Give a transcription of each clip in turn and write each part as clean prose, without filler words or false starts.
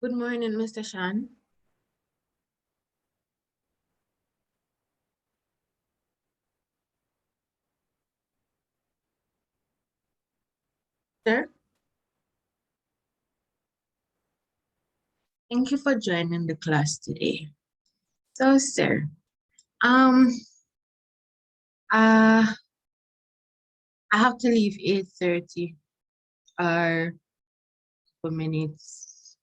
Good morning, Mr. Shan. Sir, thank you for joining the class today. So, sir, um, uh, I have to leave 8:30 or 4 minutes.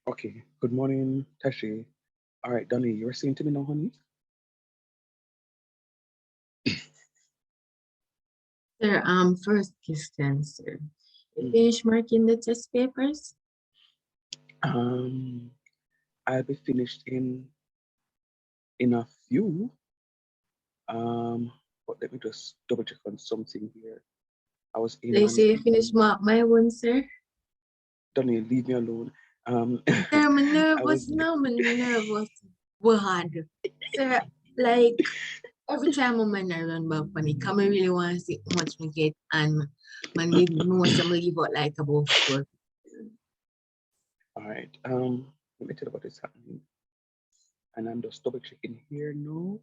Okay. Good morning, Tashi. All right, Donnie, you're saying to me now, honey? Sir, first question, sir. You Mhm. finish marking the test papers? Um, I'll be finished in a few. Um, but let me just double check on something here. I was in They on say you finish the mark my one, sir. Donnie, leave me alone. Sir, I'm I was nervous now, I'm nervous. What? Sir, like, every time I'm in a run back panic, I really want to see how much me get, and man leave know some leave out like about 4. all right. Let me tell you what is happening, and I'm just double checking here. No,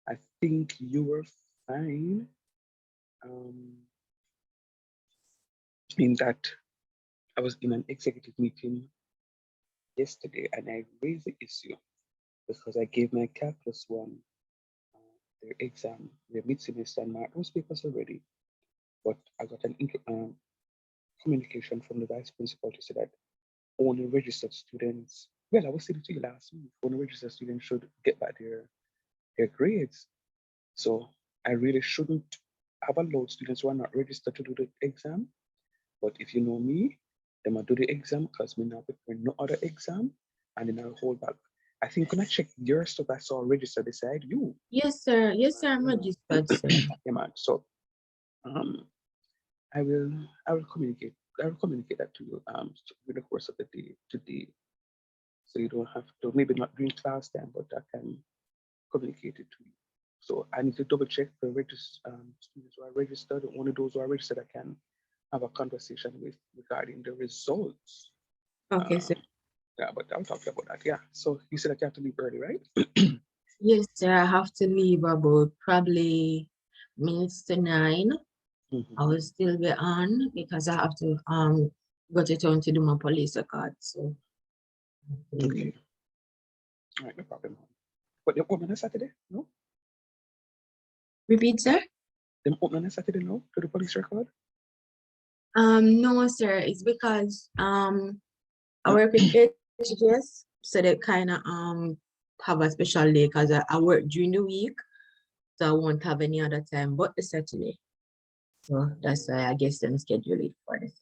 I think you were fine. Um, in that I was in an executive meeting yesterday, and I raised the issue because I gave my calculus one their exam, their mid semester, and marked those papers already. But I got an communication from the vice principal to say that only registered students, well, I was saying to you last week, only registered students should get back their grades. So I really shouldn't have allowed students who are not registered to do the exam. But if you know me, then I do the exam because me not prepare no other exam, and then I'll hold back. I think when I check your stuff, I saw registered beside you. Yes, sir. Yes, sir. I'm Yeah, registered, sir. yeah, man. So um, I will I will communicate. I will communicate that to you with the course of the day today, so you don't have to maybe not during class time, but I can communicate it to you. So I need to double check the students who are registered. Only those who are registered I can have a conversation with regarding the results. Okay, sir. Um, yeah, but I'll talk about that. Yeah. So you said that you have to leave early, right? Yes, sir. I have to leave about probably minutes to 9. Mhm. I will still be on because I have to go to town to do my police record. So Okay. All right, no problem. But they're open on a Saturday? No? repeat, sir. Them open on a Saturday, no? To the police record? No, sir. It's because I work with HGS, so they kind of have a special day because I work during the week, so I won't have any other time but the Saturday. So that's why I guess them schedule it for this.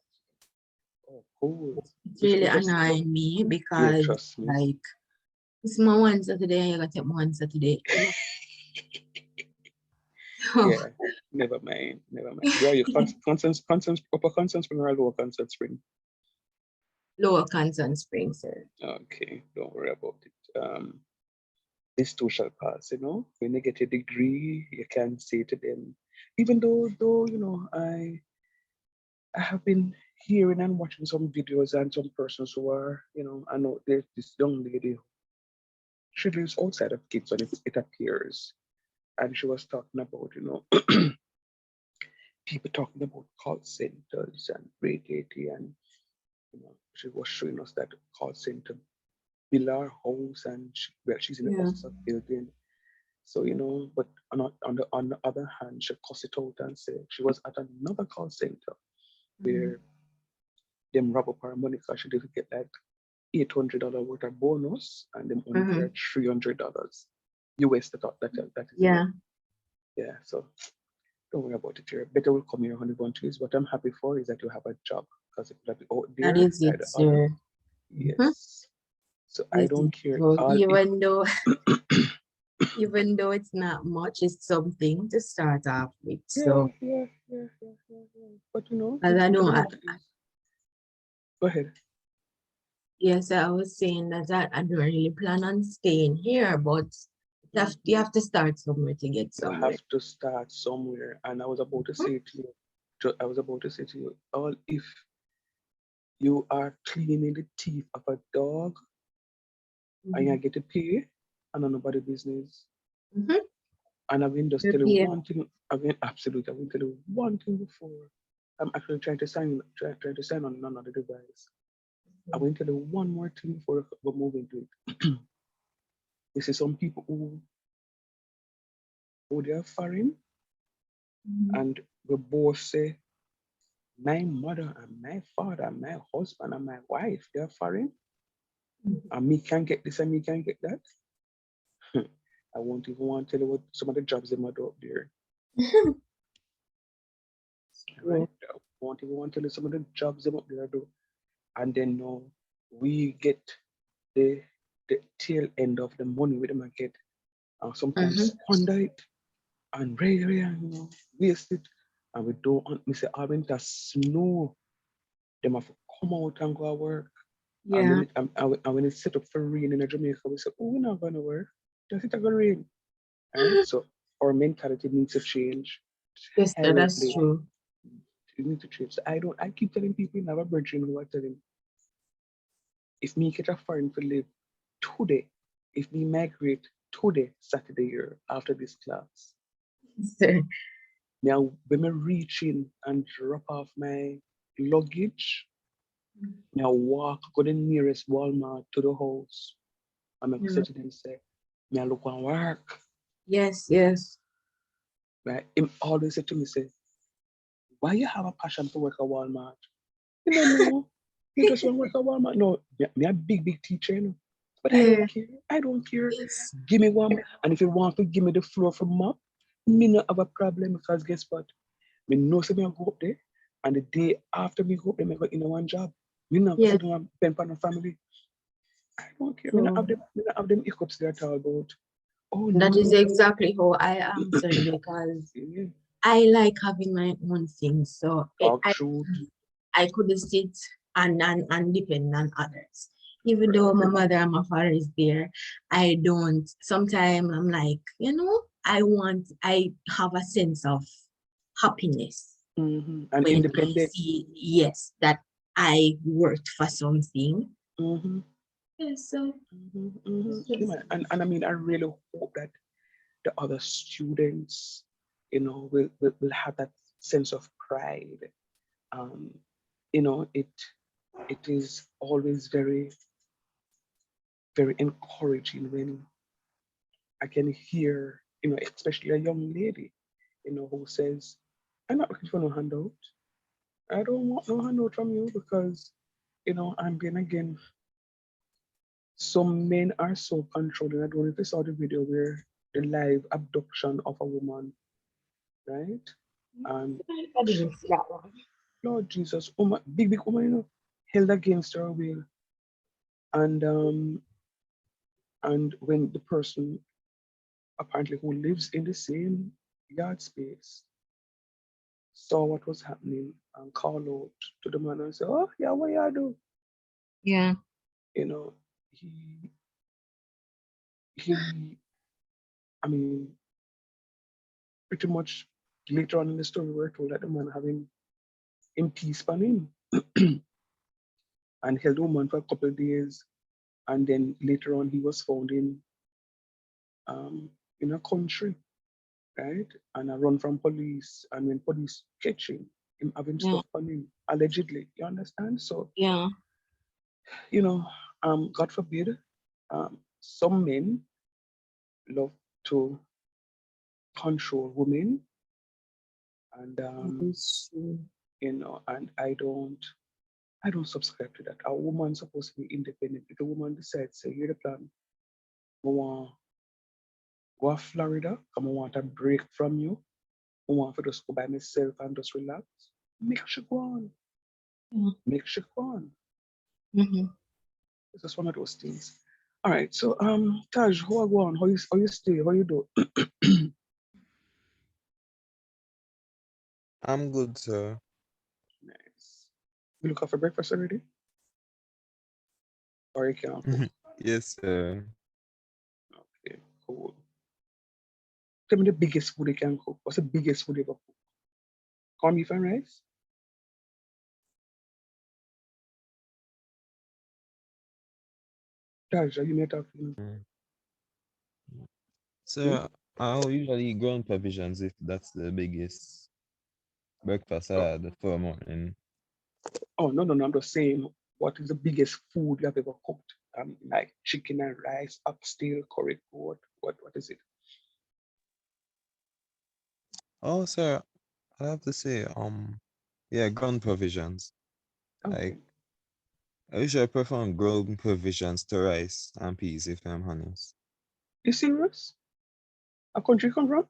Oh, cool. It's Which really we just, annoying me yeah, because trust me. like it's my one Saturday, you gotta take my one Saturday. So Yeah, never mind, never mind. Where are you? Constance, Upper Constance Spring or Lower Constance Spring? Lower Constant Spring, sir. Okay, don't worry about it. This too shall pass, you know. When you get a degree, you can say to them, even though, I have been hearing and watching some videos and some persons who are, I know there's this young lady, she lives outside of kids and it appears. And she was talking about, people talking about call centers and rate 80 and she was showing us that call center build our house and well, she's in the Yeah. process of building. So, but on the other hand, she cussed it out and said she was at another call center Mm-hmm. where them rob up her money because she didn't get like $800 worth of bonus and them only pay Mm-hmm. her $300 US. That is, Yeah, yeah. So don't worry about it. You're better will come here, honey bun trees. What I'm happy for is that you have a job because if you have out that there is by it, the other, sir. Mm-hmm. yes. So I Yes, don't care so all if even though it's not much, it's something to start off with. yeah, So yeah, yeah, yeah, yeah, yeah. But as I the know, reality is, go ahead. yes, I was saying that I don't really plan on staying here, but you Mhm. have to start somewhere to get You somewhere. have to start somewhere. And I was about to say to you, all if you are cleaning the teeth of a dog and you Mm-hmm. get to pay and on nobody business. Mm-hmm. And I've been just tell you Prepare. one thing. I've been tell you one thing before. I'm actually trying to sign on another device. I'm going to tell you one more thing before we move into it. You see some people who they are foreign Mm-hmm. and we both say my mother and my father and my husband and my wife, they're foreign. and me can get this and me can get that. I won't even want to tell you what some of the jobs they might do up there. Right? True. I won't even want to tell you some of the jobs they up there do. And then no, we get the the tail end of the money we them get and sometimes Mm-hmm. squander it and really waste it. And we don't want me say I went to snow, them have to come out and go to work. And Yeah. when it's set up for rain in Jamaica, we say, oh, we're not gonna work. Just it a go rain. Right? So our mentality needs to change Yes, that's terribly. true. It needs to change. So I keep telling people in our brethren who are telling, if me get a foreign to live today, if me migrate today, Saturday year after this class, Sir. now when I reach in and drop off my luggage, now walk go the nearest Walmart to the house. I'm gonna say Yeah. to them, say, me I look and work. Yes, yes. Right? Him always say to me, say, why you have a passion to work at Walmart? You don't know. You just want to work at Walmart. No, me a big teacher, you know. But I don't Yeah. care. I don't care. Yes. Give me one. And if you want to give me the floor from map, me not have a problem because guess what? Me know say me I go up there. And the day after me go up there, me go in a one job. Me not go Yes. sit down and pen pan a family. I don't care. True. Me not have them hiccups there at all about. Oh That is no. exactly how I answer because Yeah. I like having my own things. So Talk truth. I could sit and depend on others. Even Right. though my mother and my father is there, I don't. Sometimes I'm like, I have a sense of happiness And when I independent. see, yes, that I worked for something. Mm-hmm. Yes, so it's just, And I mean, I really hope that the other students, will have that sense of pride. Um, it is always very encouraging when I can hear, especially a young lady, who says, I'm not looking for no handout. I don't want no handout from you because, I'm being again. Some men are so controlling. I don't know if you saw the video where the live abduction of a woman, right? And I didn't see that one. Lord Jesus, woman, big woman, held against her will. And when the person apparently who lives in the same yard space saw what was happening and called out to the man and said, oh yeah, what you do? Yeah. You know, he he I mean, pretty much later on in the story we're told that the man having in peace on him and held the woman for a couple of days. And then later on, he was found um, in a country, right? And a run from police. And when police catch him having Yeah. stuff on him, allegedly. You understand? So, Yeah. you know, God forbid, some men love to control women. And, It's true. and I don't subscribe to that. A woman's supposed to be independent. If a woman decides, say, here's the plan, I want go to Florida, come I want a break from you. I want to just go by myself and just relax. Make sure go on. Yeah. Make sure go on. Mm-hmm. It's just one of those things. All right. So Taj, how I go on? How you stay? How you do? I'm good, sir. Nice. You look out for breakfast already? Or you can't cook? Yes, sir. Okay, cool. Tell me the biggest food you can cook. What's the biggest food you ever cook? Corned beef and rice? Taj, are you may talk to me? Mm. Hmm? Sir, I'll usually eat ground provisions if that's the biggest breakfast I Oh, had for a morning. oh, no. I'm just saying, what is the biggest food you have ever cooked? Like chicken and rice, oxtail, curry goat. What is it? Oh, sir, I have to say, yeah, ground provisions. Like Okay. I usually perform growing provisions to rice and peas, if I'm honest. You serious? A country you come from?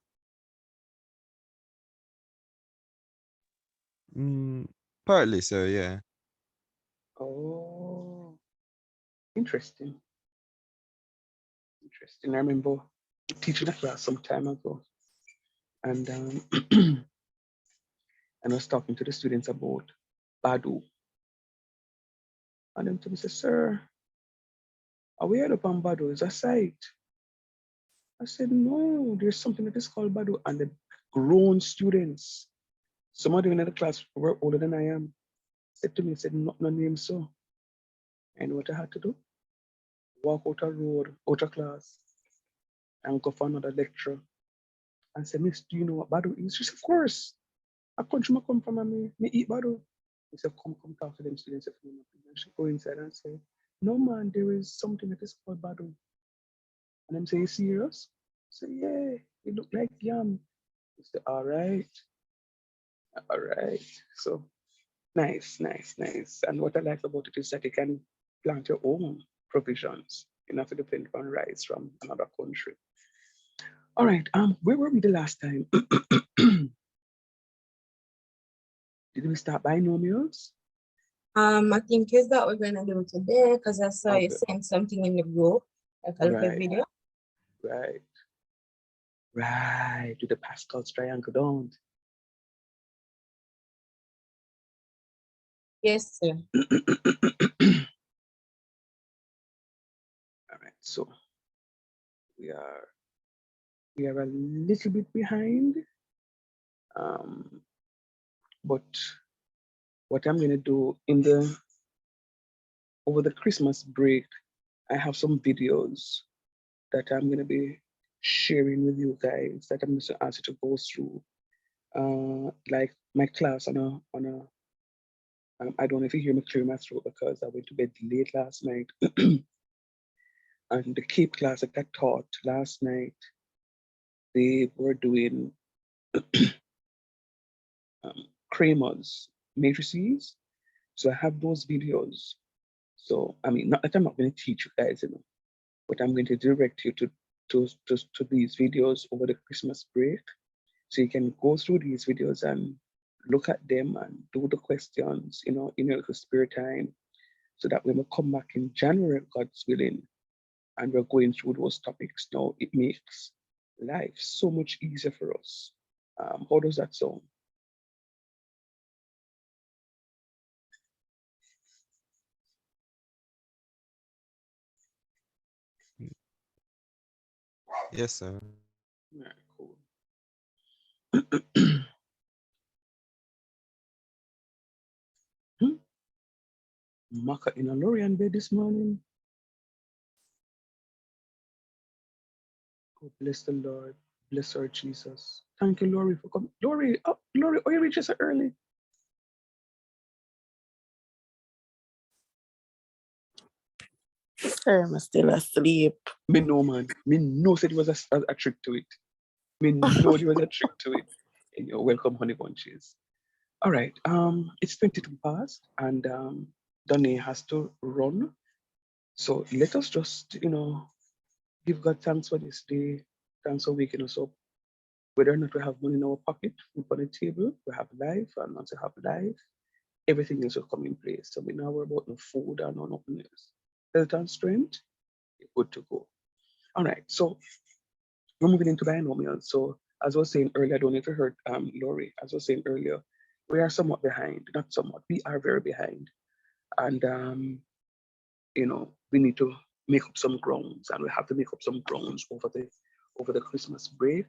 Partly, sir, yeah. Oh, interesting. Interesting. I remember teaching a class some time ago, and and I was talking to the students about Badu. And then to me say, sir, are we heard upon Badu? Is a site? I said, no, there's something that is called Badu. And the grown students, some of them in the class were older than I am, said to me, said, not no name so. And what I had to do? Walk out a road, out of class, and go for another lecture. And say, Miss, do you know what Badu is? She said, of course. A country I come from and me eat Badu. I said, come talk to them students. And she go inside and say, no man, there is something that is called Badu. And them say, you serious? I say, yeah, it look like yam. I say, all right. So nice. And what I like about it is that you can plant your own provisions. You don't have to depend on rice from another country. All right, where were we the last time? Did we start binomials? I think is that we're gonna do today because I saw you Okay. send something in the group, like a little Right. video. Right, do the Pascal Triangle, don't. Yes, sir. All right, so we are a little bit behind, but what I'm gonna do over the Christmas break, I have some videos that I'm gonna be sharing with you guys that I'm just gonna ask you to go through, like my class I don't know if you hear me clear my throat because I went to bed late last night. And the Cape class that I taught last night, they were doing Kramer's matrices. So I have those videos. So I mean, not that I'm not going to teach you guys, but I'm going to direct you to these videos over the Christmas break. So you can go through these videos and look at them and do the questions, in your little spare time. So that when we come back in January, God's willing, and we're going through those topics now, it makes life so much easier for us. How does that sound? Yes, sir. Yeah, cool. Maka in a Lorian bed this morning. Oh, bless the Lord. Bless our Jesus. Thank you, Lori, for coming. Lori, oh, you reached so early. Sir, I'm still asleep. Me know, man. Me know said it was a trick to it. Me know there was a trick to it. And you're welcome, honey bunches. All right. It's 22 past, and Donny has to run. So let us just, give God thanks for this day. Thanks for waking us up. Whether or not we have money in our pocket, food on the table, we have life, and once we have life, everything else will come in place. So we now worry about no food and no nothing else. Health and strength, you're good to go. All right, so we're moving into binomials. So as I was saying earlier, I don't know if you heard Lori, as I was saying earlier, we are somewhat behind, not somewhat, we are very behind. And we need to make up some grounds, and we have to make up some grounds over the Christmas break.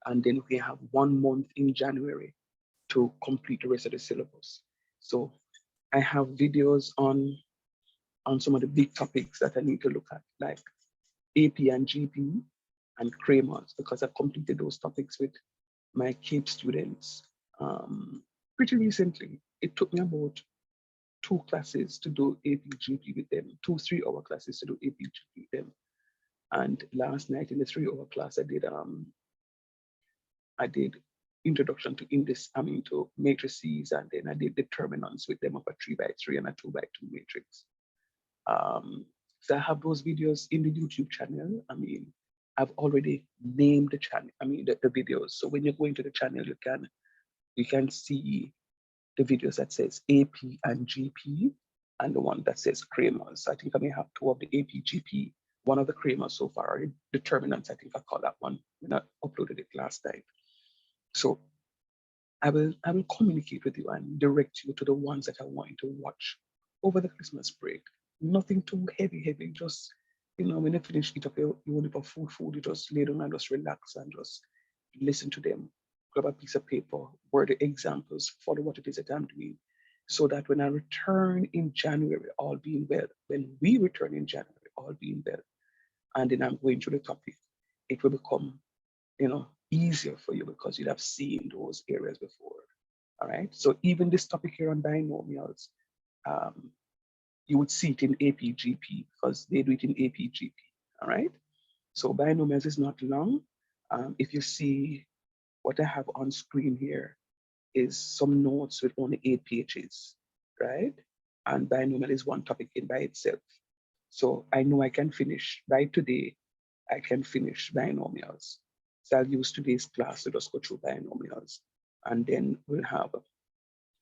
And then we have 1 month in January to complete the rest of the syllabus. So I have videos on some of the big topics that I need to look at, like AP and GP and Kramer's, because I completed those topics with my Cape students pretty recently. It took me about 2 classes to do AP GP with them, 2 3-hour classes to do AP GP with them. And last night in the 3-hour class, I did introduction to matrices, and then I did determinants with them of a 3x3 and a 2x2 matrix. So I have those videos in the YouTube channel. I mean, I've already named the channel, the videos. So when you go into the channel, you can see the videos that says AP and GP and the one that says Kramers. I think I may have two of the AP, GP, one of the Kramers so far, or determinants, I think I call that one when I uploaded it last night. So I will communicate with you and direct you to the ones that I want you to watch over the Christmas break. Nothing too heavy, just when you finish eat up your nip of food, you just lay down and just relax and just listen to them. Grab a piece of paper, word the examples, follow what it is that I'm doing. So that when I return in January, all being well, when we return in January, all being well, and then I'm going through the topic, it will become easier for you because you'd have seen those areas before. All right. So even this topic here on binomials, you would see it in APGP because they do it in APGP. All right. So binomials is not long. If you see what I have on screen here is some notes with only 8 pages, right? And binomial is one topic in by itself. So I know I can finish by today. I can finish binomials. So I'll use today's class to just go through binomials. And then we'll have,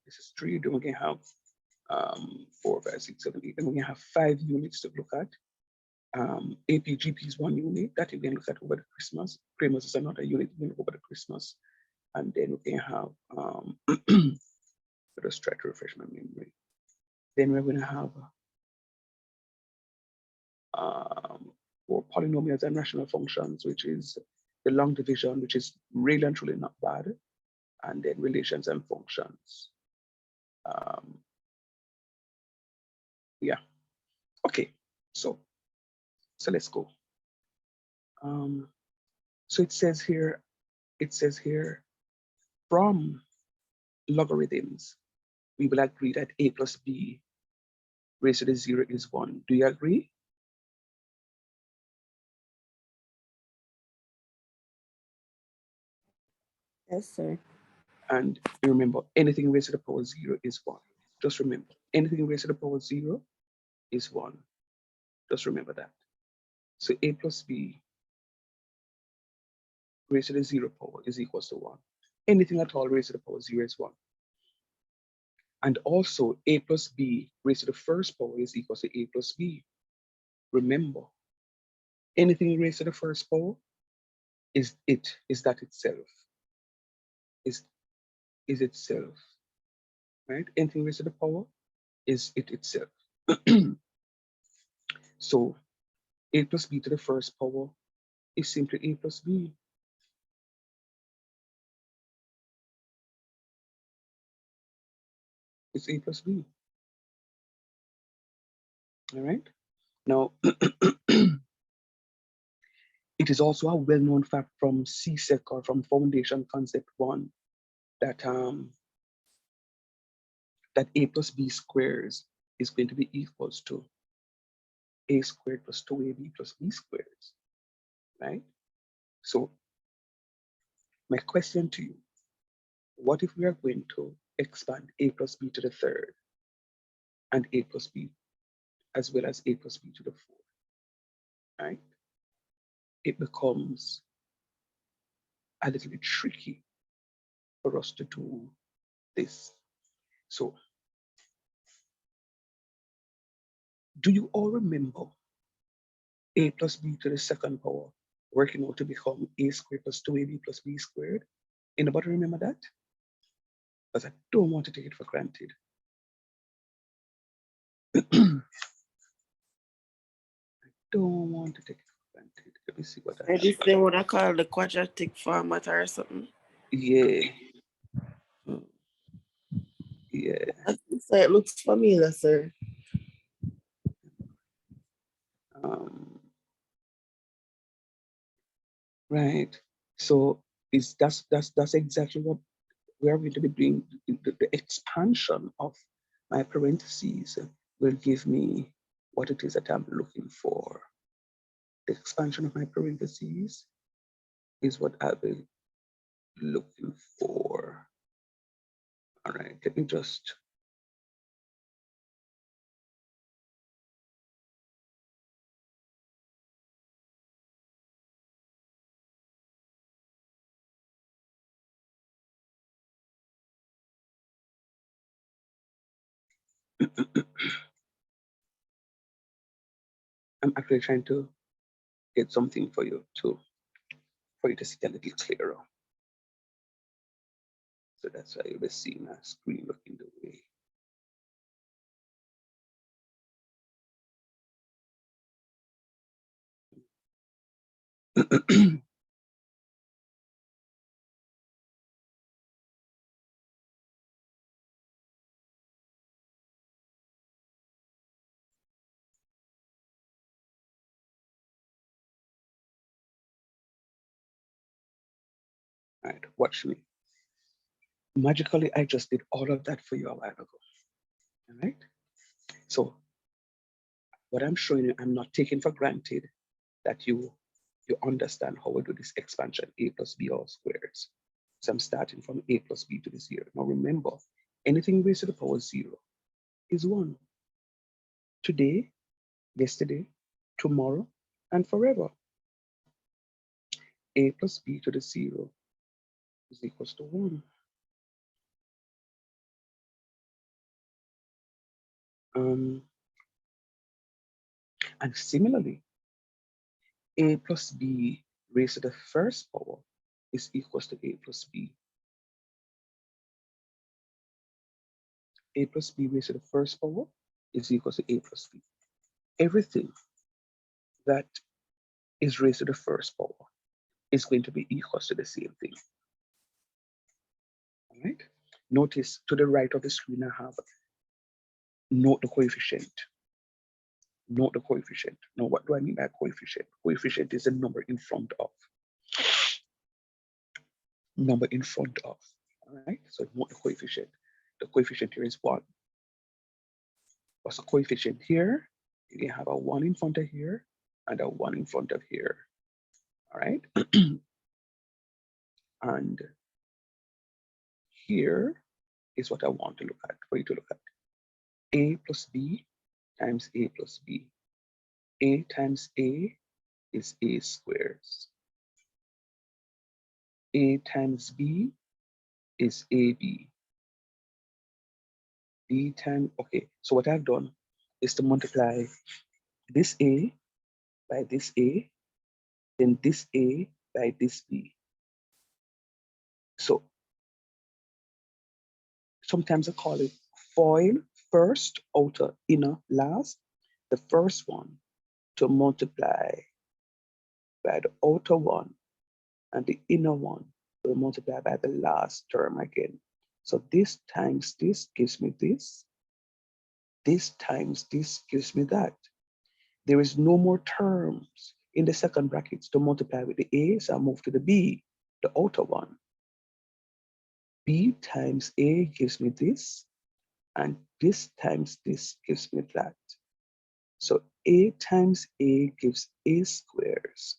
this is 3, then we can have 4, 5, 6, 7, 8. Then we can have 5 units to look at. APGP is 1 unit that you can look at over the Christmas. Kramers is another unit you can look over the Christmas. And then we can have, just try to refresh my memory. Then we're going to have for polynomials and rational functions, which is the long division, which is really and truly not bad, and then relations and functions. Yeah, okay, so let's go. So it says here, from logarithms, we will agree that a plus b raised to the 0 is 1. Do you agree? Yes, sir. And remember, anything raised to the power 0 is 1. Just remember, anything raised to the power 0 is 1. Just remember that. So a plus b raised to the 0 power is equals to 1. Anything at all raised to the power 0 is 1. And also a plus b raised to the first power is equals to a plus b. Remember, anything raised to the first power is that itself. Is itself. Right? Anything raised to the power is it itself. So a plus b to the first power is simply a plus b. It's a plus b. All right. Now, it is also a well-known fact from CSEC or from Foundation Concept 1 that that a plus b squares is going to be equals to a squared plus 2ab plus b squares, right? So my question to you, what if we are going to expand a plus b to the third and a plus b as well as a plus b to the fourth, right? It becomes a little bit tricky for us to do this. So do you all remember a plus b to the second power working out to become a squared plus 2ab plus b squared? Anybody remember that? Because I don't want to take it for granted. I don't want to take it for granted. Let me see what I have. This thing what I call the quadratic format or something. Yeah. Yeah. So it looks familiar, sir. Right. So that's exactly what we are going to be doing. The expansion of my parentheses will give me what it is that I'm looking for. The expansion of my parentheses is what I'll be looking for. All right, let me just I'm actually trying to get something for you to see a little clearer. So that's why you'll be seeing my screen looking the way. All right, watch me. Magically, I just did all of that for you a while ago. All right. So what I'm showing you, I'm not taking for granted that you understand how we do this expansion, a plus b all squares. So I'm starting from a plus b to the 0. Now remember, anything raised to the power 0 is 1. Today, yesterday, tomorrow, and forever. A plus b to the 0 is equals to 1. And similarly, a plus b raised to the first power is equals to a plus b. A plus b raised to the first power is equals to a plus b. Everything that is raised to the first power is going to be equals to the same thing. All right. Notice to the right of the screen, I have note the coefficient. Note the coefficient. Now, what do I mean by coefficient? Coefficient is a number in front of. Number in front of. All right. So note the coefficient. The coefficient here is 1. What's the coefficient here? You can have a 1 in front of here and a 1 in front of here. All right. And here is what I want to look at, for you to look at. A plus b times a plus b. A times a is a squares. A times b is ab. B times, okay, so what I've done is to multiply this a by this a, then this a by this b. So sometimes I call it FOIL, first, outer, inner, last. The first one to multiply by the outer one, and the inner one will multiply by the last term again. So this times this gives me this. This times this gives me that. There is no more terms in the second brackets to multiply with the a, so I move to the b, the outer one. B times a gives me this, and this times this gives me that. So a times a gives a squares.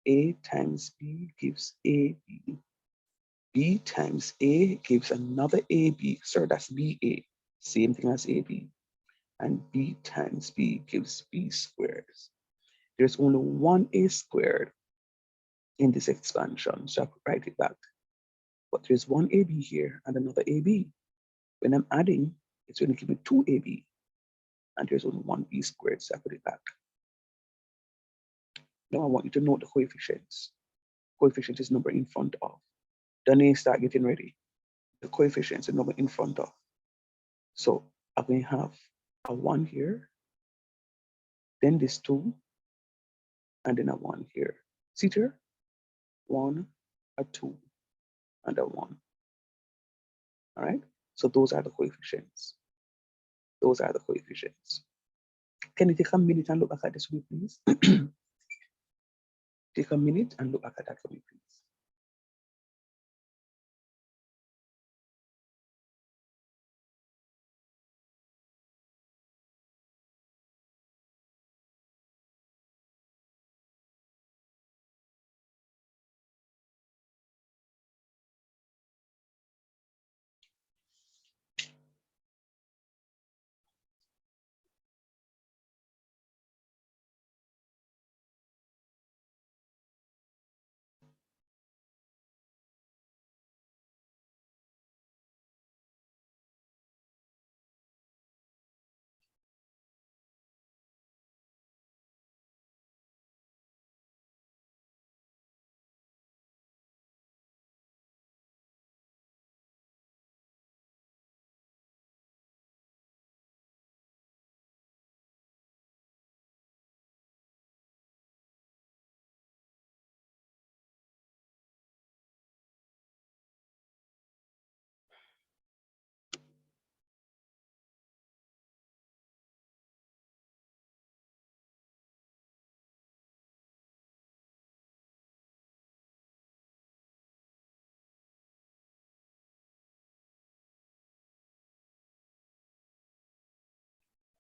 A times b gives ab. B times a gives another ab. Sorry, that's ba. Same thing as ab. And b times b gives b squares. There's only one a squared in this expansion, so I could write it back. But there's one ab here and another ab. When I'm adding, it's going to give me two ab. And there's only one b squared, so I put it back. Now I want you to note the coefficients. Coefficient is number in front of. Then you start getting ready. The coefficients are number in front of. So I'm going to have a 1 here, then this 2, and then a 1 here. See here? 1, a 2, and a 1. All right? So those are the coefficients. Those are the coefficients. Can you take a minute and look back at this with me, please? Take a minute and look back at that for me, please.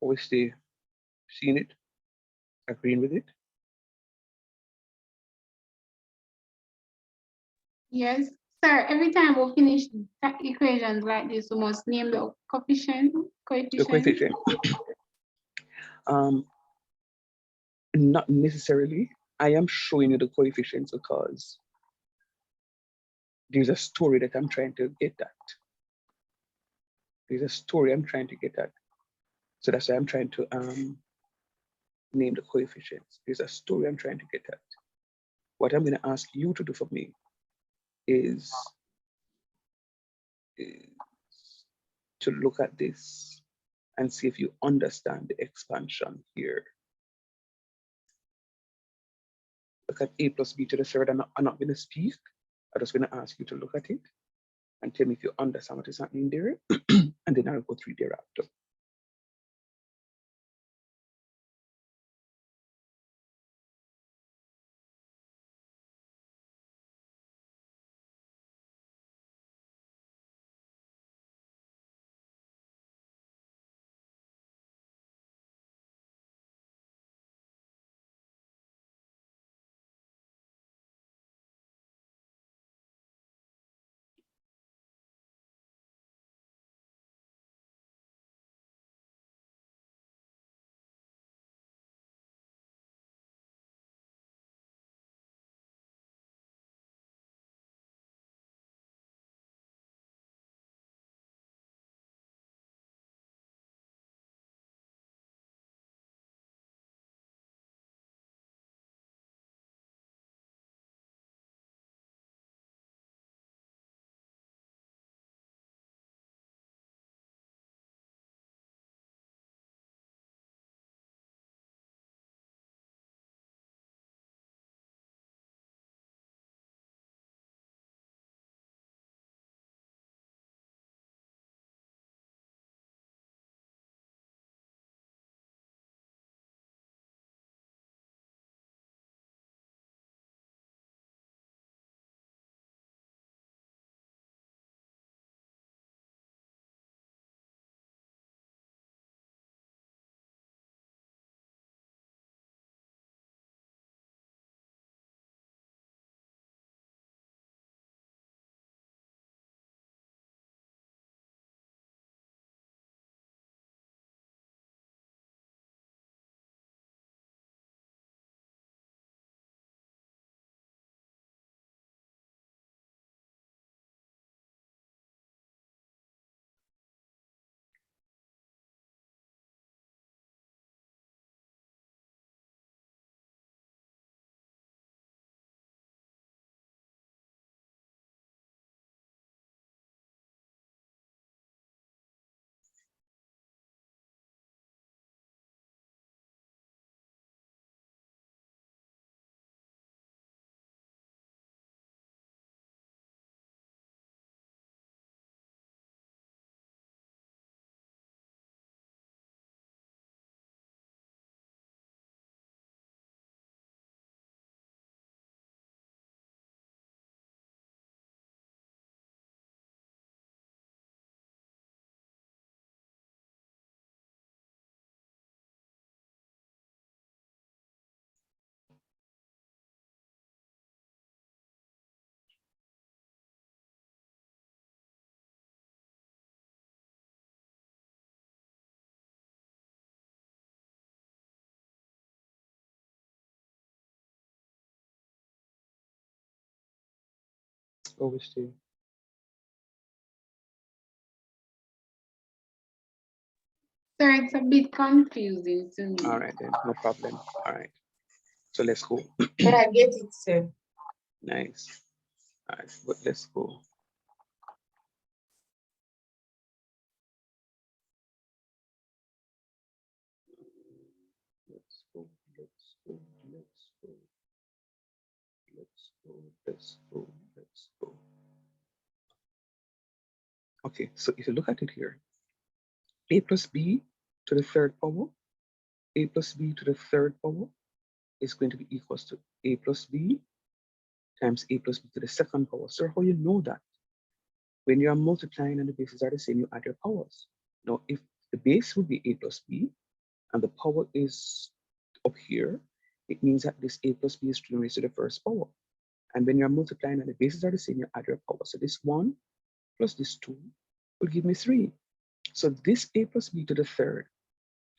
Always stay seeing it, agreeing with it. Yes, sir. Every time we finish equations like this, we must name the coefficient. The coefficient. Not necessarily. I am showing you the coefficients because there's a story that I'm trying to get at. There's a story I'm trying to get at. So that's why I'm trying to name the coefficients. There's a story I'm trying to get at. What I'm going to ask you to do for me is to look at this and see if you understand the expansion here. Look at a plus b to the third. I'm not going to speak. I'm just going to ask you to look at it and tell me if you understand what is happening there. And then I'll go through thereafter. Always stay. Sir, it's a bit confusing to me. All right, then, no problem. All right. So let's go. But I get it, sir. Nice. All right, but let's go. Let's go. Let's go. Let's go. Let's go. Let's go. Let's go. Okay, so if you look at it here, a plus b to the third power, a plus b to the third power is going to be equals to a plus b times a plus b to the second power. So how you know that? When you are multiplying and the bases are the same, you add your powers. Now, if the base would be a plus b, and the power is up here, it means that this a plus b is 3 raised to the first power. And when you're multiplying and the bases are the same, you add your power. So this 1 plus this 2 will give me 3. So this a plus b to the third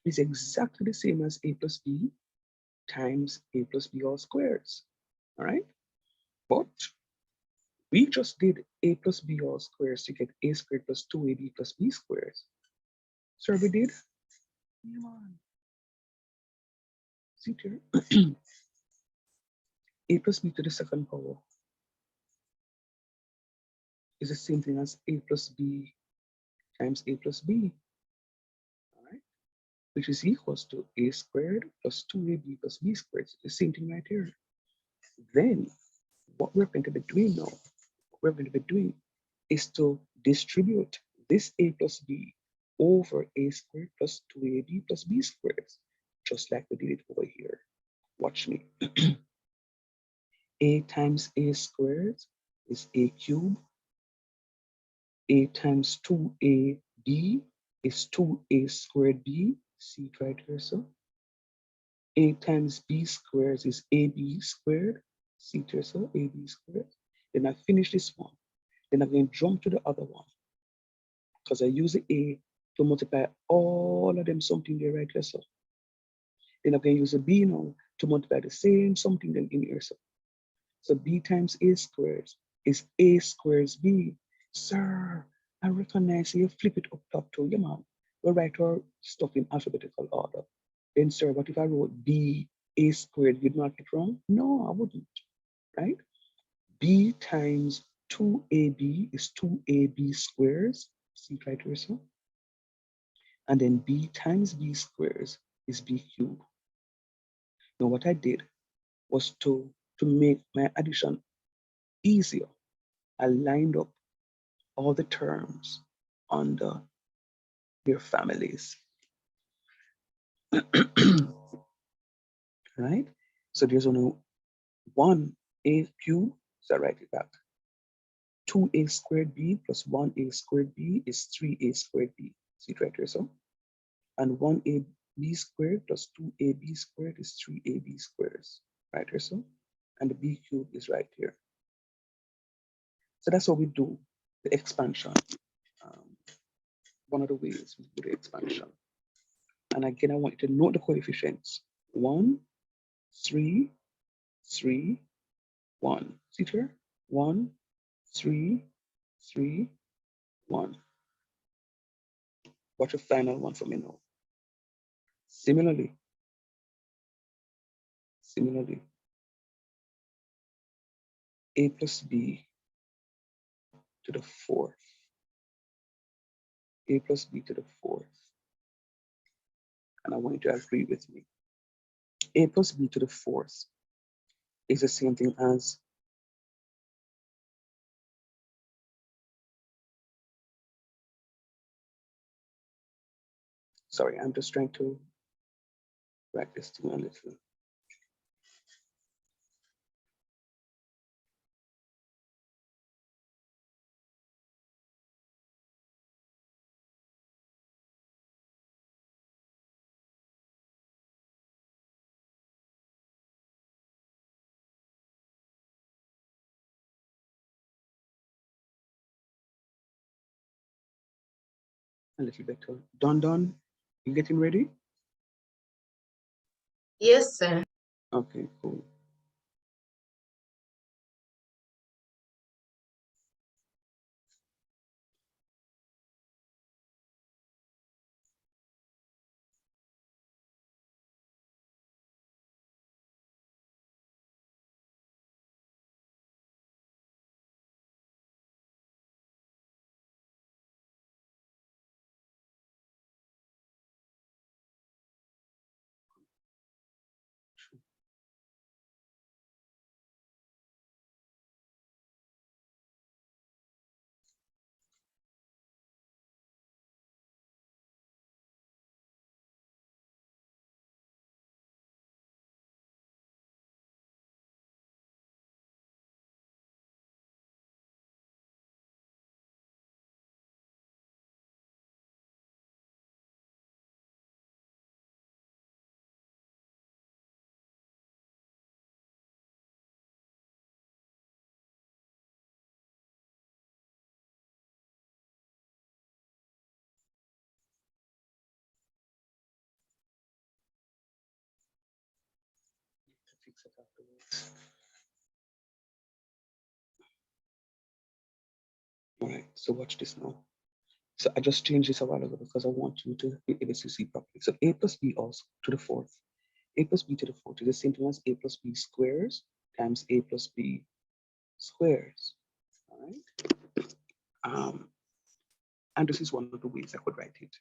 is exactly the same as a plus b times a plus b all squares. All right? But we just did a plus b all squares to get a squared plus 2ab plus b squares. So we did. Come on. See here. A plus b to the second power is the same thing as a plus b times a plus b, all right? Which is equals to a squared plus 2ab plus b squared. The same thing right here. Then what we're going to be doing now, what we're going to be doing is to distribute this a plus b over a squared plus 2ab plus b squared, just like we did it over here. Watch me. A times a squared is a cubed. A times 2ab is 2a squared b. See it right here, so. A times b squared is ab squared. See it here, so, ab squared. Then I finish this one. Then I'm going to jump to the other one, because I use the a to multiply all of them something there right here, so. Then I'm going to use a b now to multiply the same something then in here, so. So b times a squared is a squared b. Sir, I recognize you flip it up top too, yeah, man. We write our stuff in alphabetical order. Then, sir, what if I wrote b a squared? You'd mark it wrong? No, I wouldn't, right? B times 2ab is 2ab squares. See it right here, so. And then b times b squares is b cubed. Now, what I did was to make my addition easier. I lined up all the terms under their families. Right? So there's only one a cubed, so I write it back. 2a squared b plus 1a squared b is 3a squared b. See it right here, so. And 1ab squared plus 2ab squared is 3ab squares. Right here, so. And the b cubed is right here. So that's how we do the expansion. One of the ways we do the expansion. And again, I want you to note the coefficients. 1, 3, 3, 1. See here? 1, 3, 3, 1. What's your final one for me now? Similarly, a plus b to the fourth. A plus b to the fourth. And I want you to agree with me. A plus b to the fourth is the same thing as sorry, I'm just trying to write this thing a little. A little better. Don, you getting ready? Yes, sir. Okay, cool. fix it afterwards. All right, so watch this now. So I just changed this a while ago because I want you to be able to see properly. So a plus b also to the fourth. A plus b to the fourth is the same thing as a plus b squares times a plus b squares. All right. And this is one of the ways I could write it.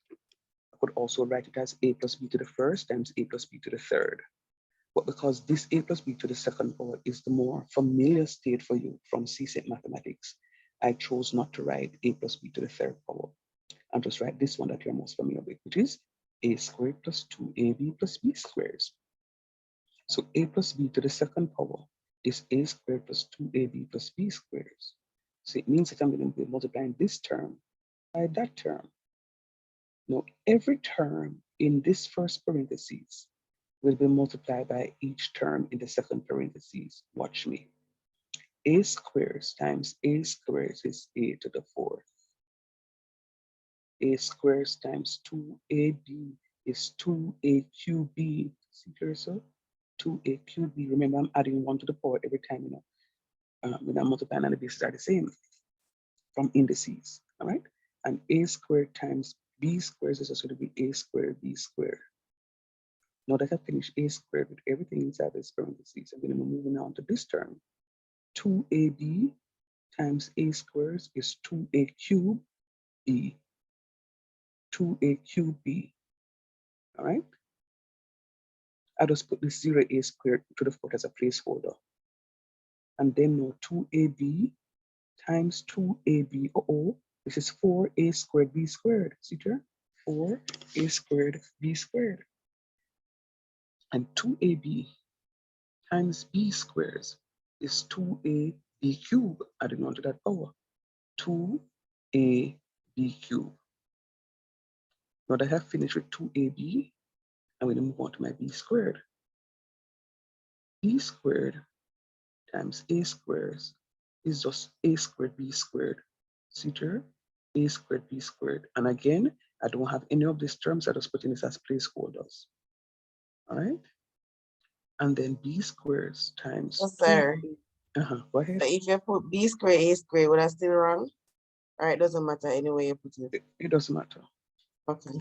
I could also write it as a plus b to the first times a plus b to the third. But because this a plus b to the second power is the more familiar state for you from C-set mathematics, I chose not to write a plus b to the third power and just write this one that you're most familiar with, which is a squared plus 2ab plus b squares. So a plus b to the second power is a squared plus 2ab plus b squares. So it means that I'm going to be multiplying this term by that term. Now, every term in this first parentheses will be multiplied by each term in the second parentheses. Watch me. A squares times a squares is a to the fourth. A squares times 2ab is 2a cubed b. See here, so 2a cubed b. Remember, I'm adding 1 to the power every time, when I'm multiplying, and the bases are the same from indices. All right. And a squared times b squares is also going to be a squared b squared. Now that I finish a squared with everything inside this parentheses, I'm going to be moving on to this term. 2ab times a squares is 2a cubed b. 2a cubed b. All right. I just put this 0a squared to the fourth as a placeholder. And then now 2ab times 2ab. This is 4a squared b squared. See here? 4a squared b squared. And 2ab times b squares is 2ab cubed, adding on to that power. 2ab cubed. Now that I have finished with 2ab, I'm going to move on to my b squared. B squared times a squares is just a squared b squared. See here? A squared b squared. And again, I don't have any of these terms. I just put in this as placeholders. All right? And then b squares times Yes, sir. Go ahead. So if you put b square, a square, would I still wrong? Or it doesn't matter any way you put it? It doesn't matter. Okay.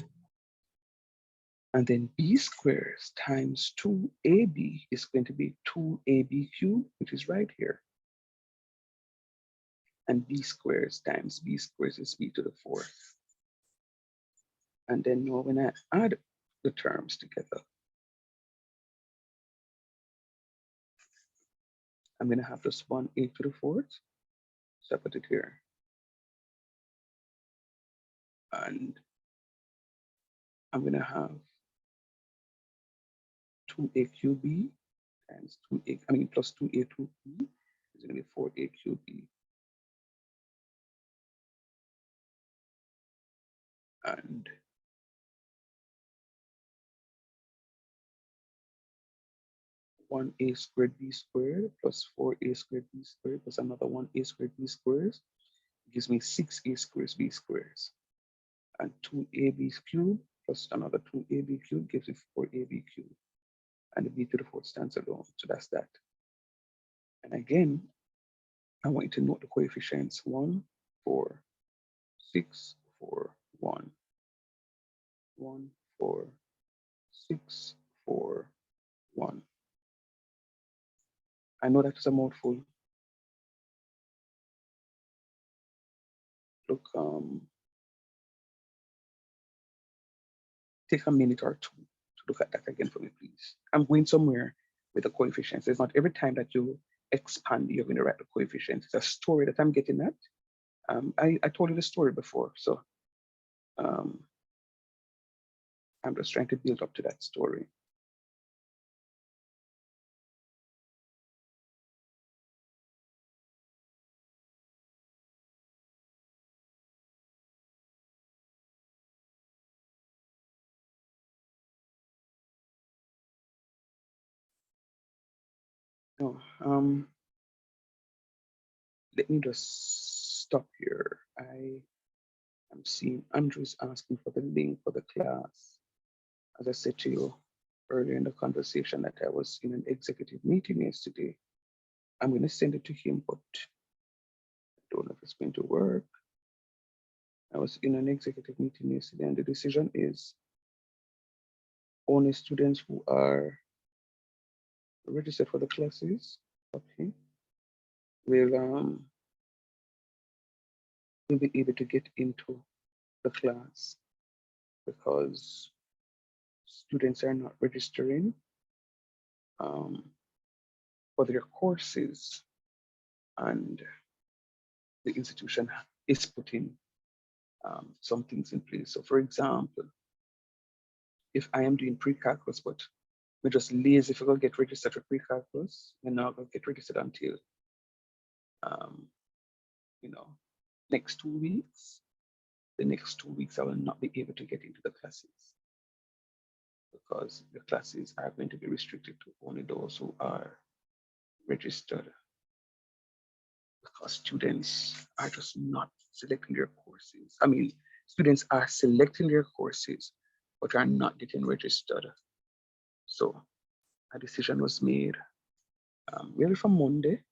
And then b squares times 2ab is going to be 2ab cubed, which is right here. And b squares times b squares is b to the fourth. And then now when I add the terms together, I'm going to have this 1a to the fourth. So I put it here. And I'm going to have 2a cubed b times 2a, plus 2a to b is going to be 4a cubed b. And one a squared b squared plus 4a squared b squared plus another 1a squared b squares gives me 6a squares b squares. And 2ab cubed plus another 2ab cubed gives me 4ab cubed. And the b to the fourth stands alone. So that's that. And again, I want you to note the coefficients 1, 4, 6, 4, 1. 1, 4, 6, 4, 1. I know that is a mouthful. Look, take a minute or two to look at that again for me, please. I'm going somewhere with the coefficients. It's not every time that you expand, you're going to write the coefficients. It's a story that I'm getting at. I told you the story before, so I'm just trying to build up to that story. No, let me just stop here. I'm seeing Andrew's asking for the link for the class. As I said to you earlier in the conversation that I was in an executive meeting yesterday. I'm going to send it to him, but I don't know if it's going to work. I was in an executive meeting yesterday, and the decision is only students who are registered for the classes, okay, will be able to get into the class, because students are not registering for their courses, and the institution is putting some things in place. So for example, if I am doing pre-calculus, but we're just lazy if we're gonna get registered for pre-calculus, we're not gonna get registered until you know, next 2 weeks. The next 2 weeks I will not be able to get into the classes, because the classes are going to be restricted to only those who are registered, because students are just not selecting their courses. I mean, students are selecting their courses, but are not getting registered. So a decision was made really from Monday,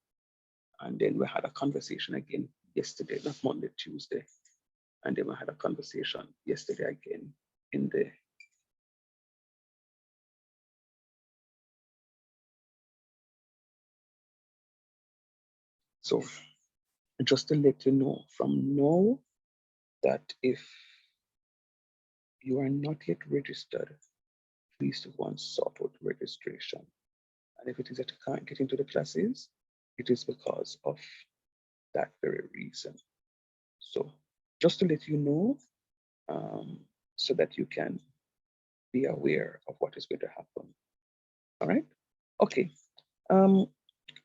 and then we had a conversation again yesterday, not Monday, Tuesday, and then we had a conversation yesterday again in the so just to let you know from now that if you are not yet registered, please do one sort out registration. And if it is that you can't get into the classes, it is because of that very reason. So just to let you know, so that you can be aware of what is going to happen. All right? Okay.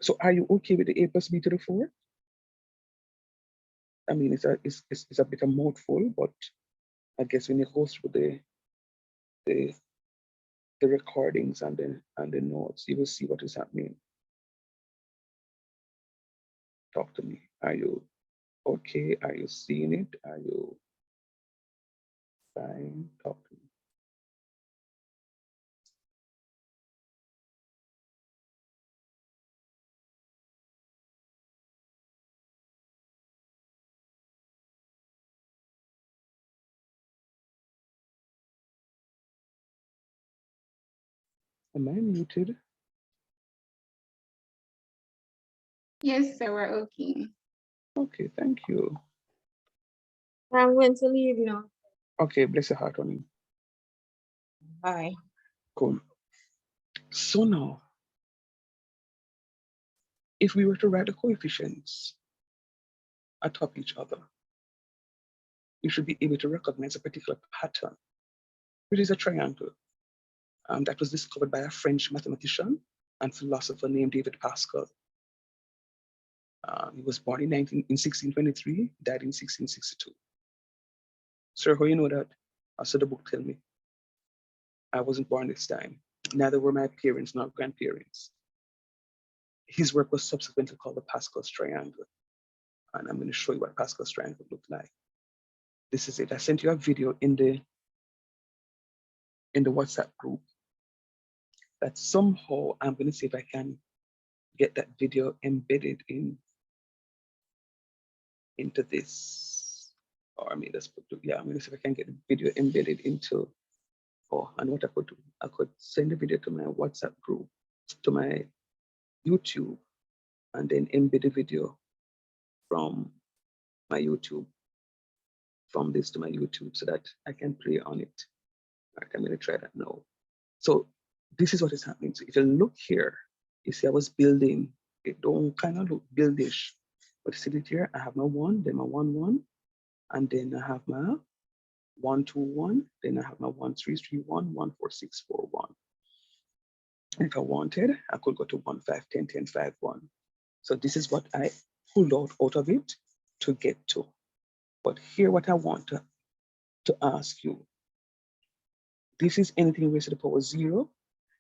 So are you okay with the A plus B to the 4? I mean, it's a bit of mouthful, but I guess when you go through the recordings and the notes, you will see what is happening. Talk to me. Are you okay? Are you seeing it? Are you fine? Talk to me. Am I muted? Yes, sir, we're okay. Okay, thank you. I'm going to leave, you know. Okay, bless your heart, honey. Bye. Cool. So now, if we were to write the coefficients atop each other, you should be able to recognize a particular pattern, which is a triangle. That was discovered by a French mathematician and philosopher named David Pascal. He was born in 1623, died in 1662. Sir, how you know that? So the book tell me. I wasn't born this time. Neither were my parents nor grandparents. His work was subsequently called the Pascal's Triangle. And I'm going to show you what Pascal's Triangle looked like. This is it. I sent you a video in the WhatsApp group that somehow I'm going to see if I can get that video embedded into this. Or I mean, let's put, yeah, I'm going to see if I can get the video embedded into, and what I could do, I could send the video to my WhatsApp group, to my YouTube, and then embed the video from my YouTube, from this to my YouTube, so that I can play on it. All right, I'm going to try that now. So this is what is happening. So if you look here, you see I was building, it don't kind of look buildish, but you see it here, I have my 1, then my 1, 1, and then I have my 1, 2, 1, then I have my 1, 3, 3, 1, 1, 4, 6, 4, 1. And if I wanted, I could go to 1, 5, 10, 10, 5, 1. So this is what I pulled out of it to get to. But here what I want to ask you, this is anything raised to the power 0.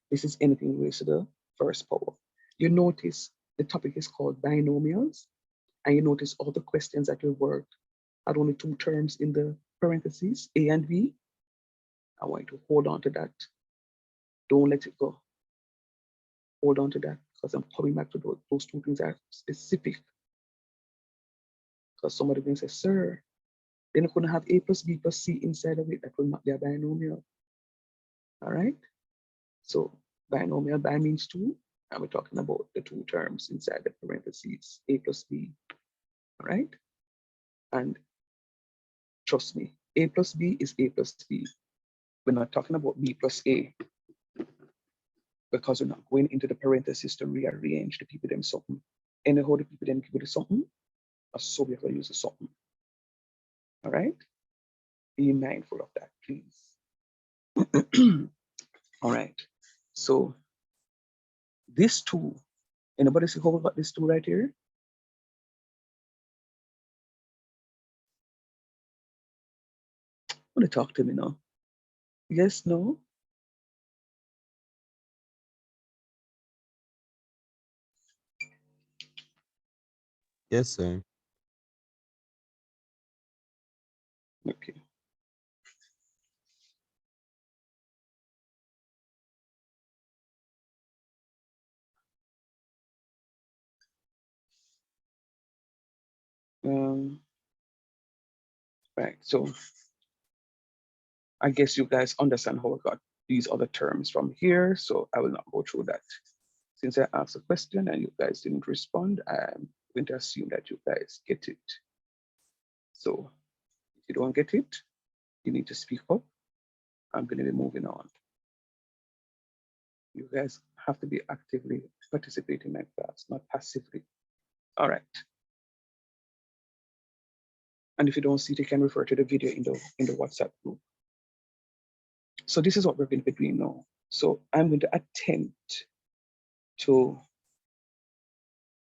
This is anything raised to the first power. You notice the topic is called binomials, and you notice all the questions that we worked had only 2 terms in the parentheses, A and B. I want you to hold on to that Don't let it go. Hold on to that, because I'm coming back to those two things are specific. Because somebody can say, sir, then you couldn't have A plus B plus C inside of it. That will not be a binomial. All right. So binomial by means 2, and we're talking about the two terms inside the parentheses, A plus B. All right. And trust me, A plus B is A plus B. We're not talking about B plus A, because we're not going into the parentheses to rearrange the people them something. Anyhow, the people them give you the something, so we have to use the something. All right. Be mindful of that, please. All right. So this 2, anybody see how we got this 2 right here? Want to talk to me now? Yes, no? Yes, sir. Okay. Right, so I guess you guys understand how I got these other terms from here, so I will not go through that. Since I asked a question and you guys didn't respond, I'm going to assume that you guys get it. So if you don't get it, you need to speak up. I'm going to be moving on. You guys have to be actively participating in my class, not passively. All right. And if you don't see it, you can refer to the video in the WhatsApp group. So this is what we're going to be doing now. So I'm going to attempt to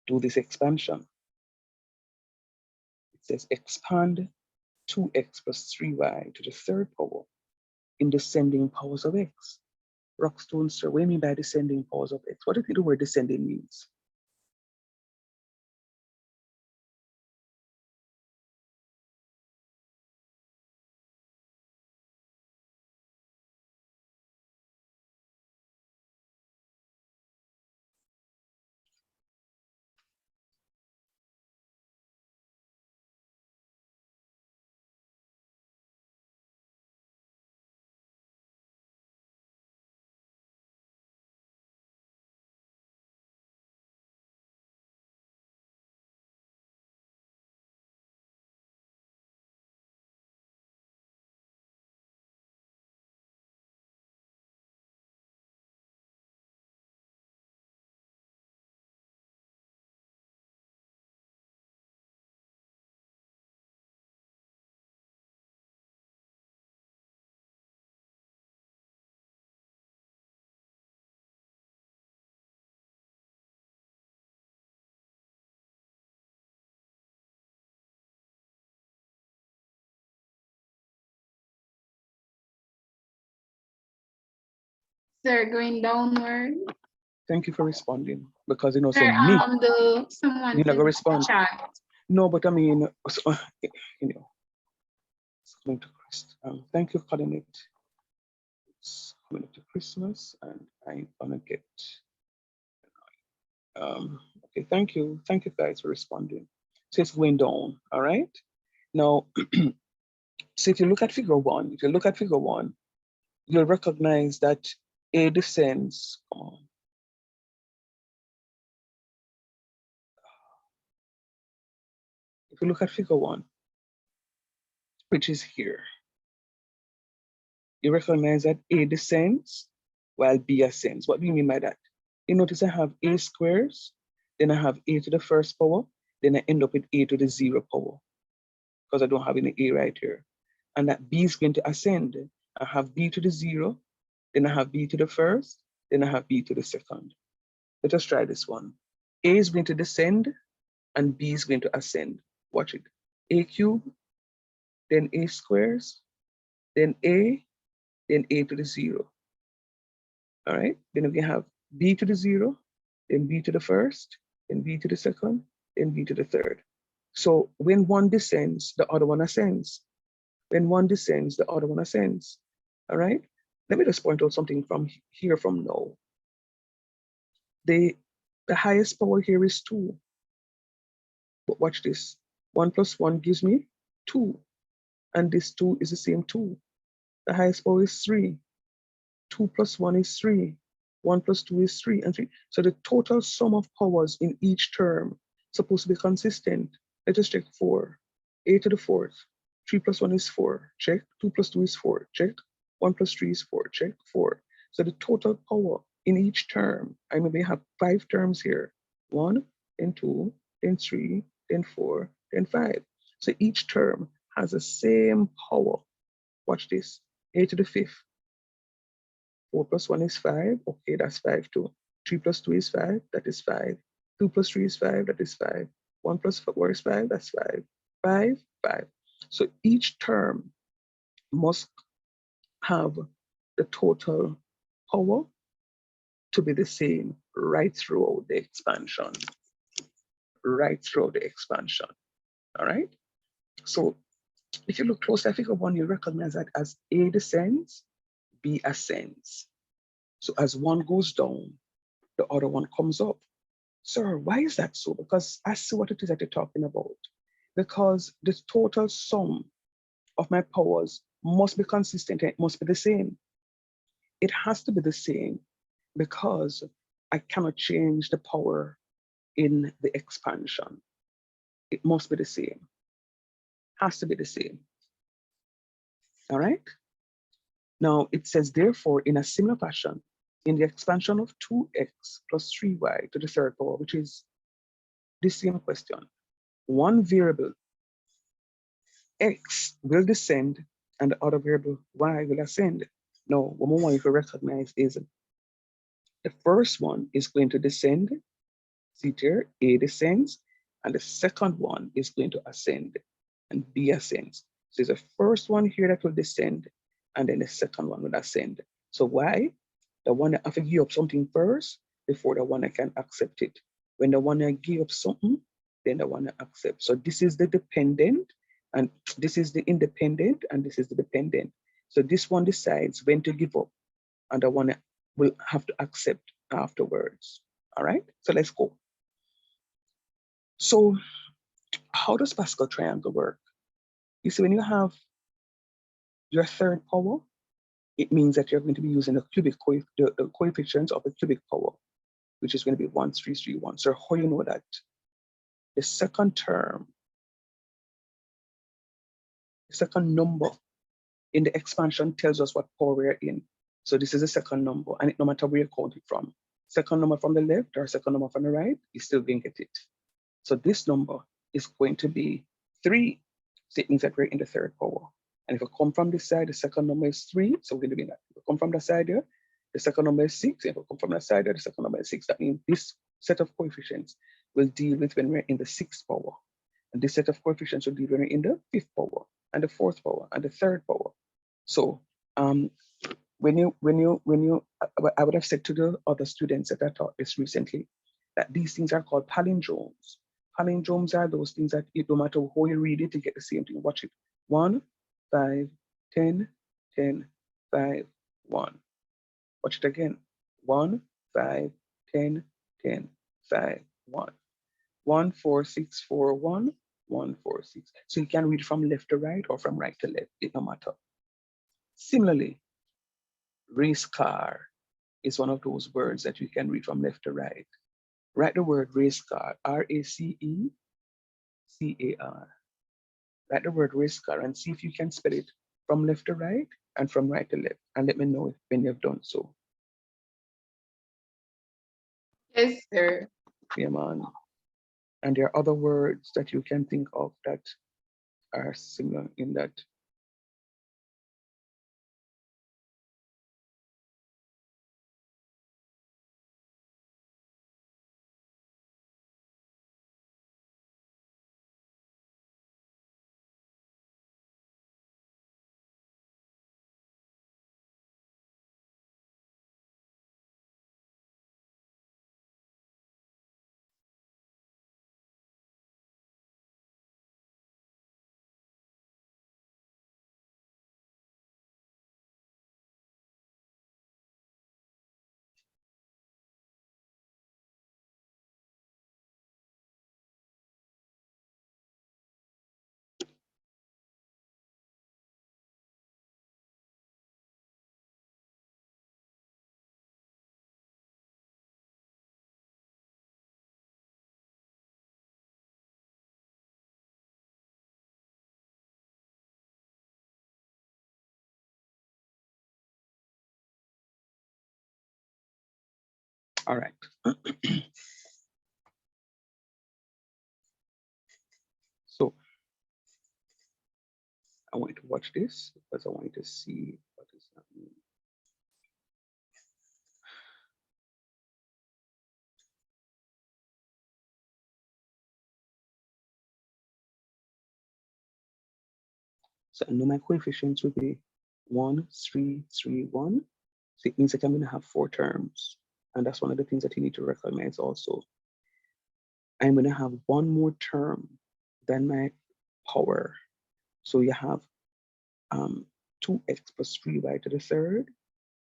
do this expansion. It says expand 2x plus 3y to the 3rd power in descending powers of x. Rockstone, sir, what do you mean by descending powers of x? What do you think the word descending means? Sir, going downward. Thank you for responding, because you know, Sir, say me, someone you're not said gonna respond. chat. No, but I mean, so, you know, it's coming to Christ. Thank you for calling it. It's coming up to Christmas, and I'm gonna get. Okay, thank you guys for responding. So it's going down. All right. Now, so if you look at figure 1, you'll recognize that A descends. Come on. If you look at figure 1, which is here, you recognize that A descends while B ascends. What do you mean by that? You notice I have A squares, then I have A to the 1st power, then I end up with A to the 0 power, because I don't have any A right here. And that B is going to ascend. I have B to the 0, then I have B to the 1st, then I have B to the 2nd. Let us try this one. A is going to descend and B is going to ascend. Watch it. A cube, then A squares, then A to the 0. All right, then we have B to the 0, then B to the 1st, then B to the 2nd, then B to the 3rd. So when one descends, the other one ascends. When one descends, the other one ascends. All right, let me just point out something from here from now. The highest power here is 2. But watch this. 1 plus 1 gives me 2. And this 2 is the same 2. The highest power is 3. 2 plus 1 is 3. 1 plus 2 is 3 and 3. So the total sum of powers in each term is supposed to be consistent. Let us check 4. A to the 4th. 3 plus 1 is 4. Check. 2 plus 2 is 4. Check. 1 plus 3 is 4. Check. 4. So the total power in each term, I may have 5 terms here. 1, then 2, then 3, then 4, then 5. So each term has the same power. Watch this. A to the 5th. 4 plus 1 is 5. Okay, that's 5 too. 3 plus 2 is 5. That is 5. 2 plus 3 is 5. That is 5. 1 plus 4 is 5. That's 5. 5, 5. So each term must have the total power to be the same right throughout the expansion. Right throughout the expansion. All right? So if you look closely at figure 1, you recognize that as A descends, B ascends. So as one goes down, the other one comes up. Sir, why is that so? Because I see what it is that you're talking about. Because the total sum of my powers must be consistent and it must be the same. It has to be the same because I cannot change the power in the expansion. It must be the same. Has to be the same. All right? Now it says, therefore, in a similar fashion, in the expansion of 2x plus 3y to the third power, which is the same question, one variable x will descend and the other variable y will ascend. Now, what we want you to recognize is the first one is going to descend. See there, A descends, and the second one is going to ascend, and B ascends. So there's a first one here that will descend, and then the second one will ascend. So why? The one that have to give up something first before the one that can accept it. When the one that give up something, then the one that accepts. So this is the dependent, and this is the independent, and this is the dependent. So this one decides when to give up, and the one that will have to accept afterwards. All right, so let's go. So how does Pascal triangle work? You see, when you have your third power, it means that you're going to be using the the coefficients of the cubic power, which is going to be 1, 3, 3, 1. So how you know that? The second term, the second number in the expansion tells us what power we're in. So this is the second number, and no matter where you count it from, second number from the left or second number from the right, you still going to get it. So this number is going to be 3. So it means that we're in the third power. And if we come from this side, the second number is 3. So we're going to be in that. If we come from the side here, the second number is 6. If we come from the side here, the second number is 6. That means this set of coefficients will deal with when we're in the 6th power. And this set of coefficients will deal when we're in the 5th power, and the 4th power, and the 3rd power. So when you, I would have said to the other students that I taught this recently, that these things are called palindromes. Palindromes are those things that no matter how you read it, you get the same thing. Watch it. 1, 5, 10, 10, 5, 1. Watch it again. 1, 5, 10, 10, 5, 1. 1, 4, 6, 4, 1, 1, 4, 6. So you can read from left to right or from right to left. It no matter. Similarly, race car is one of those words that you can read from left to right. Write the word race car, R-A-C-E-C-A-R. Write the word race car and see if you can spell it from left to right and from right to left. And let me know when you've done so. Yes, sir. Yeah, man. And there are other words that you can think of that are similar in that. All right. So I want you to watch this because I want you to see what is happening. So I know my coefficients will be 1, 3, 3, 1. So it means that I'm going to have 4 terms. And that's one of the things that you need to recognize also. I'm going to have one more term than my power. So you have 2x plus 3y to the third.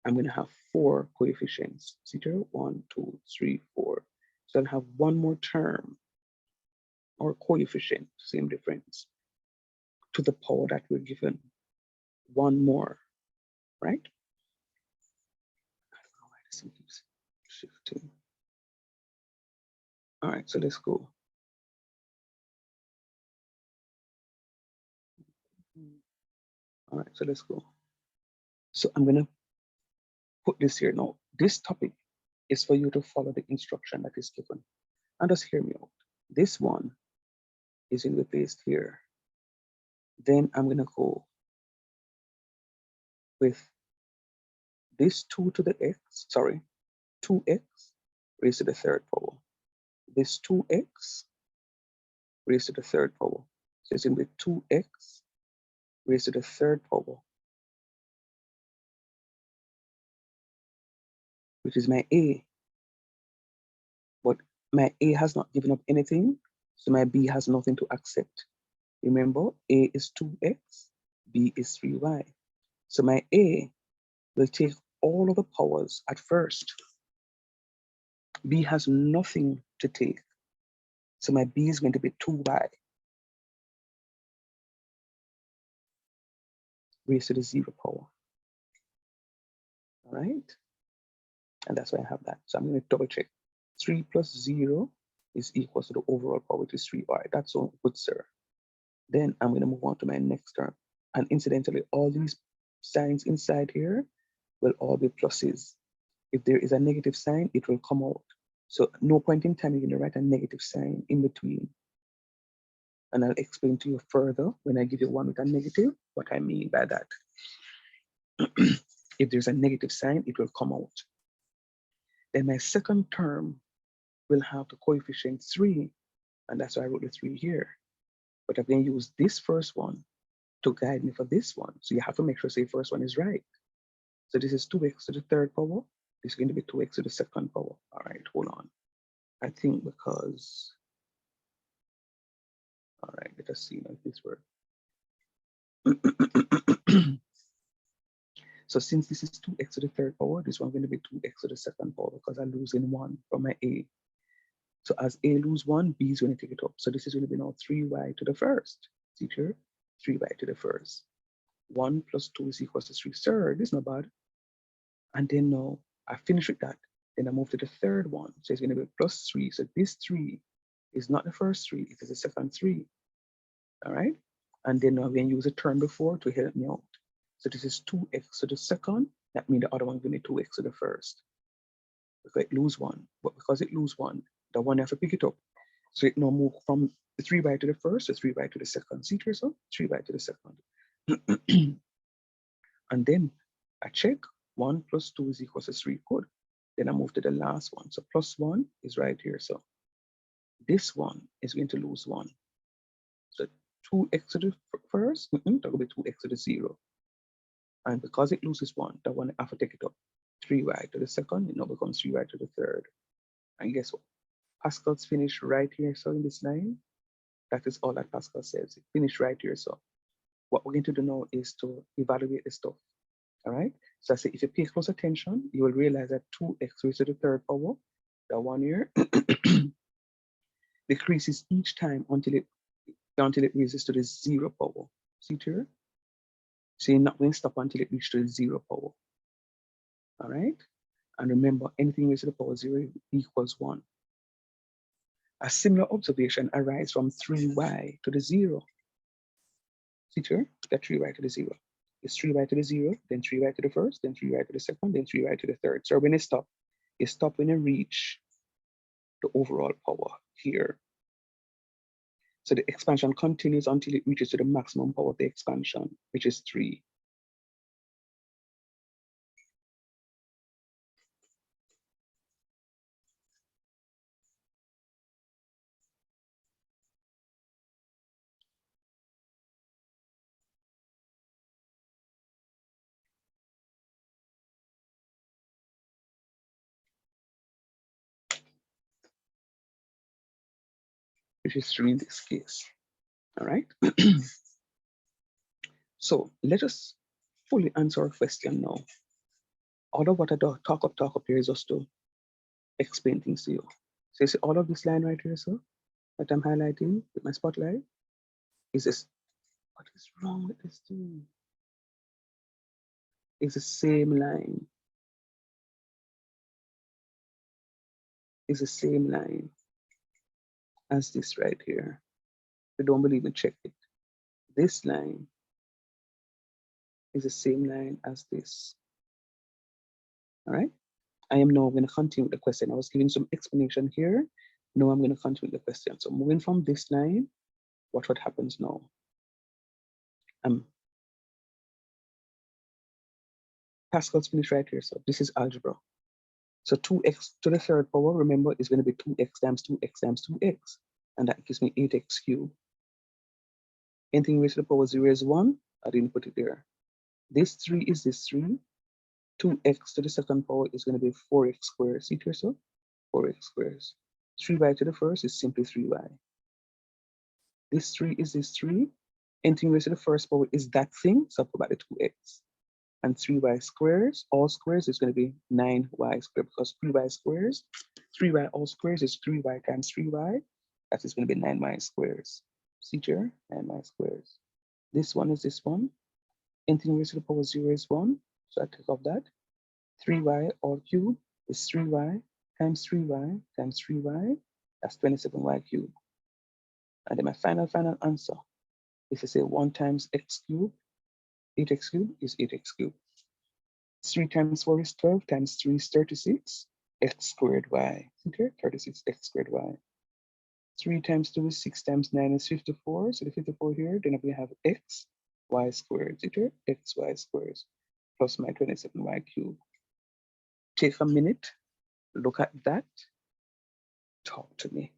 I'm going to have 4 coefficients. See here, 1, 2, 3, 4. So I'll have one more term or coefficient, same difference, to the power that we're given. One more, right? I don't know why this thing keeps shifting. All right, so let's go. All right, so let's go. So I'm going to put this here now. This topic is for you to follow the instruction that is given. And just hear me out. This one is in the placed here. Then I'm going to go with this 2 to the x, sorry, 2x raised to the third power. This 2x raised to the third power. So it's going to be 2x raised to the third power, which is my a. But my a has not given up anything, so my b has nothing to accept. Remember, a is 2x, b is 3y. So my a will take all of the powers at first. B has nothing to take. So my b is going to be 2y raised to the 0 power. All right? And that's why I have that. So I'm going to double check. 3 plus 0 is equal to the overall power, which is 3y. That's so good, sir. Then I'm going to move on to my next term. And incidentally, all these signs inside here will all be pluses. If there is a negative sign, it will come out. So no point in time you're going to write a negative sign in between. And I'll explain to you further when I give you one with a negative, what I mean by that. If there's a negative sign, it will come out. Then my second term will have the coefficient 3, and that's why I wrote the 3 here. But I'm going to use this first one to guide me for this one. So you have to make sure the first one is right. So this is 2x to the third power. This is going to be 2x to the second power. All right, hold on. I think because, all right, let us see if this works. So since this is 2x to the third power, this one going to be 2x to the second power because I'm losing 1 from my a. So as a lose 1, b is going to take it up. So this is going to be now 3y to the first. See here? 3y to the first. 1 plus 2 is equal to 3. Sir, this is not bad. And then now I finish with that. Then I move to the third one. So it's going to be plus 3. So this 3 is not the first 3, it is the second 3. All right? And then now we're going to use a term before to help me out. So this is 2x to the second. That means the other one is going to be 2x to the first. Because it lose 1. But because it lose 1, the one you have to pick it up. So it now move from the 3y to the first to 3y to the second. See here, so 3y to the second. And then I check 1 plus 2 is equal to 3. Good. Then I move to the last one. So plus 1 is right here. So this one is going to lose 1. So 2x to the first, that will be 2x to the 0. And because it loses 1, that one I have to take it up. 3y to the second, it now becomes 3y to the third. And guess what? Pascal's finished right here. So in this line, that is all that Pascal says. It finished right here. So what we're going to do now is to evaluate the stuff. All right. So I say if you pay close attention, you will realize that 2x raised to the third power, that one here, decreases each time until it raises to the 0 power. See here? So you're not going to stop until it reaches to the 0 power. All right. And remember, anything raised to the power 0 equals 1. A similar observation arises from 3y to the 0. See here? That 3y to the 0. It's 3y to the 0, then 3y to the first, then 3y to the second, then 3y to the third. So when it stops, is stop when you reach the overall power here. So the expansion continues until it reaches to the maximum power of the expansion, which is 3. Which is 3 in this case. All right. So let us fully answer our question now. All of what I talk up here is just to explain things to you. So you see all of this line right here, so that I'm highlighting with my spotlight is this. What is wrong with this thing? It's the same line. It's the same line as this right here. If you don't believe me, check it. This line is the same line as this. All right. I am now going to continue with the question. I was giving some explanation here. Now I'm going to continue with the question. So moving from this line, what happens now? Pascal's finished right here. So this is algebra. So 2x to the third power, remember, is going to be 2x times 2x times 2x. And that gives me 8x cubed. Anything raised to the power 0 is 1. I didn't put it there. This 3 is this 3. 2x to the second power is going to be 4x squared. See it here, so 4x squared. 3y to the first is simply 3y. This 3 is this 3. Anything raised to the first power is that thing, so I put back the 2x. And 3y squares, all squares is going to be 9y squared, because 3y squares, 3y all squares is 3y times 3y. That is going to be 9y squares. See here, 9y squares. This one is this one. Anything raised to the power 0 is 1. So I take off that. 3y all cubed is 3y times 3y times 3y. That's 27y cubed. And then my final answer, if you say 1 times x cubed, 8x cubed is 8x cubed. 3 times 4 is 12, times 3 is 36, x squared y. Okay, 36x squared y. 3 times 2 is 6, times 9 is 54. So the 54 here, then I'm going to have x, y squared. Okay, x, y squared plus my 27y cubed. Take a minute, look at that, talk to me.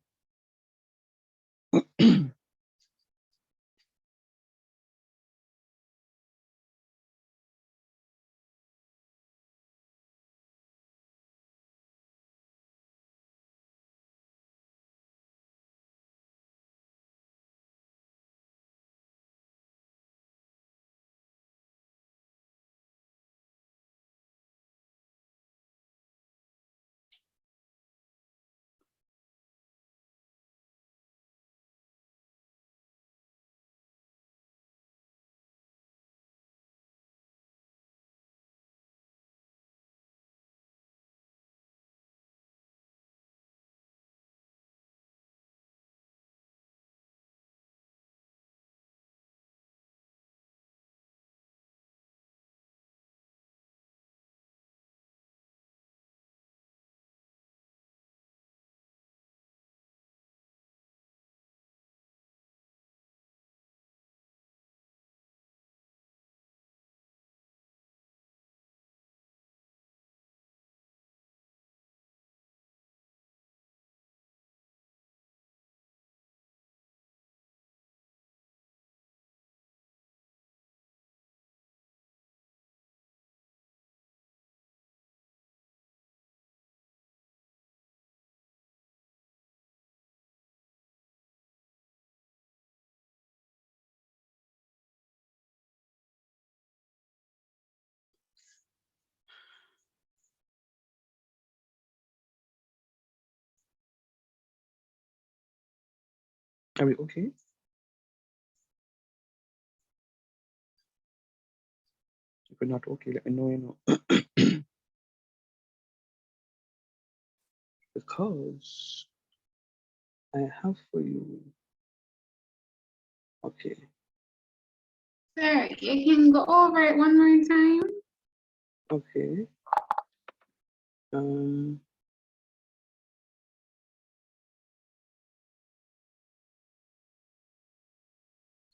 Are we okay? If we're not okay, let me know, you know. Because I have for you. Okay. Sir, you can go over it one more time. Okay.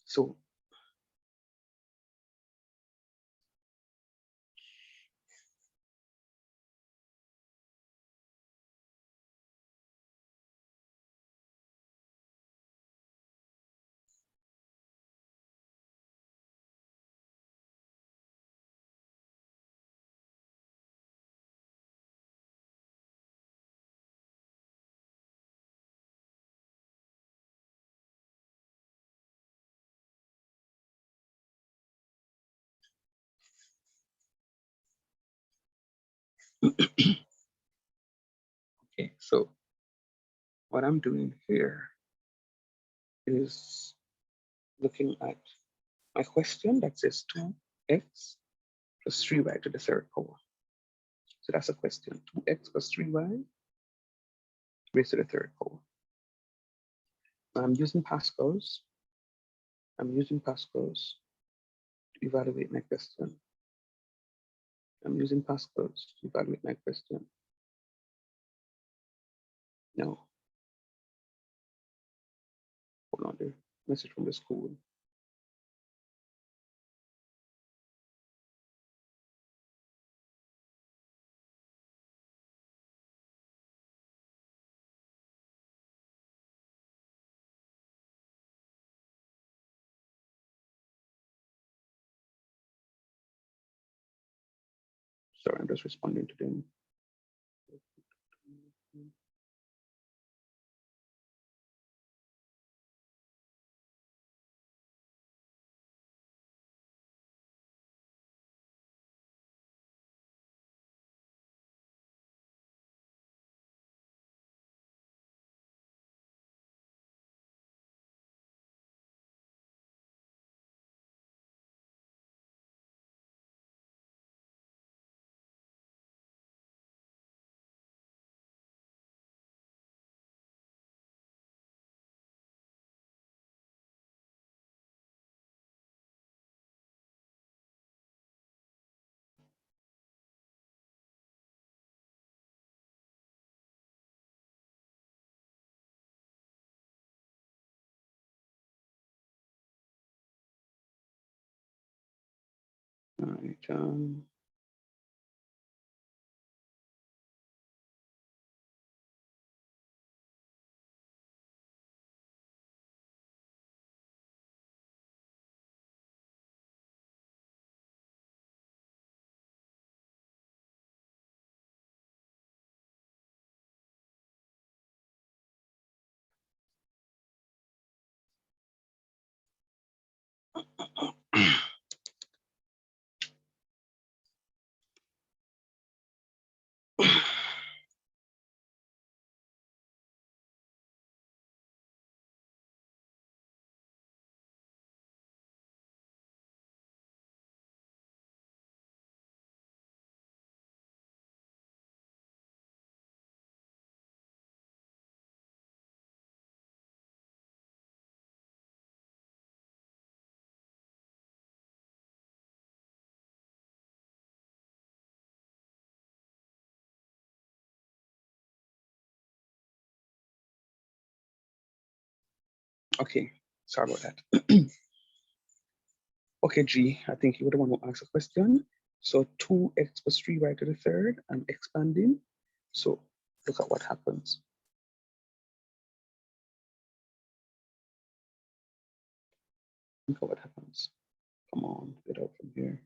So okay, so what I'm doing here is looking at my question that says 2x plus 3y to the third power. So that's a question, 2x plus 3y raised to the third power. I'm using Pascal's. I'm using Pascal's to evaluate my question. I'm using Pascal's to evaluate my question. No. Hold on there. Message from the school. Sorry, I'm just responding to them. All right. Okay, sorry about that. Okay, G, I think you were the one who asked a question. So 2x plus 3y to the third, I'm expanding. So look at what happens. Look at what happens. Come on, get out from here.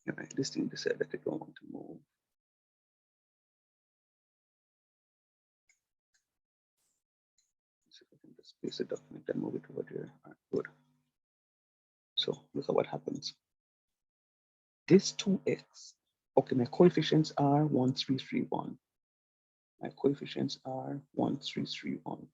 All right, this thing decided that they don't want to move. Let's see if I can just paste the document and move it over there. All right, good. So look at what happens. This 2x, okay, my coefficients are 1, 3, 3, 1. My coefficients are 1, 3, 3, 1.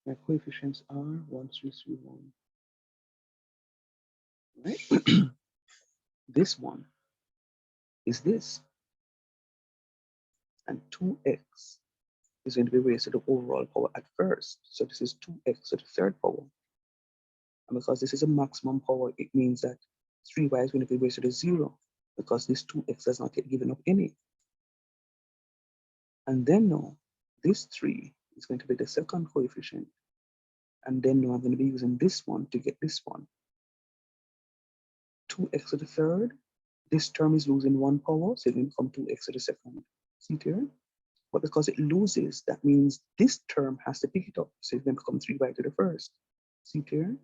My coefficients are 1, 3, 3, 1. Right? This one is this. And 2x is going to be raised to the overall power at first. So this is 2x to the third power. And because this is a maximum power, it means that 3y is going to be raised to the 0 because this 2x has not yet given up any. And then now, this 3 is going to be the second coefficient. And then now I'm going to be using this one to get this one. 2x to the third. This term is losing one power, so it's going to become 2x to the second. See here? But because it loses, that means this term has to pick it up. So it's going to become 3y to the first. See here?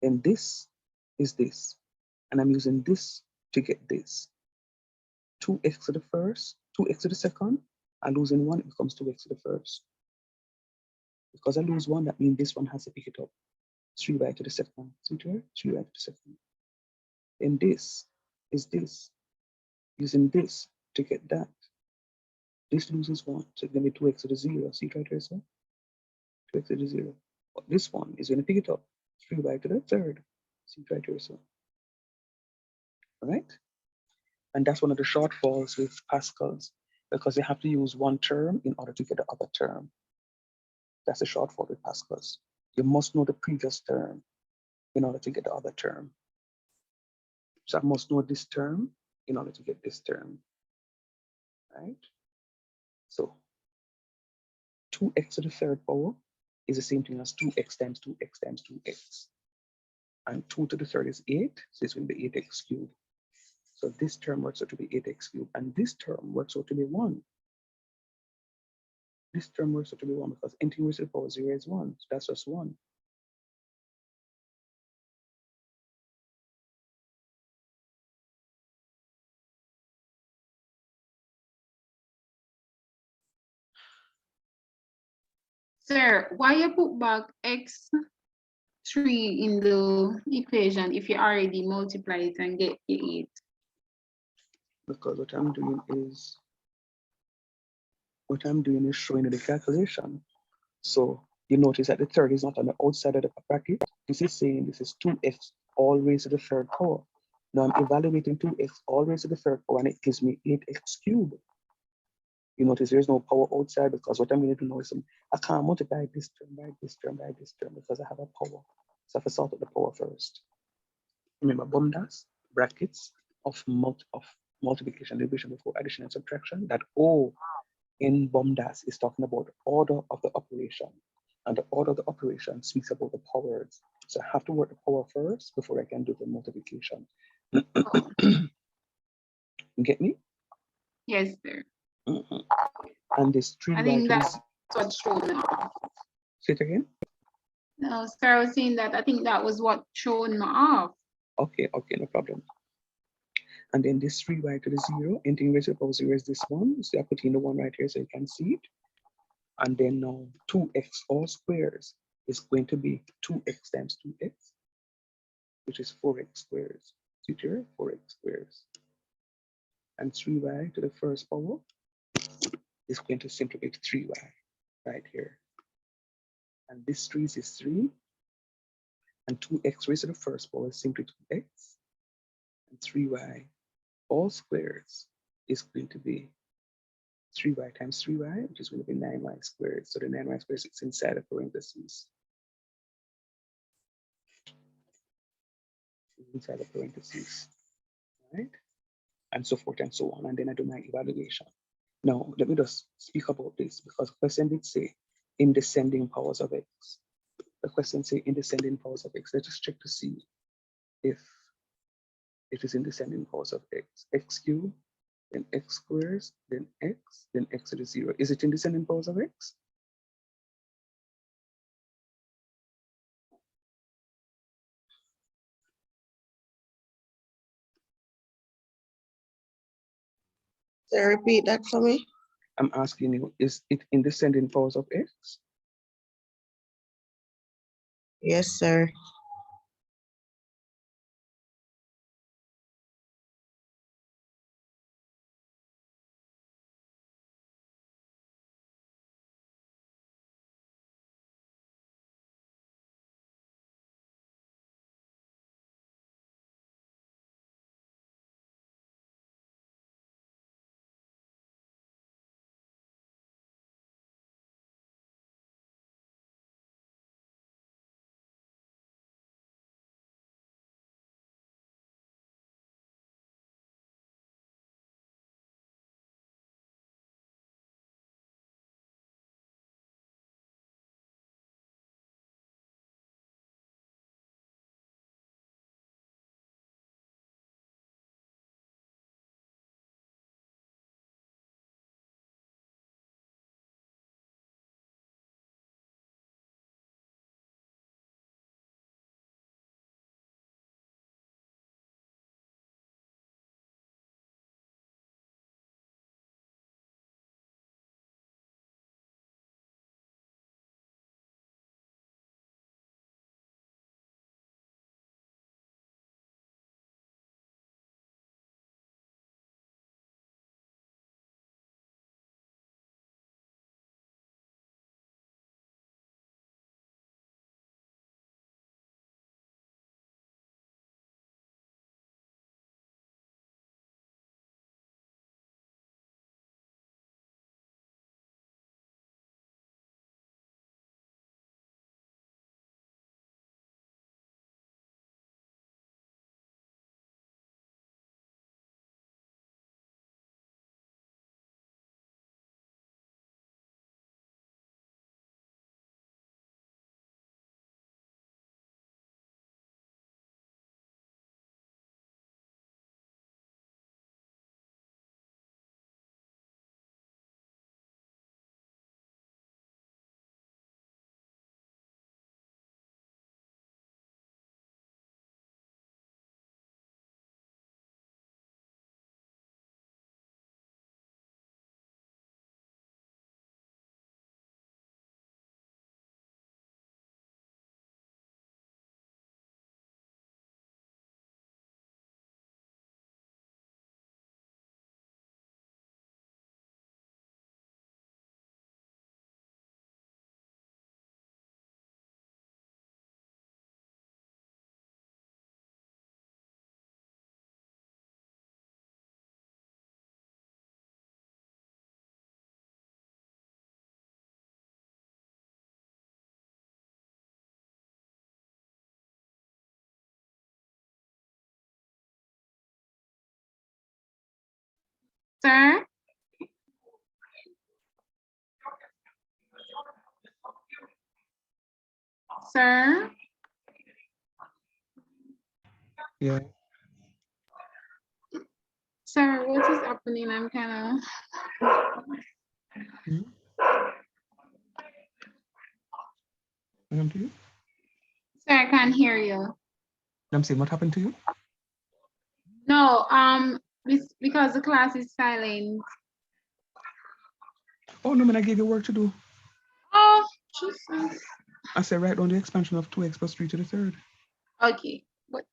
And this is this. And I'm using this to get this. 2x to the first, 2x to the second. I lose in one, it becomes 2x to the first. Because I lose one, that means this one has to pick it up. 3y to the second. See here? 3y to the second. And this is this. Using this to get that. This loses one, so it's going to be 2x to the 0. See right here, sir? 2x to the 0. But this one is going to pick it up. 3y to the third. See right here, sir? All right? And that's one of the shortfalls with Pascals because they have to use one term in order to get the other term. That's the shortfall with Pascals. You must know the previous term in order to get the other term. So I must know this term in order to get this term, right? So 2x to the third power is the same thing as 2x times 2x times 2x. And 2 to the third is 8, so it's going to be 8x cubed. So this term works out to be 8x cubed, and this term works out to be 1. This term works out to be 1 because anything raised to the power 0 is 1, so that's just 1. Sir, why you put back x3 in the equation if you already multiply it and get your 8? Because what I'm doing is showing you the calculation. So you notice that the third is not on the outside of the bracket. This is saying this is 2x all raised to the third power. Now I'm evaluating 2x all raised to the third power, and it gives me 8x cubed. You notice there's no power outside because what I'm going to do now is I can't multiply this term by this term by this term because I have a power. So I have to sort out the power first. Remember BOMDAS, brackets of multiplication, division before addition and subtraction. That O in BOMDAS is talking about order of the operation. And the order of the operation speaks about the powers. So I have to work the power first before I can do the multiplication. You get me? Yes, sir. And this 3 I think that's what shown now. Say it again. No, sir, I was saying that I think that was what shown me off. Okay, no problem. And then this 3y to the 0, anything raised to the power 0 is this one. So I put in the 1 right here so you can see it. And then now 2x all squares is going to be 2x times 2x, which is 4x squares. See here, 4x squares. And 3y to the first power is going to simply be 3y right here. And this 3 is 3. And 2x raised to the first power is simply 2x. And 3y all squares is going to be 3y times 3y, which is going to be 9y squared. So the 9y squared is inside of parentheses. Inside of parentheses, right? And so forth and so on. And then I do my evaluation. Now, let me just speak about this because the question did say in descending powers of x. The question say in descending powers of x. Let's just check to see if it is in descending powers of x. X cubed, then x squares, then x to the 0. Is it in descending powers of x? So repeat that for me. I'm asking you, is it in descending powers of x? Yes, sir. Sir? Sir? Yeah. Sir, what is happening? I'm kind Hmm? What happened to you? Sir, I can't hear you. I'm saying, what happened to you? No, because the class is silent. Oh, no, man, I gave you work to do. Oh, Jesus. I said, write down the expansion of 2x plus 3 to the third. Okay. What?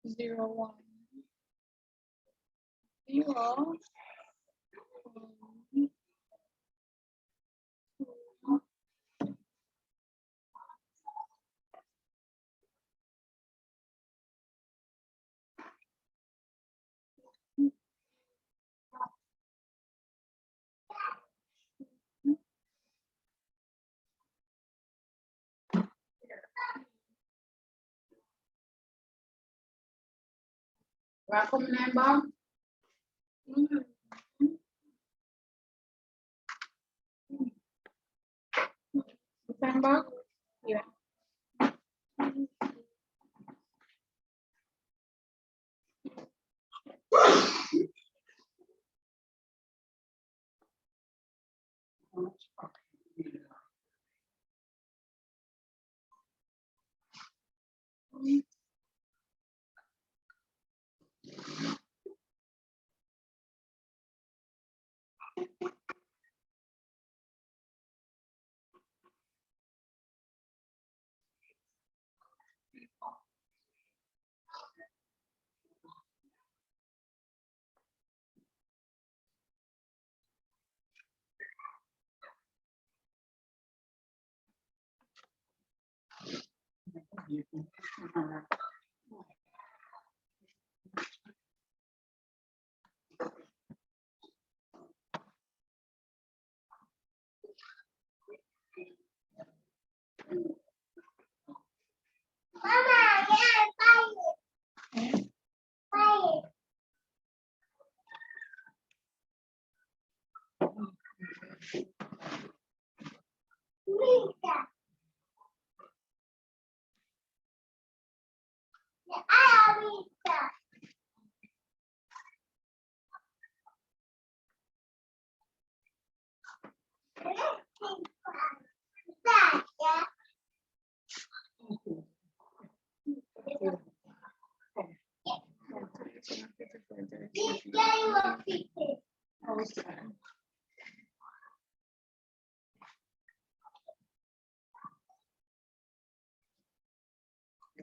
0, 1, 0. Welcome, member. December. Yeah.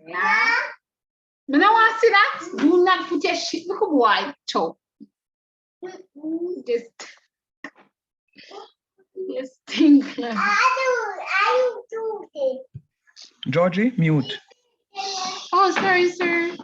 Yeah. Me no want to see that. Do not put your shit. Look at boy. Chow. Just think. Georgie, mute. Oh, sorry, sir.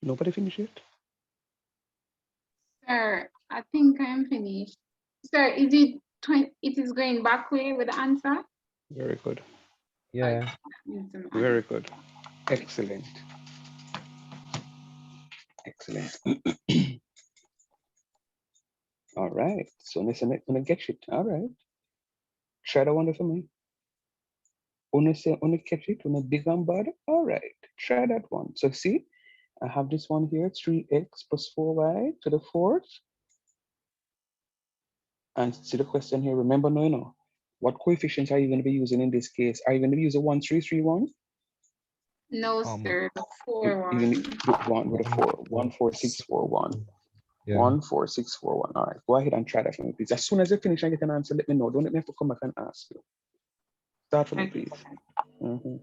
Nobody finish it? Sir, I think I'm finished. Sir, is it 20, it is going back way with the answer? Very good. Yeah. Very good. Excellent. Excellent. All right. So listen, gonna get it. All right. Try that one for me. Wanna say wanna catch it on a big and bad? All right. Try that one. So see, I have this one here, 3x plus 4y to the fourth. And see the question here. Remember, no. What coefficients are you going to be using in this case? Are you going to be using 1, 3, 3, 1? No, sir, the 4 Even one. with one with a 4, 1, 4, 6, 4, 1. Yeah. 1, 4, 6, 4, 1. All right, go ahead and try that for me, please. As soon as you finish and get an answer, let me know. Don't let me have to come back and ask you. Start for me, Okay. please. Mhm.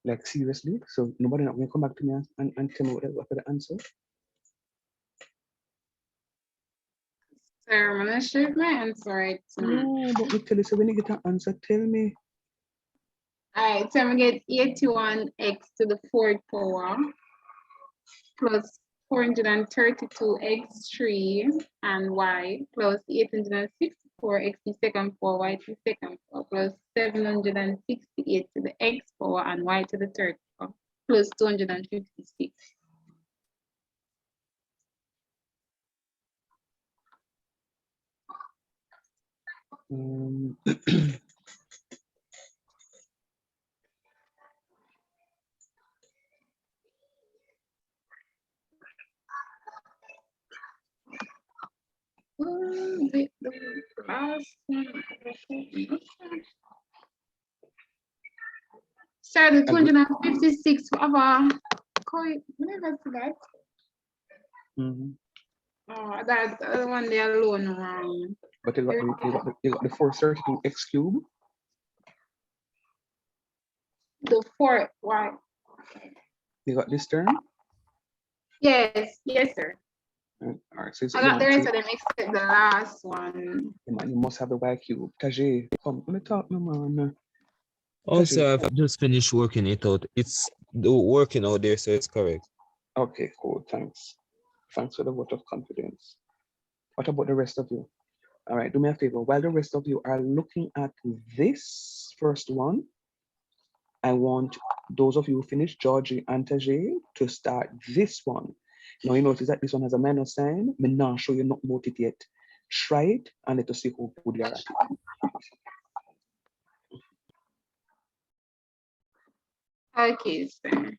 Like seriously? So nobody not gonna come back to me and tell me what the answer? Sir, I'm gonna share my answer right now. No, but me tell you, so when you get an answer, tell me. Alright, so I'm gonna get 81x to the fourth power plus 432x3 and y plus 864x to the second power, y to the second power plus 768 to the x power and y to the third power plus 256. The last one. Sir, the 256 of our coin, whatever to that. Mhm. Oh, that's the one they alone wrong. But you got the 432x cube. The fourth, why? You got this term. Yes, yes, sir. All right, so I got the rest of them except the last one. you must have the y cube. Tajay, come, let me talk, no man. Also, I've just finished working it out. It's working out there, so it's correct. Okay, cool, thanks. Thanks for the vote of confidence. What about the rest of you? All right, do me a favor. While the rest of you are looking at this first one, I want those of you who finished, Georgie and Tajay, to start this one. Now you notice that this one has a minus sign. I'm not sure you're not about it yet. Try it and let us see who good you are at it. Okay, sir.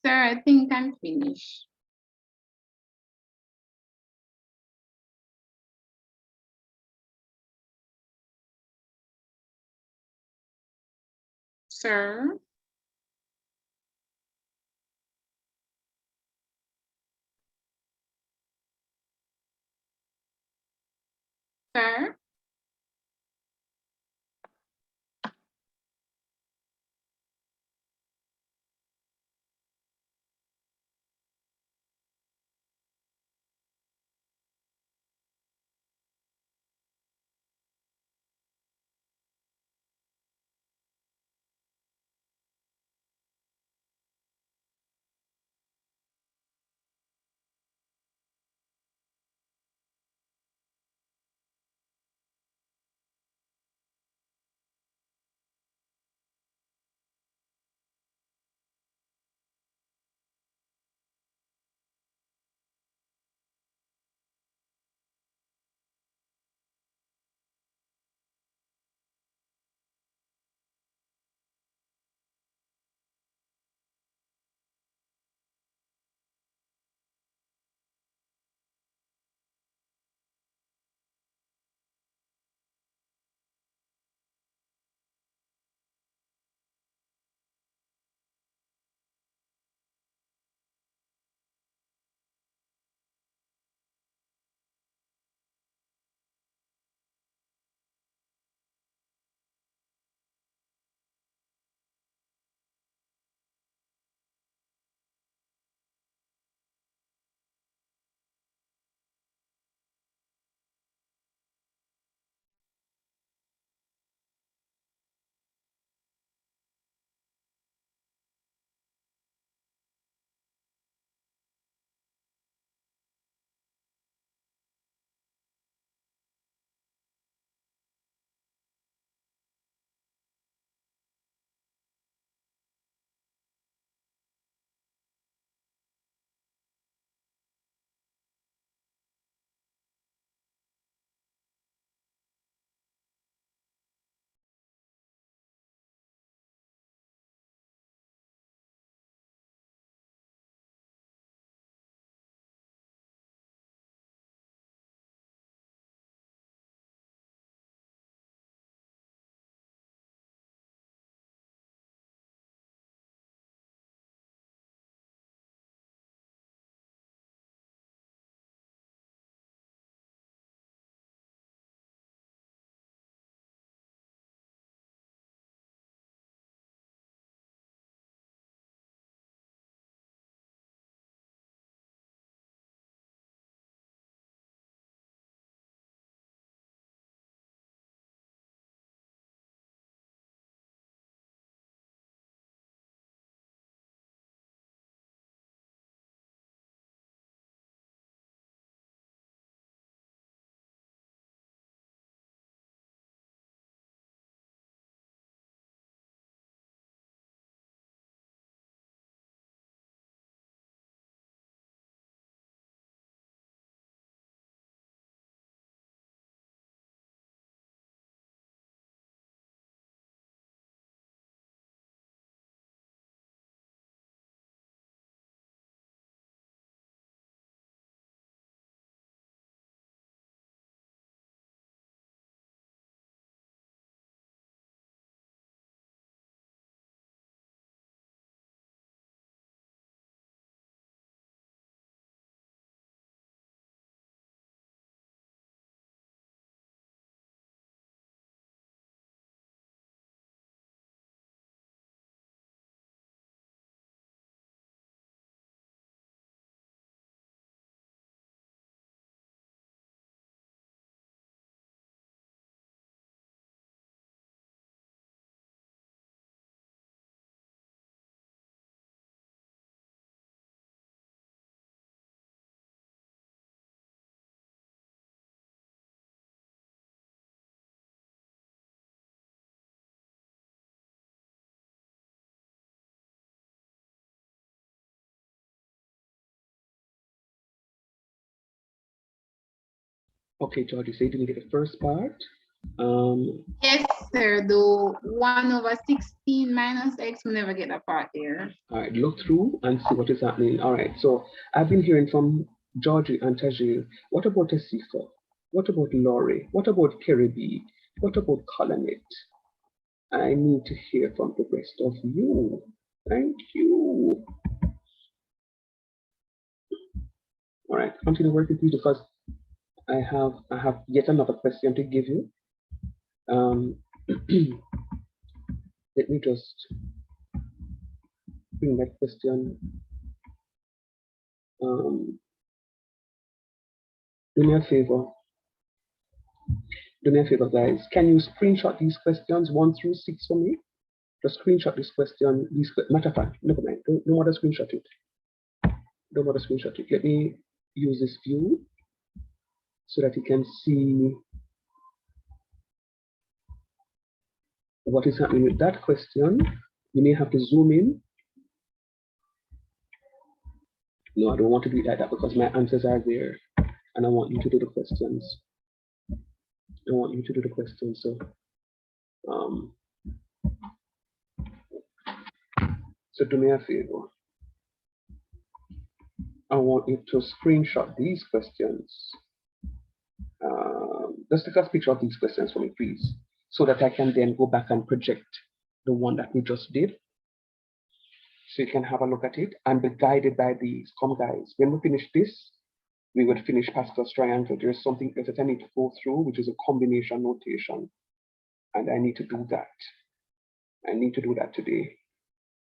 Sir, I think I'm finished. Sir? Sir? Okay, Georgie, so you didn't get the first part? Yes, sir. The 1/16 minus x, we never get that part there. All right, look through and see what is happening. All right, so I've been hearing from Georgie and Tajir. What about Asifa? What about Laurie? What about Kerry? What about Colonette? I need to hear from the rest of you. Thank you. All right, continue working with you because I have yet another question to give you. Let me just bring that question. Do me a favor. Do me a favor, guys. Can you screenshot these questions 1 through 6 for me? Just screenshot this question. Matter of fact, never mind. Don't bother screenshot it. Don't bother screenshot it. Let me use this view so that you can see what is happening with that question. You may have to zoom in. No, I don't want to do it like that because my answers are there and I want you to do the questions. I want you to do the questions. So do me a favor. I want you to screenshot these questions. Just take a picture of these questions for me, please, so that I can then go back and project the one that we just did. So you can have a look at it and be guided by these. Come, guys, when we finish this, we would finish Pascal's triangle. There's something else that I need to go through, which is a combination notation. And I need to do that. I need to do that today.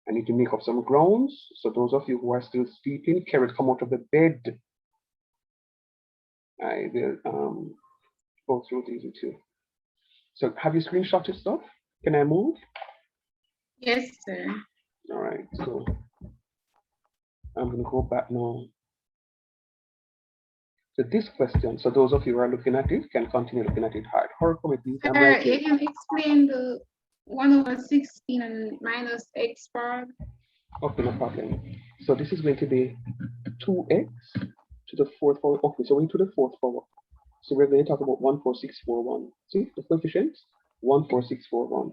I need to make up some grounds. So those of you who are still sleeping, Carrot, come out of the bed. I will go through these with you. So have you screenshotted stuff? Can I move? Yes, sir. All right, so I'm going to go back now to this question. So those of you who are looking at it can continue looking at it hard. How it is? I'm right You can explain the 1/16 and minus x part. Okay, no problem. So this is going to be 2x to the 4th power. Okay, so we're into the 4th power. So we're going to talk about 14641. See the coefficients? 14641.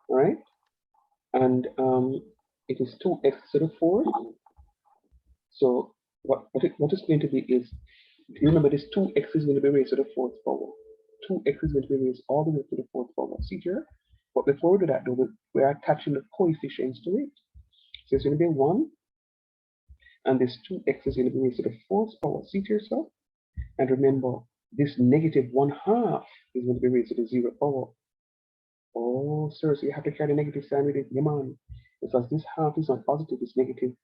All right, and it is 2x to the 4th. So what is going to be is, do you remember this 2x is going to be raised to the 4th power? 2x is going to be raised all the way to the 4th power. See here? But before we do that, though, we're attaching the coefficients to it. So it's going to be 1, and this 2x is going to be raised to the 4th power. See to yourself? And remember, this negative 1/2 is going to be raised to the 0th power. Oh, sir, so you have to carry the negative sign with it. Yeah, man. Because this half is not positive, it's negative.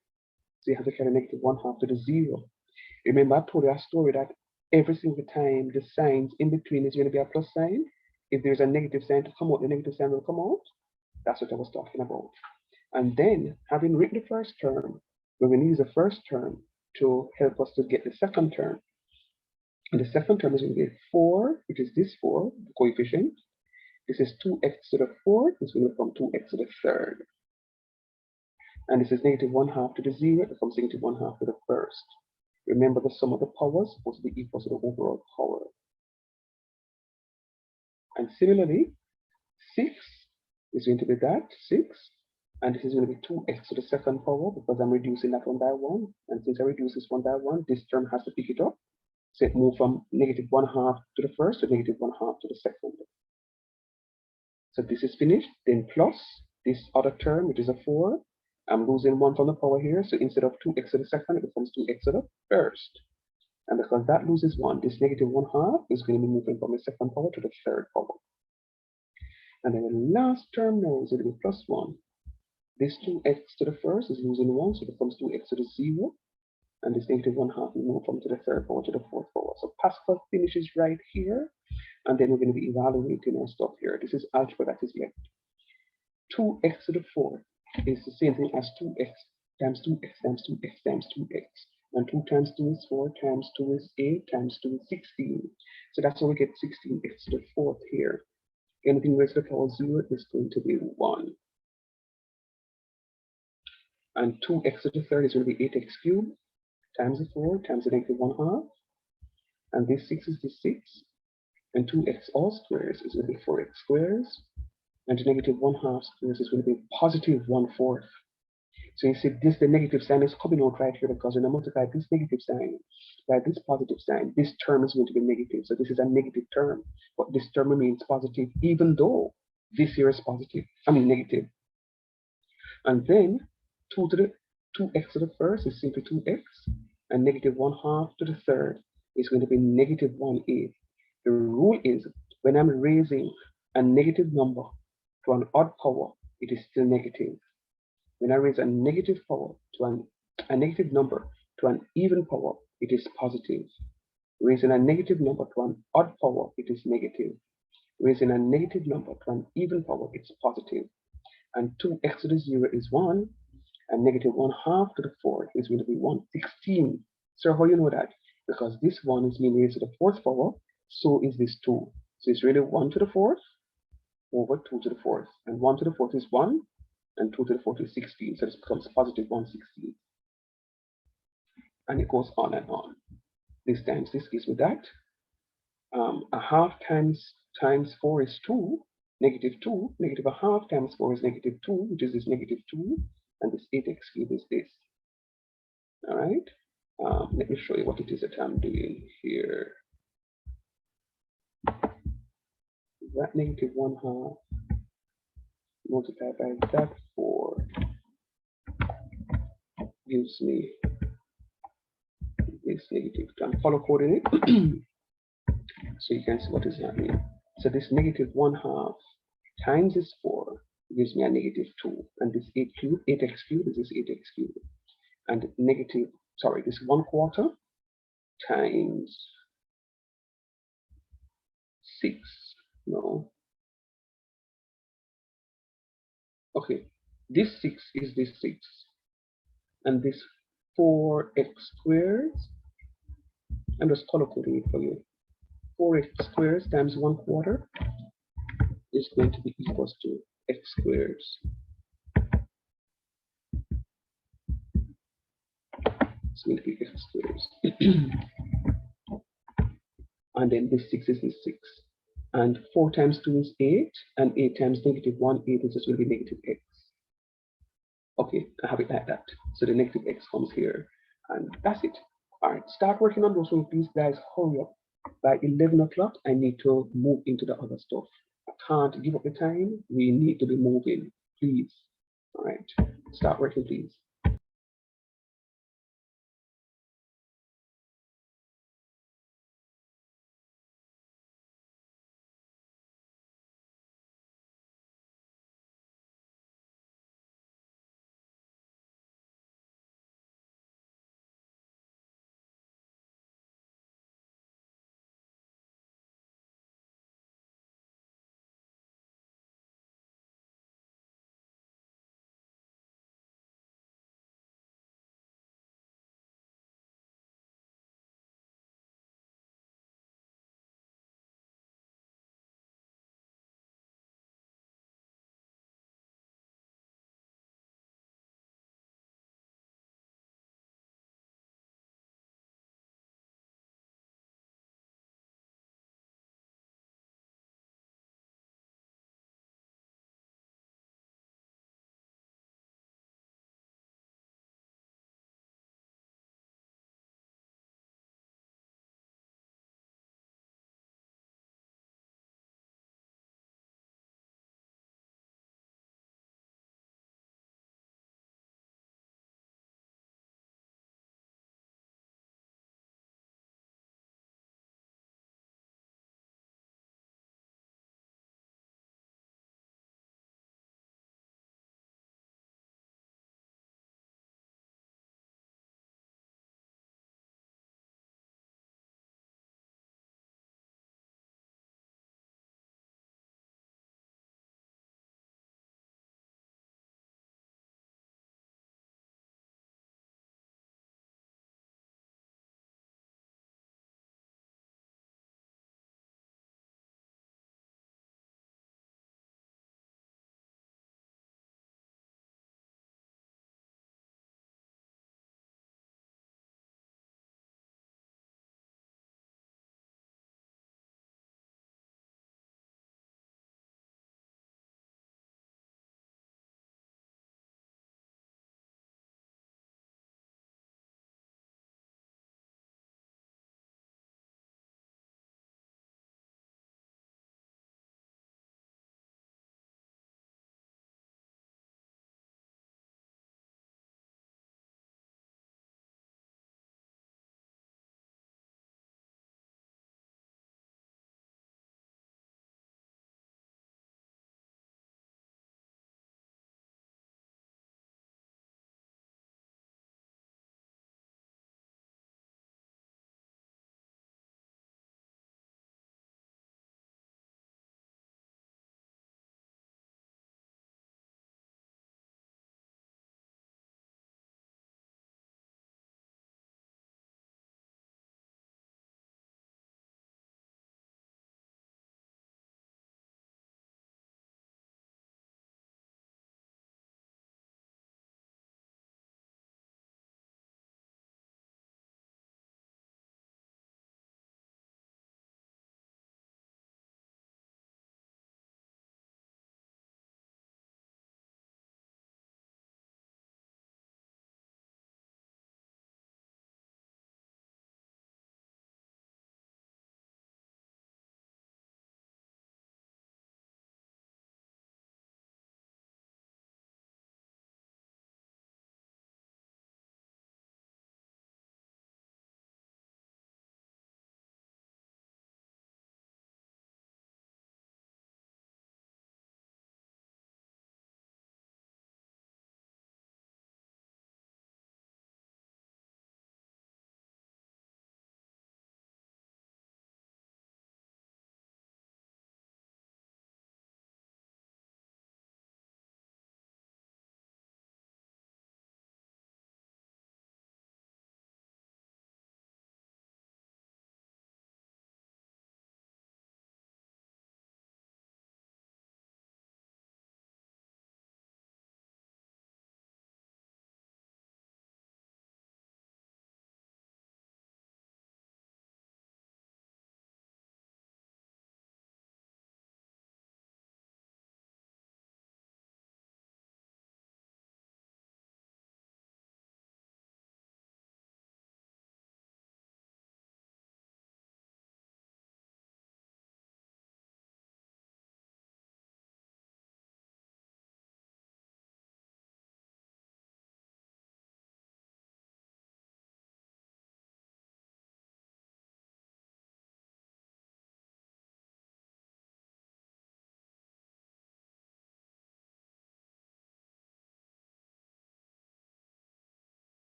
So you have to carry negative 1/2 to the 0. Remember, I told you a story that every single time the signs in between is going to be a plus sign. If there's a negative sign to come out, the negative sign will come out. That's what I was talking about. And then, having written the first term, we're going to use the first term to help us to get the second term. And the second term is going to be 4, which is this 4, the coefficient. This is 2x to the 4th, it's going to become 2x to the 3rd. And this is negative 1/2 to the 0, it becomes negative 1/2 to the 1st. Remember, the sum of the powers is supposed to be equal to the overall power. And similarly, 6 is going to be that, 6. And this is going to be 2x to the 2nd power because I'm reducing that one by 1. And since I reduce this one by 1, this term has to pick it up. So it moves from negative 1/2 to the 1st to negative 1/2 to the 2nd. So this is finished. Then plus this other term, which is a 4. I'm losing 1 from the power here. So instead of 2x to the 2nd, it becomes 2x to the 1st. And because that loses 1, this negative 1/2 is going to be moving from the 2nd power to the 3rd power. And then the last term now is going to be plus 1. This 2x to the 1st is losing 1, so it becomes 2x to the 0. And this negative 1/2 will move from to the 3rd power to the 4th power. So Pascal finishes right here. And then we're going to be evaluating our stuff here. This is algebra that is left. 2x to the 4th is the same thing as 2x times 2x times 2x times 2x. And 2 times 2 is 4, times 2 is 8, times 2 is 16. So that's how we get 16x to the 4th here. Anything raised to the power 0 is going to be 1. And 2x to the 3rd is going to be 8x cubed times the 4 times the negative 1/2. And this 6 is the 6. And 2x all squares is going to be 4x squares. And the negative 1/2 squares is going to be positive 1/4. So you see this, the negative sign is coming out right here because when I multiply this negative sign by this positive sign, this term is going to be negative. So this is a negative term, but this term remains positive even though this here is positive, negative. And then 2x to the first is simply 2x, and negative 1/2 to the third is going to be negative 1/8. The rule is when I'm raising a negative number to an odd power, it is still negative. When I raise a negative power to a negative number to an even power, it is positive. Raising a negative number to an odd power, it is negative. Raising a negative number to an even power, it's positive. And 2x to the 0 is 1, and negative 1/2 to the 4th is going to be 1/16. So how you know that? Because this 1 is being raised to the 4th power, so is this 2. So it's really 1 to the 4th over 2 to the 4th. And 1 to the 4th is 1, and 2 to the 4th is 16. So this becomes positive 1/16. And it goes on and on. This times this gives me that. A half times 4 is 2, negative 2. Negative 1/2 times 4 is negative 2, which is this negative 2. And this 8x cubed is this. All right. Let me show you what it is that I'm doing here. That negative 1/2 multiplied by that 4 gives me this negative. I'm color coding it so you can see what is happening. So this negative 1/2 times this 4 gives me a negative 2, and this 8x cubed is this 8x cubed, and this 1/4 times 6. No. Okay, this 6 is this 6, and this 4x squared, I'm just color coding it for you. 4x squared times 1/4 is going to be equals to x squared. It's going to be x squared. And then this 6 is this 6. And 4 times 2 is 8, and 8 times negative 1/8 is just going to be negative x. Okay, I have it like that. So the negative x comes here, and that's it. All right, start working on those one, please, guys. Hurry up. By 11 o'clock, I need to move into the other stuff. I can't give up the time. We need to be moving, please. All right, start working, please.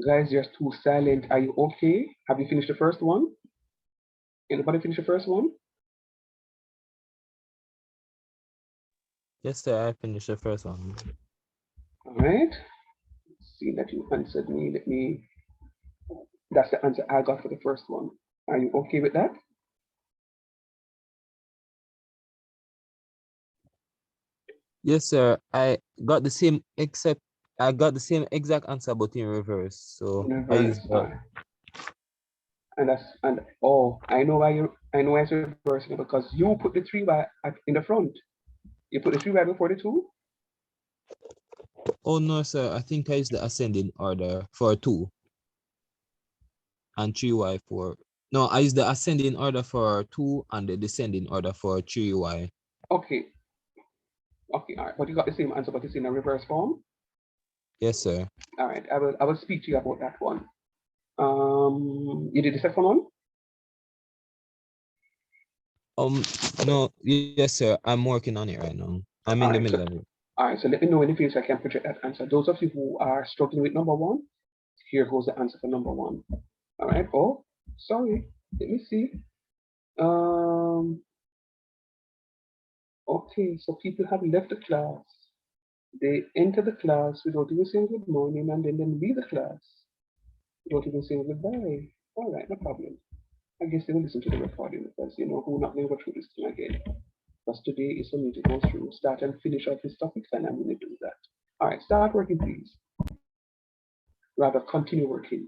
Guys, you're too silent. Are you okay? Have you finished the first one? Anybody finish the first one? Yes, sir. I finished the first one. All right. See that you answered me. That's the answer I got for the first one. Are you okay with that? Yes, sir. I got the same except I got the same exact answer but in reverse. So I Reverse. used All right. And oh, I know why it's reversing it, because you put the 3y in the front. You put the 3y before the 2. oh no, sir. I think I used the ascending order for 2 and 3y for no, I used the ascending order for 2 and the descending order for 3y. Okay. Okay. All right. But you got the same answer, but it's in a reverse form. Yes, sir. All right. I will speak to you about that one. You did the second one? No, yes, sir. I'm working on it right now. I'm in All the right. So, middle of it. all right. So let me know when you finish. I can project that answer. Those of you who are struggling with number 1, here goes the answer for number 1. All right. Oh, sorry. Let me see. Okay. So people have left the class. They enter the class without even saying good morning, and then they leave the class without even saying goodbye. All right. No problem. I guess they will listen to the recording, because we're not going to go through this thing again. Because today is for me to go through, start and finish off these topics, and I'm going to do that. All right, start working, please. Rather, continue working.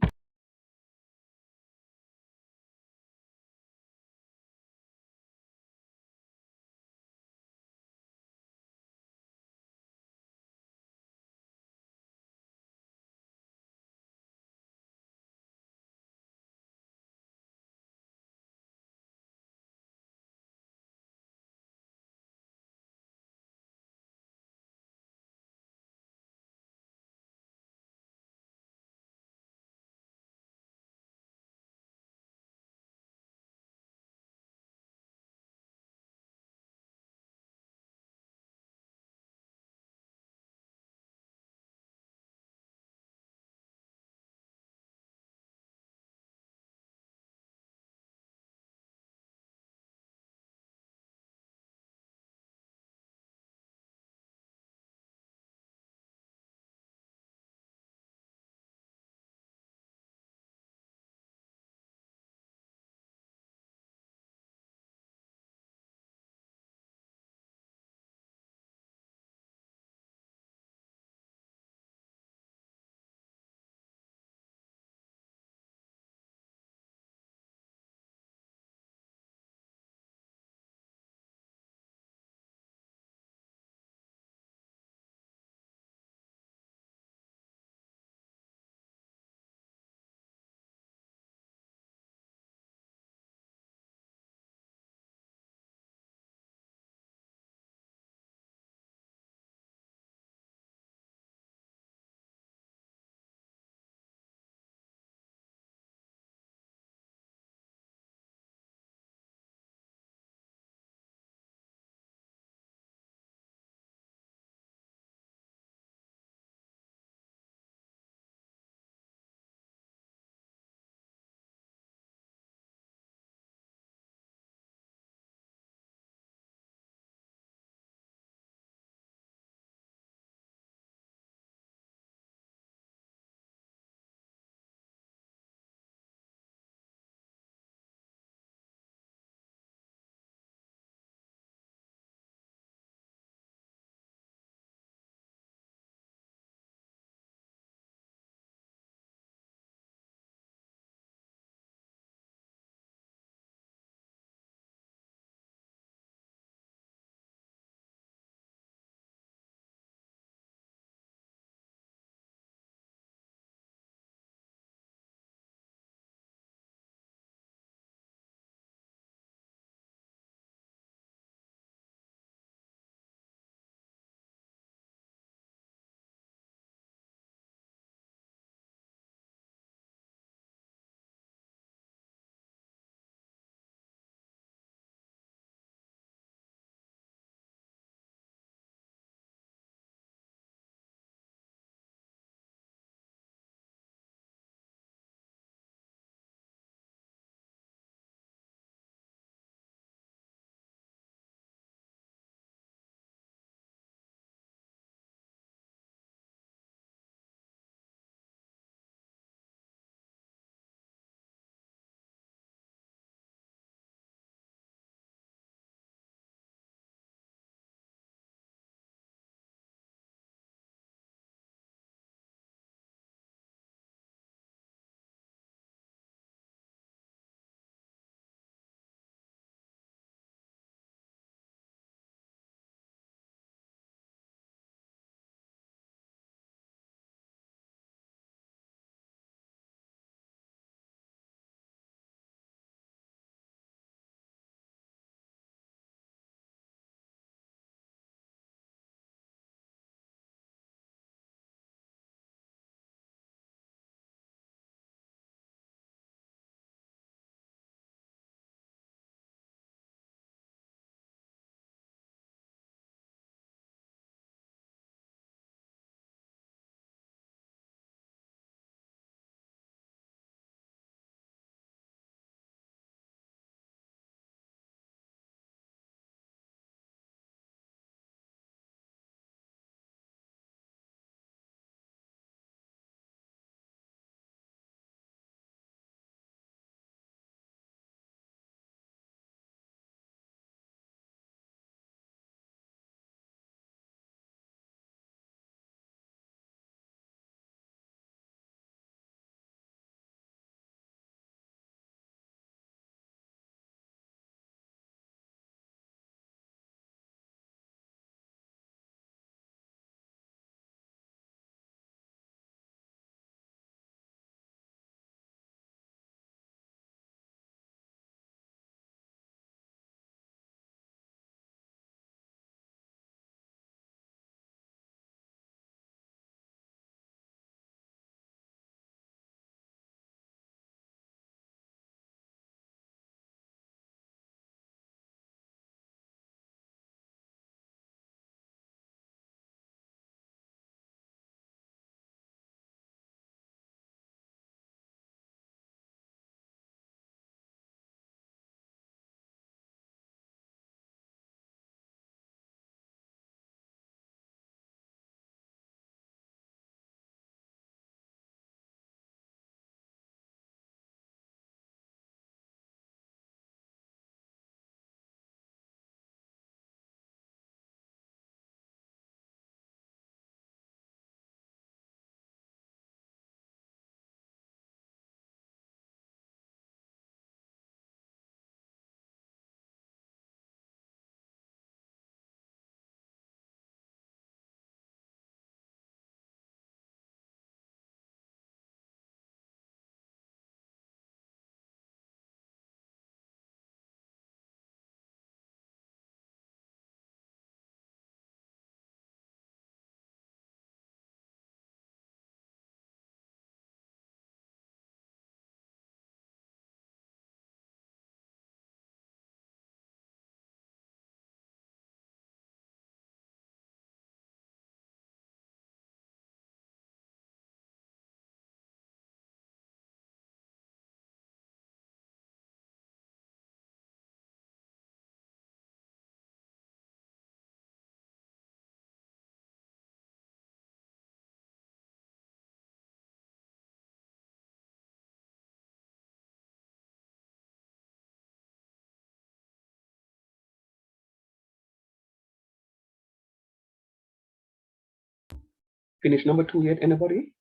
Finish number 2 yet, anybody?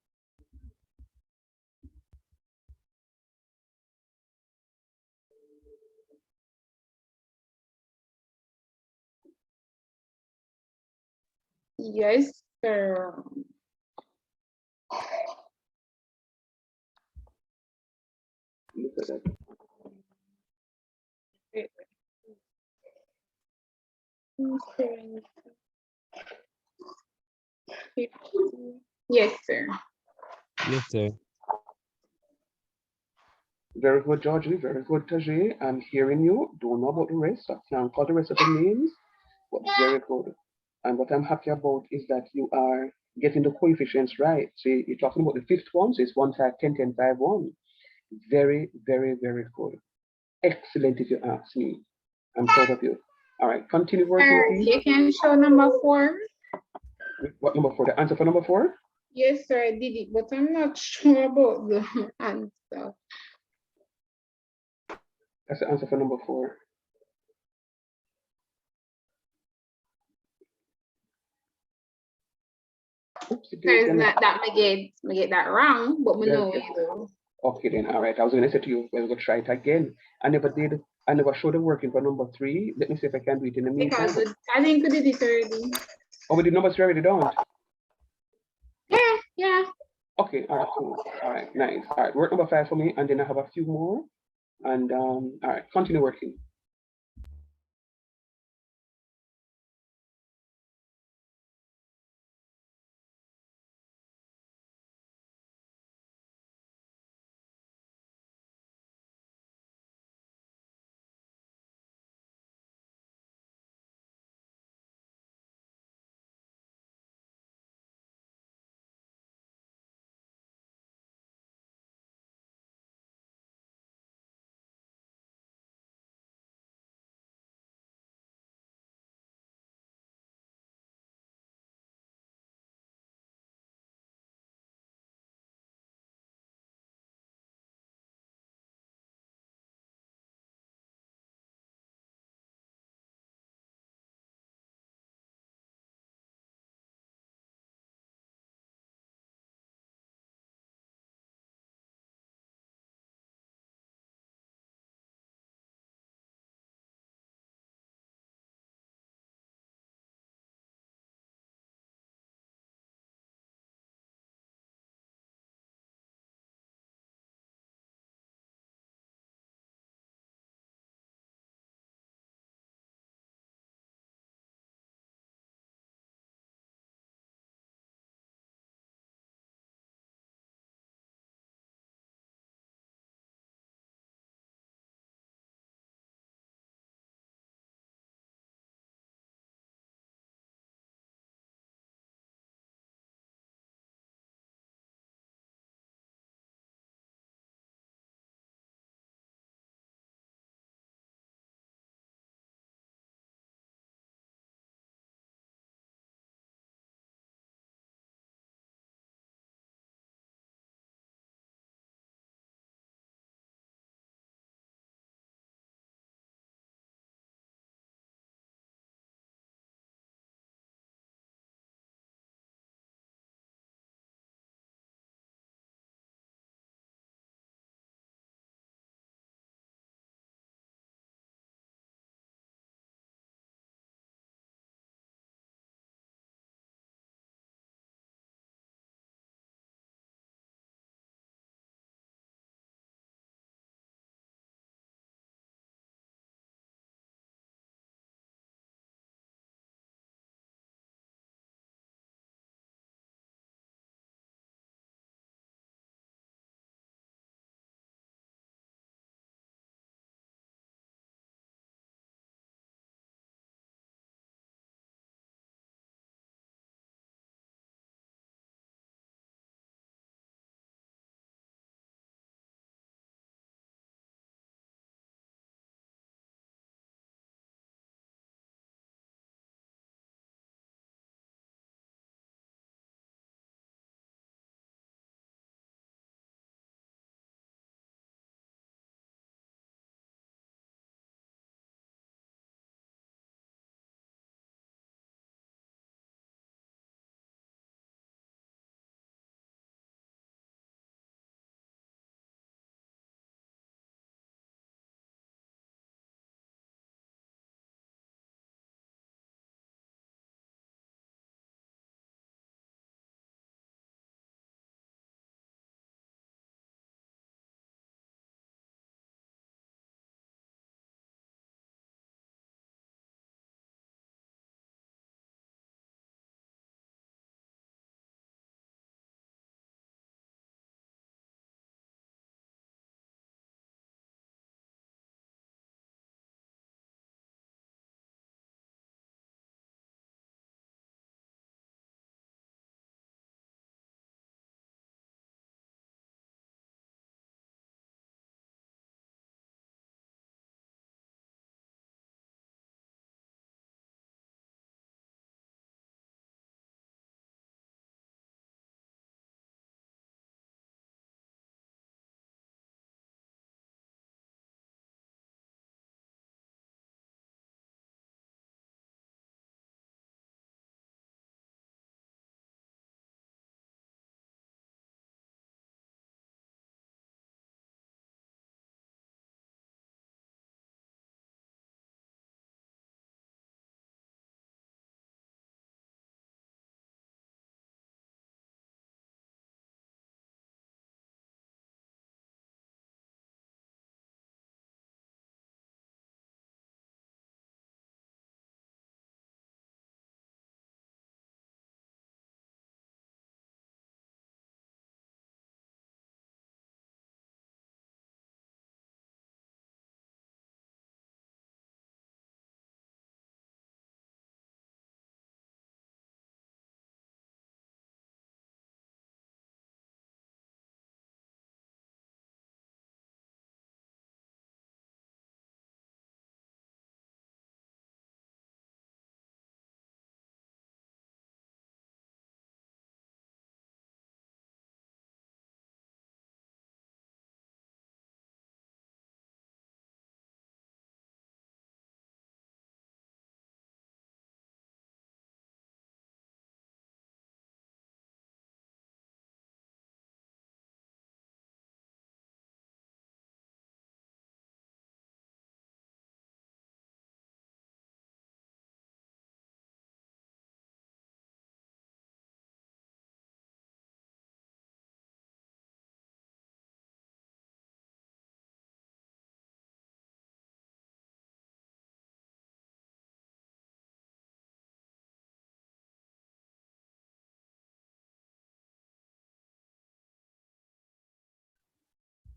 Yes, sir. Look at that. Yes, sir. Yes, sir. Very good, Georgie. Very good, Tajay. I'm hearing you. Don't know about the rest. I can't call the rest of the names, but very good. And what I'm happy about is that you are getting the coefficients right. So you're talking about the fifth one, so it's 1, 5, 10, 10, 5, 1. Very, very, very good. Excellent, if you ask me. I'm proud of you. All right, continue working, please. You can show number 4. What number 4? The answer for number 4? Yes, sir, I did it, but I'm not sure about the answer. That's the answer for number 4. There's not that I get that wrong, but we know Yes. it though. Okay then, all right. I was going to say to you, we're going to try it again. I never showed the working for number 3. Let me see if I can do it in the meantime. Because I think we did it already. Oh, we did number 3 already, don't? Yeah. Okay, all right, cool. All right, nice. All right, work number 5 for me, and then I have a few more. And all right, continue working.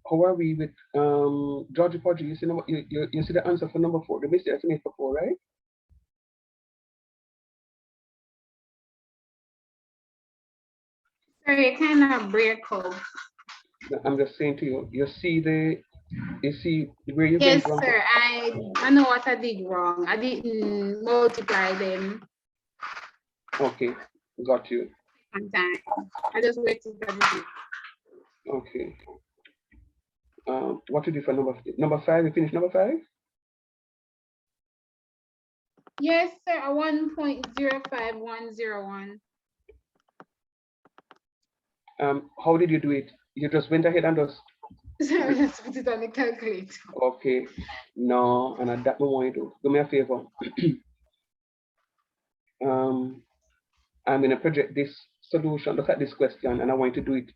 how are we with Georgie Podgy? You see you see the answer for number 4. The mistake I made for 4, right? Sorry, you kind of break up. I'm just saying to you, you see where you're Yes, going wrong? sir. I know what I did wrong. I didn't multiply them Okay, got you. on time. I just waited for the Okay. What to do for number 5? You finish number 5? Yes, sir. 1.05101. How did you do it? You just went ahead and just Sorry, let's put it on the calculator. okay. No, and that no want you to do me a favor. I'm gonna project this solution. Look at this question, and I want you to do it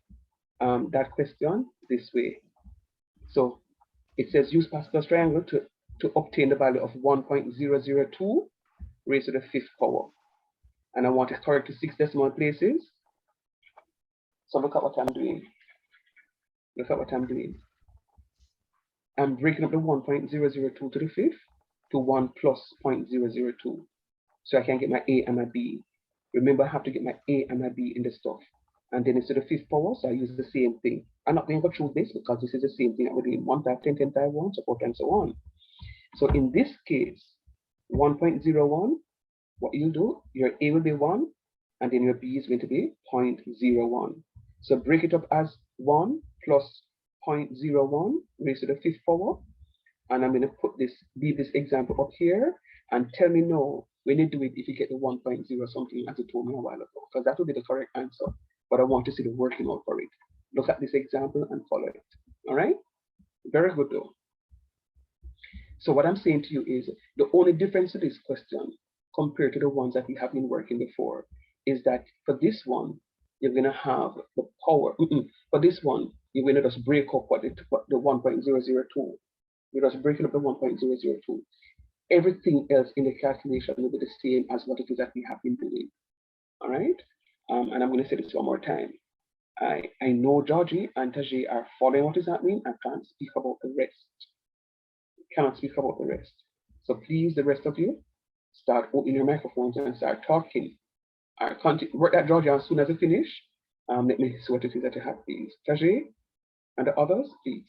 that question this way. So it says use Pascal's triangle to obtain the value of 1.002 raised to the 5th power. And I want it correct to 6 decimal places. So look at what I'm doing. Look at what I'm doing. I'm breaking up the 1.002 to the 5th to 1 plus 0.002. So I can get my A and my B. Remember, I have to get my A and my B in the stuff. And then instead of 5th power, so I use the same thing. I'm not going to go through this because this is the same thing that we're doing 1 times 10, 10 times 1, so forth and so on. So in this case, 1.01, what you do, your A will be 1, and then your B is going to be 0.01. So break it up as 1 plus 0.01 raised to the 5th power. And I'm going to leave this example up here, and tell me no when you do it if you get the 1.0 something as you told me a while ago, because that will be the correct answer. But I want to see the working out for it. Look at this example and follow it. All right? Very good though. So what I'm saying to you is the only difference to this question compared to the ones that we have been working before is that for this one, you're going to have the power. For this one, you're going to just break up what the 1.002. You're just breaking up the 1.002. Everything else in the calculation will be the same as what it is that we have been doing. All right? And I'm going to say this one more time. I know Georgie and Tajay are following what is happening. I can't speak about the rest. Cannot speak about the rest. So please, the rest of you, start opening your microphones and start talking. Work that Georgie as soon as you finish. Let me see what it is that you have, please. Tajay and the others, please.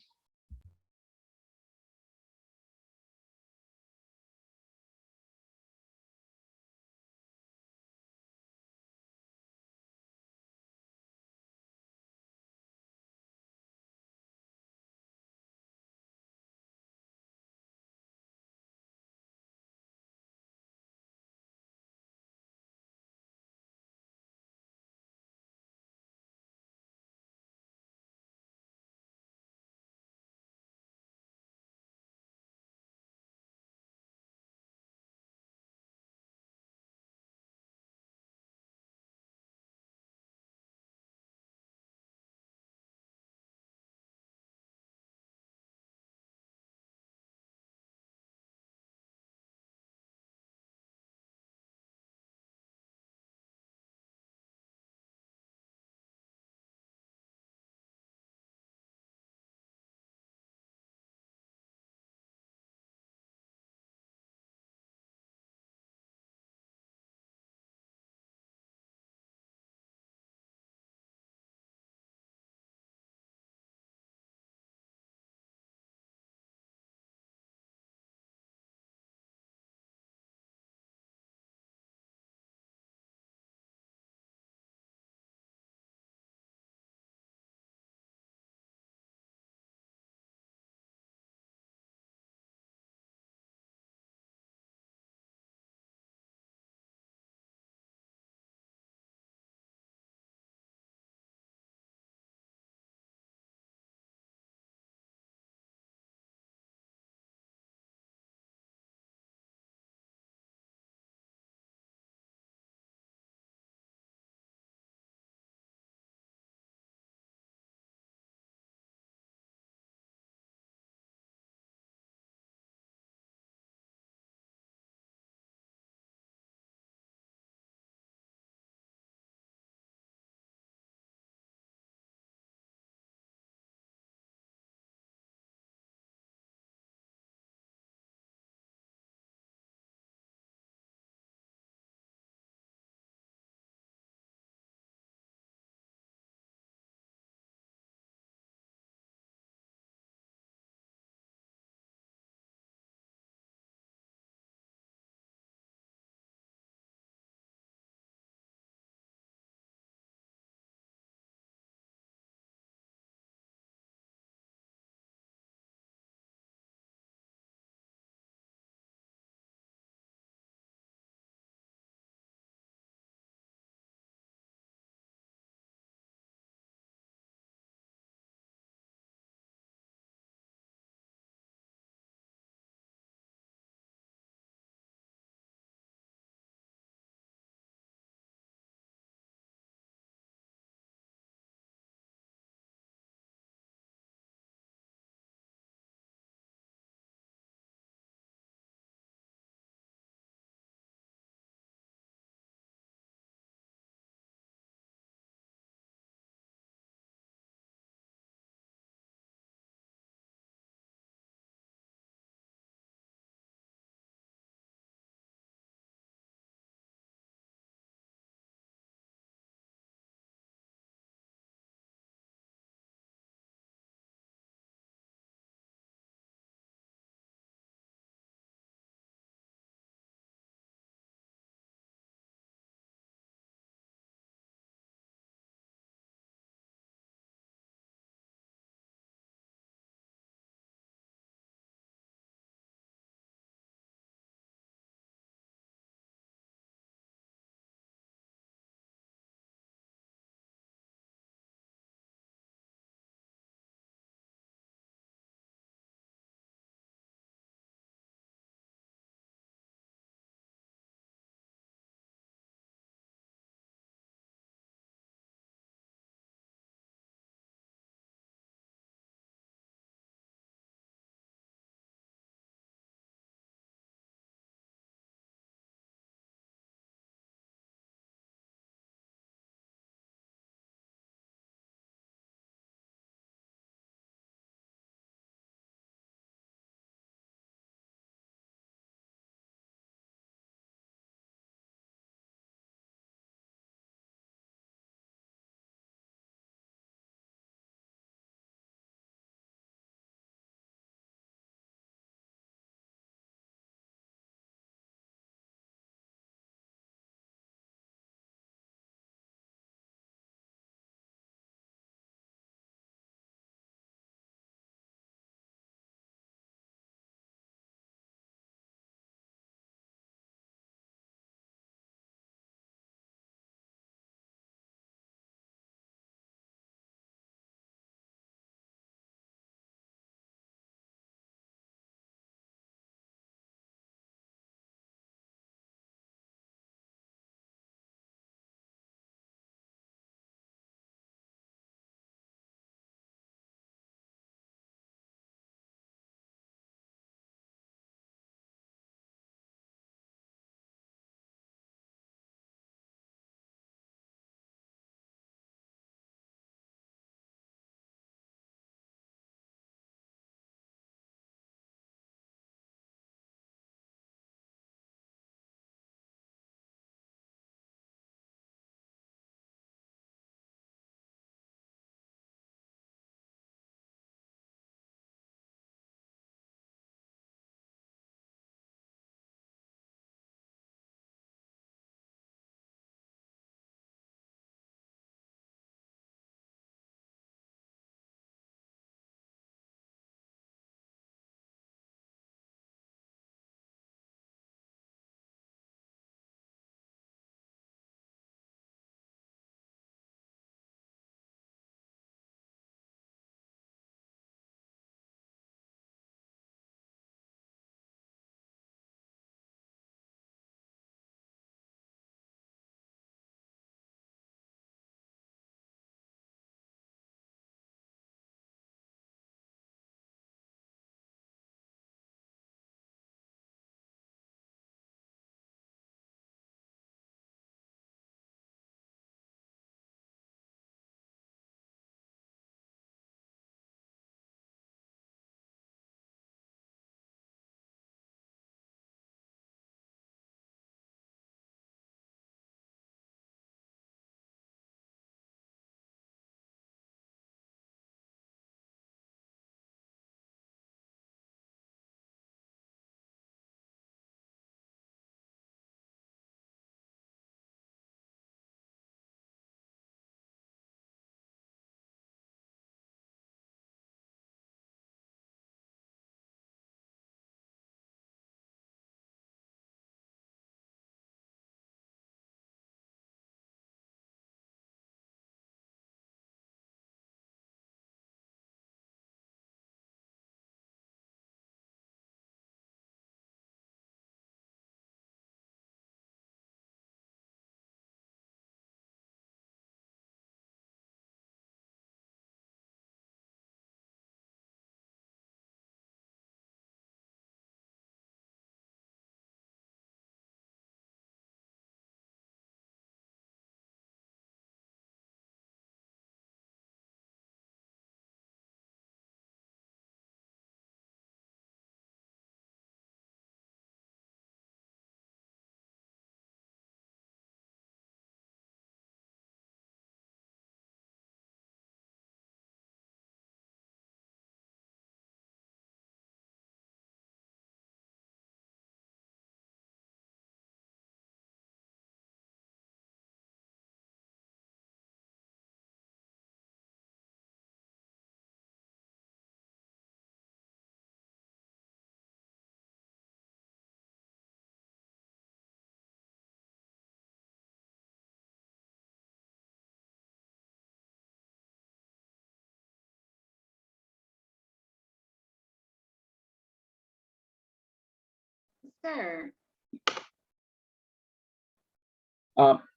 Sir,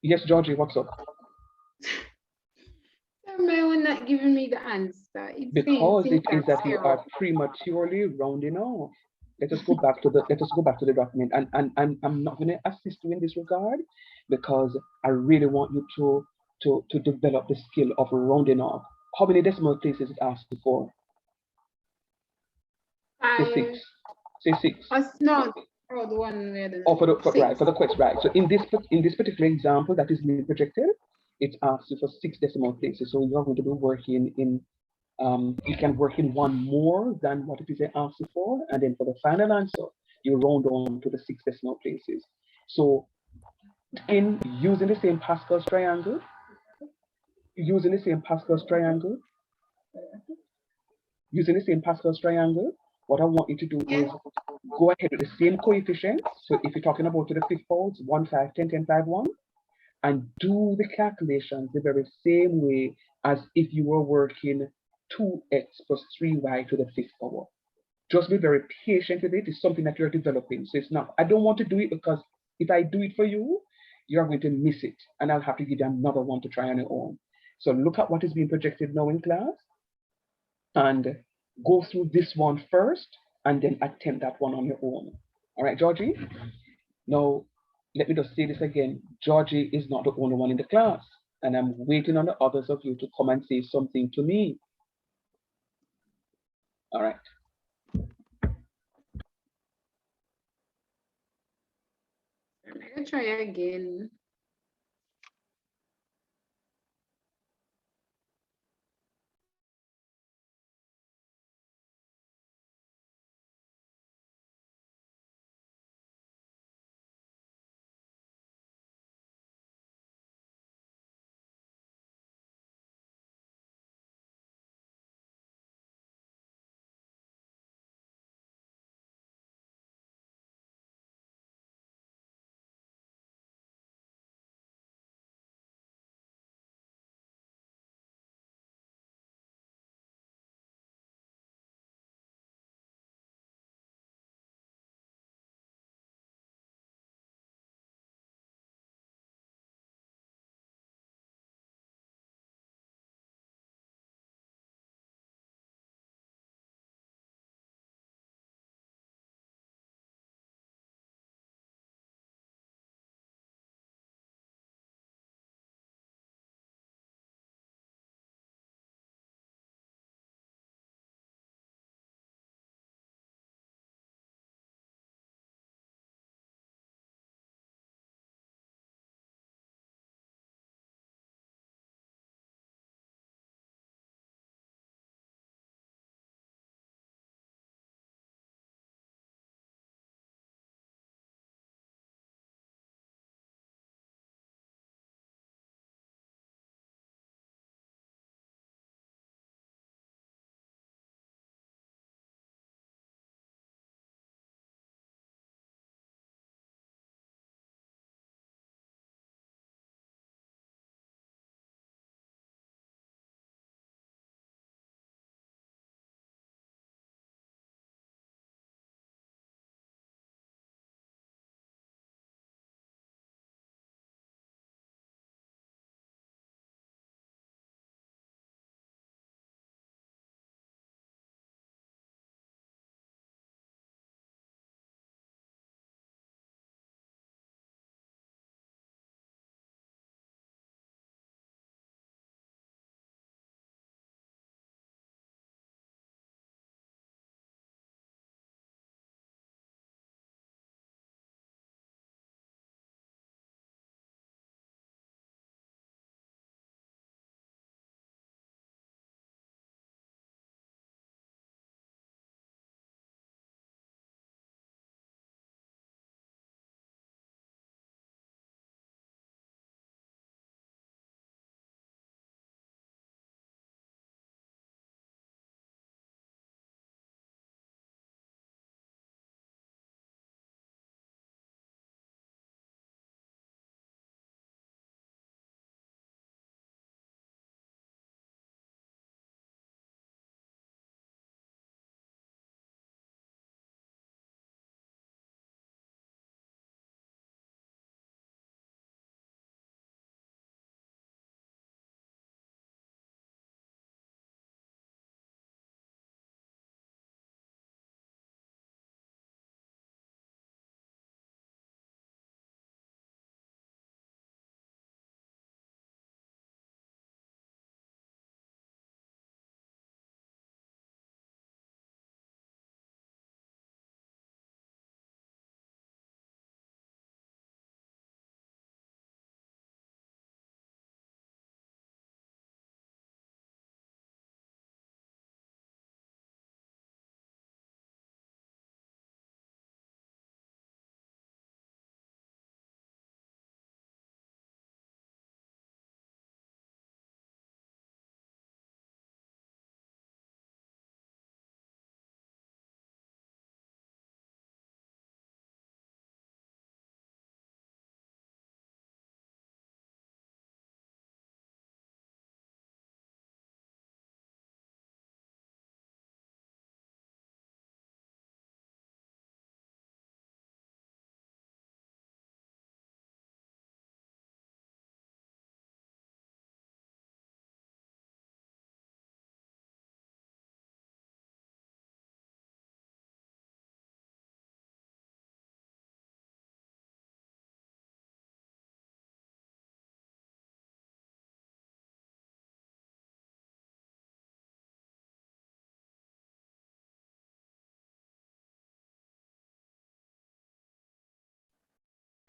Yes, Georgie, what's up? sir, may you not giving me the answer? It's saying Because it is syntax that you are error. prematurely rounding off. Let us go back to the document, and I'm not going to assist you in this regard because I really want you to develop the skill of rounding off. How many decimal places it asks you for? Say Five. six. Say six. No. Oh, the one where the Oh, for six. the quest, right. So in this particular example that is being projected, it asks you for 6 decimal places. So you're going to be working in you can work in one more than what it is they asked you for, and then for the final answer, you round on to the 6 decimal places. So in using the same Pascal's triangle, what I want you to do is go ahead with the same coefficients. So if you're talking about to the fifth poles, 1, 5, 10, 10, 5, 1, and do the calculations the very same way as if you were working 2x plus 3y to the fifth power. Just be very patient with it. It's something that you're developing. So it's not, I don't want to do it because if I do it for you, you're going to miss it. And I'll have to give you another one to try on your own. So look at what is being projected now in class and go through this one first and then attempt that one on your own. All right, Georgie? Now, let me just say this again. Georgie is not the only one in the class. And I'm waiting on the others of you to come and say something to me. All right. I'm gonna try again.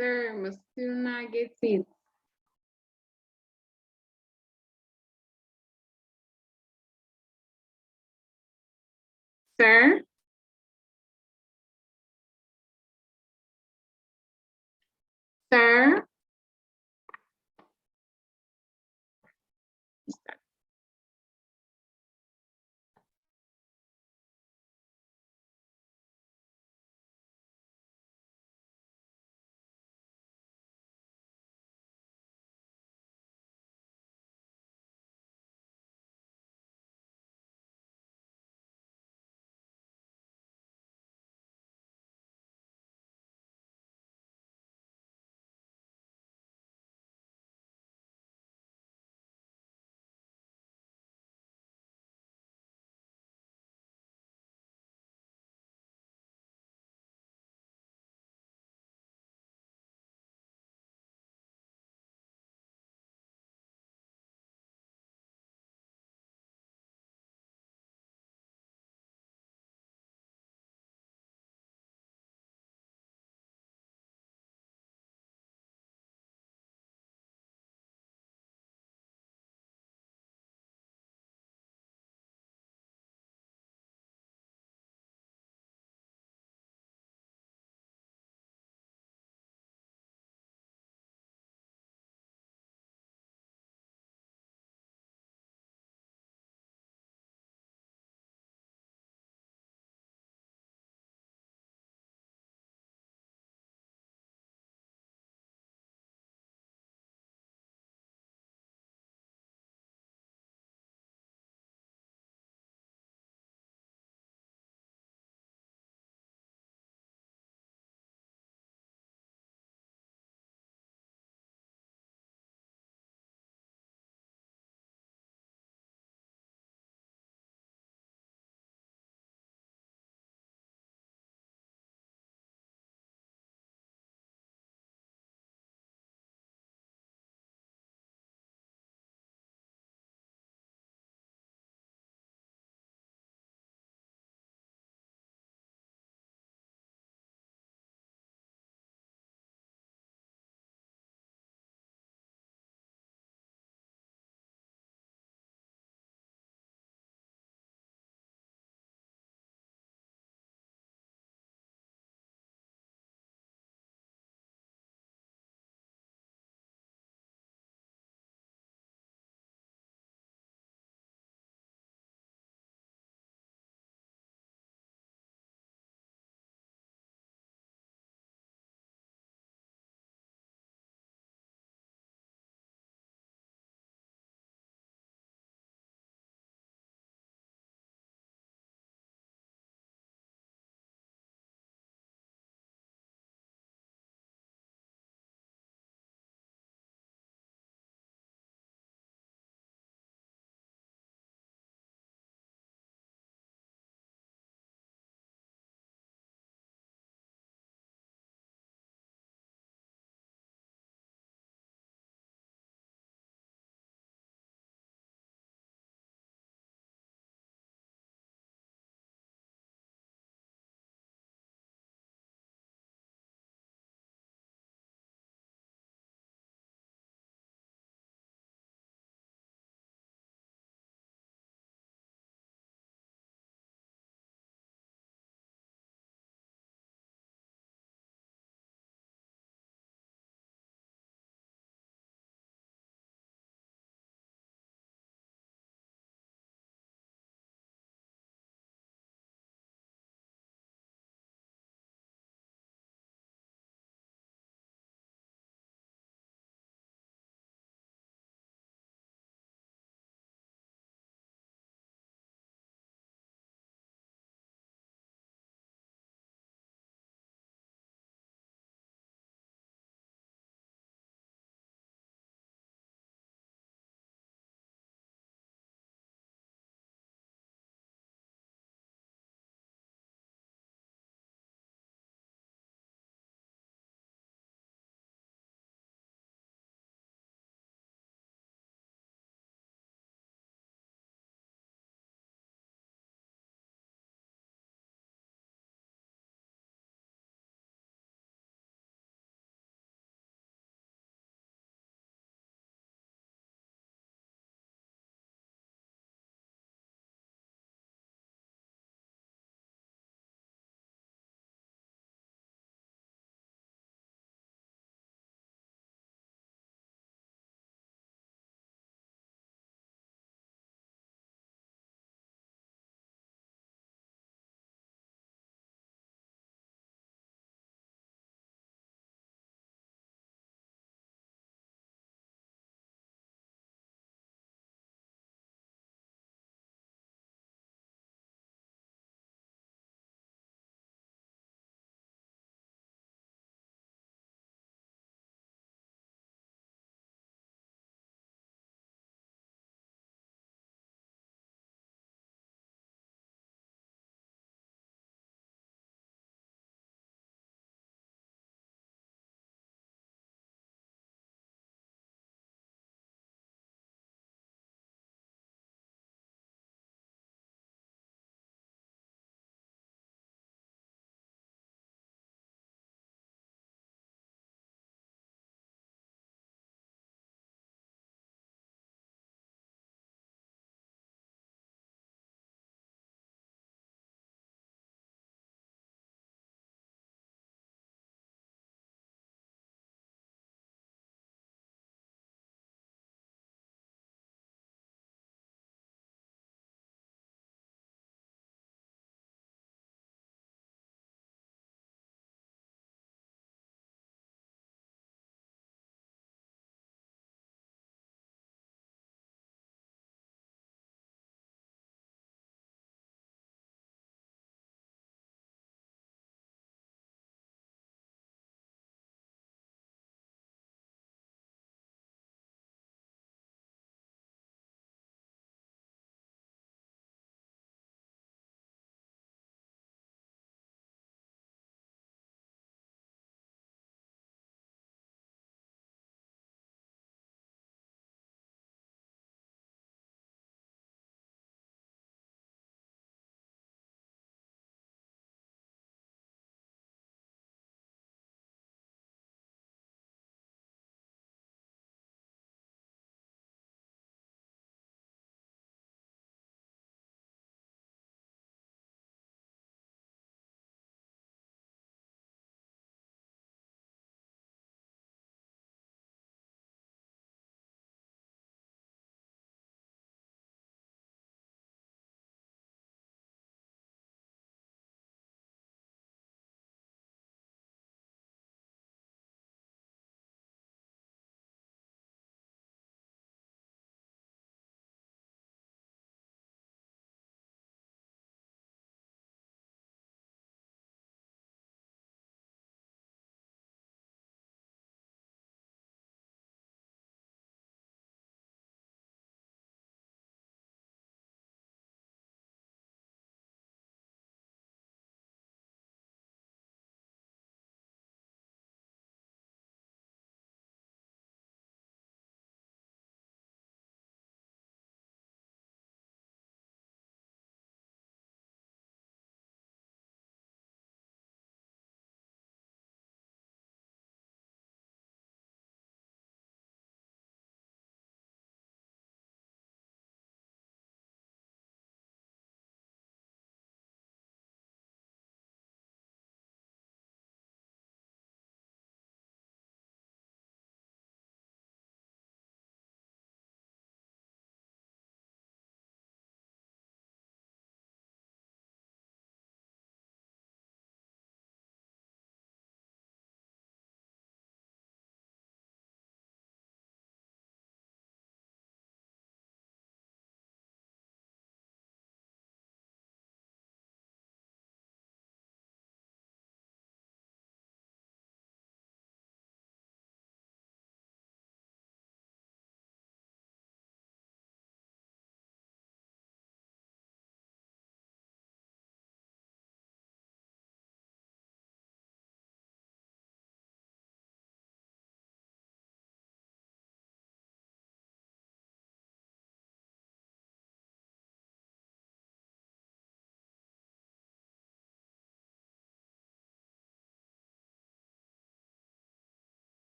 Sir, must still not get it. Sir? Sir?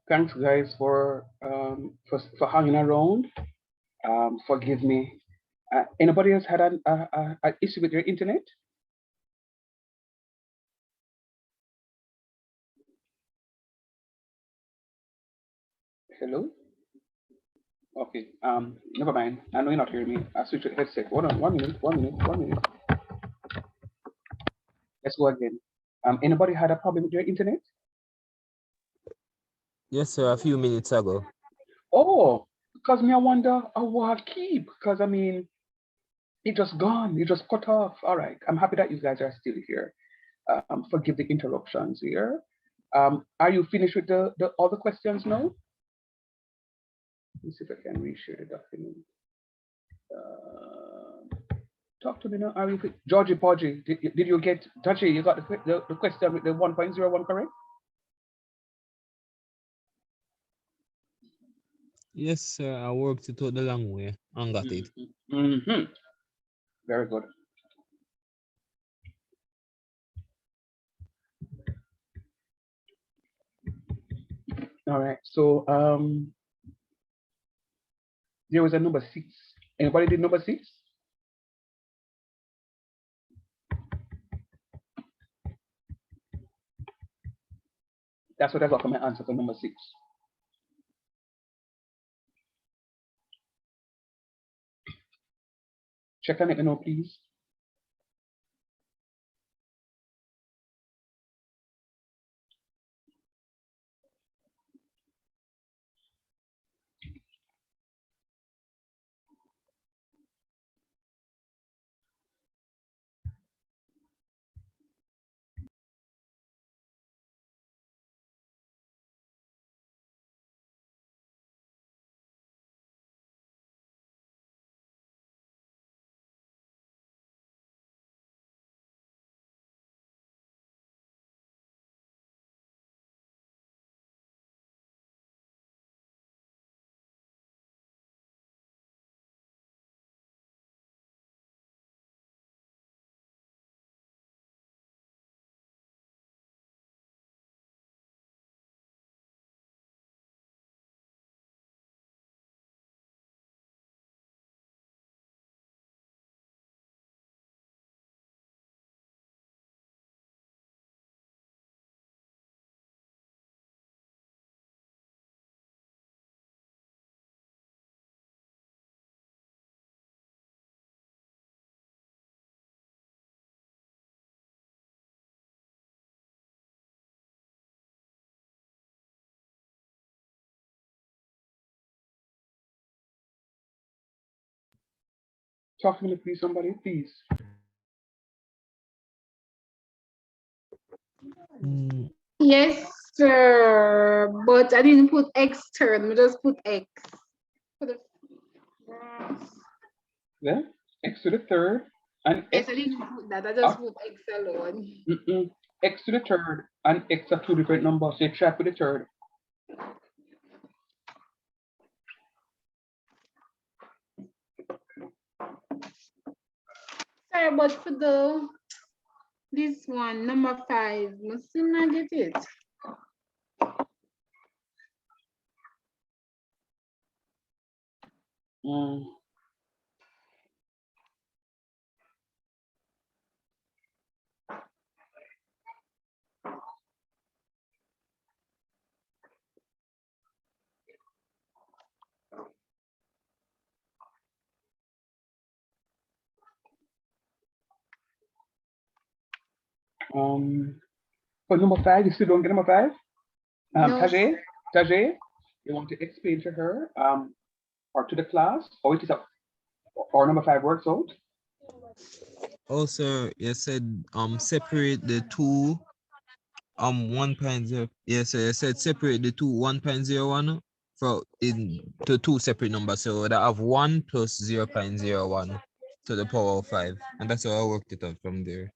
Thanks, guys, for hanging around. Forgive me. Anybody else had an issue with your internet? Hello? Okay. Never mind. I know you're not hearing me. I'll switch to headset. Hold on. 1 minute. 1 minute. Let's go again. Anybody had a problem with your internet? Yes, sir, a few minutes ago. Oh, because me, I wonder how I keep. Because I mean, it just gone. It just cut off. All right. I'm happy that you guys are still here. Forgive the interruptions here. Are you finished with the all the questions now? Let me see if I can reshare the document. Talk to me now. Are you Georgie Podgy? Did you get Georgie? You got the question with the 1.01 correct? Yes, sir, I worked it out the long way and got it. Very good. All right. So there was a number 6. Anybody did number 6? That's what I got for my answer for number 6. Check and let me know, please. Talk to me, please, somebody, please. Yes, sir. But I didn't put X turn. I just put X. For the Yeah, x to the third and yes, x. I didn't put that. I just put X alone. X to the third and x are 2 different numbers. So you check with the third. Sorry, but for this one, number 5, must still not get it. For number 5, you still don't get number 5? No. Tajay, you want to explain to her or to the class how it is or number 5 works out? Also, you said separate the two 1.0. Yes, sir, you said separate the two 1.01 for into 2 separate numbers. So that have 1 plus 0.01 to the power of 5. And that's how I worked it out from there.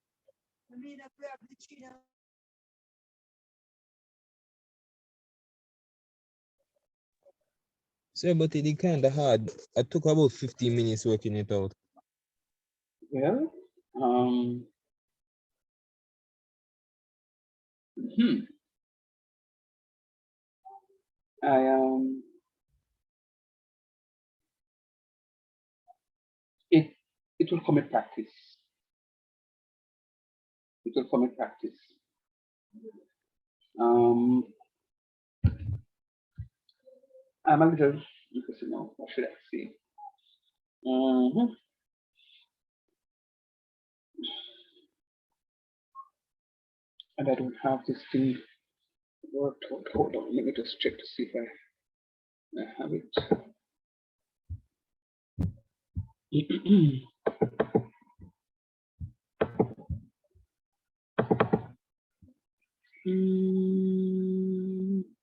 So, but it kind of hard. I took about 15 minutes working it out. Yeah. It will come in practice. It will come in practice. I'm a little, because what should I say? And I don't have this thing worked out. Hold on, let me just check to see if I have it.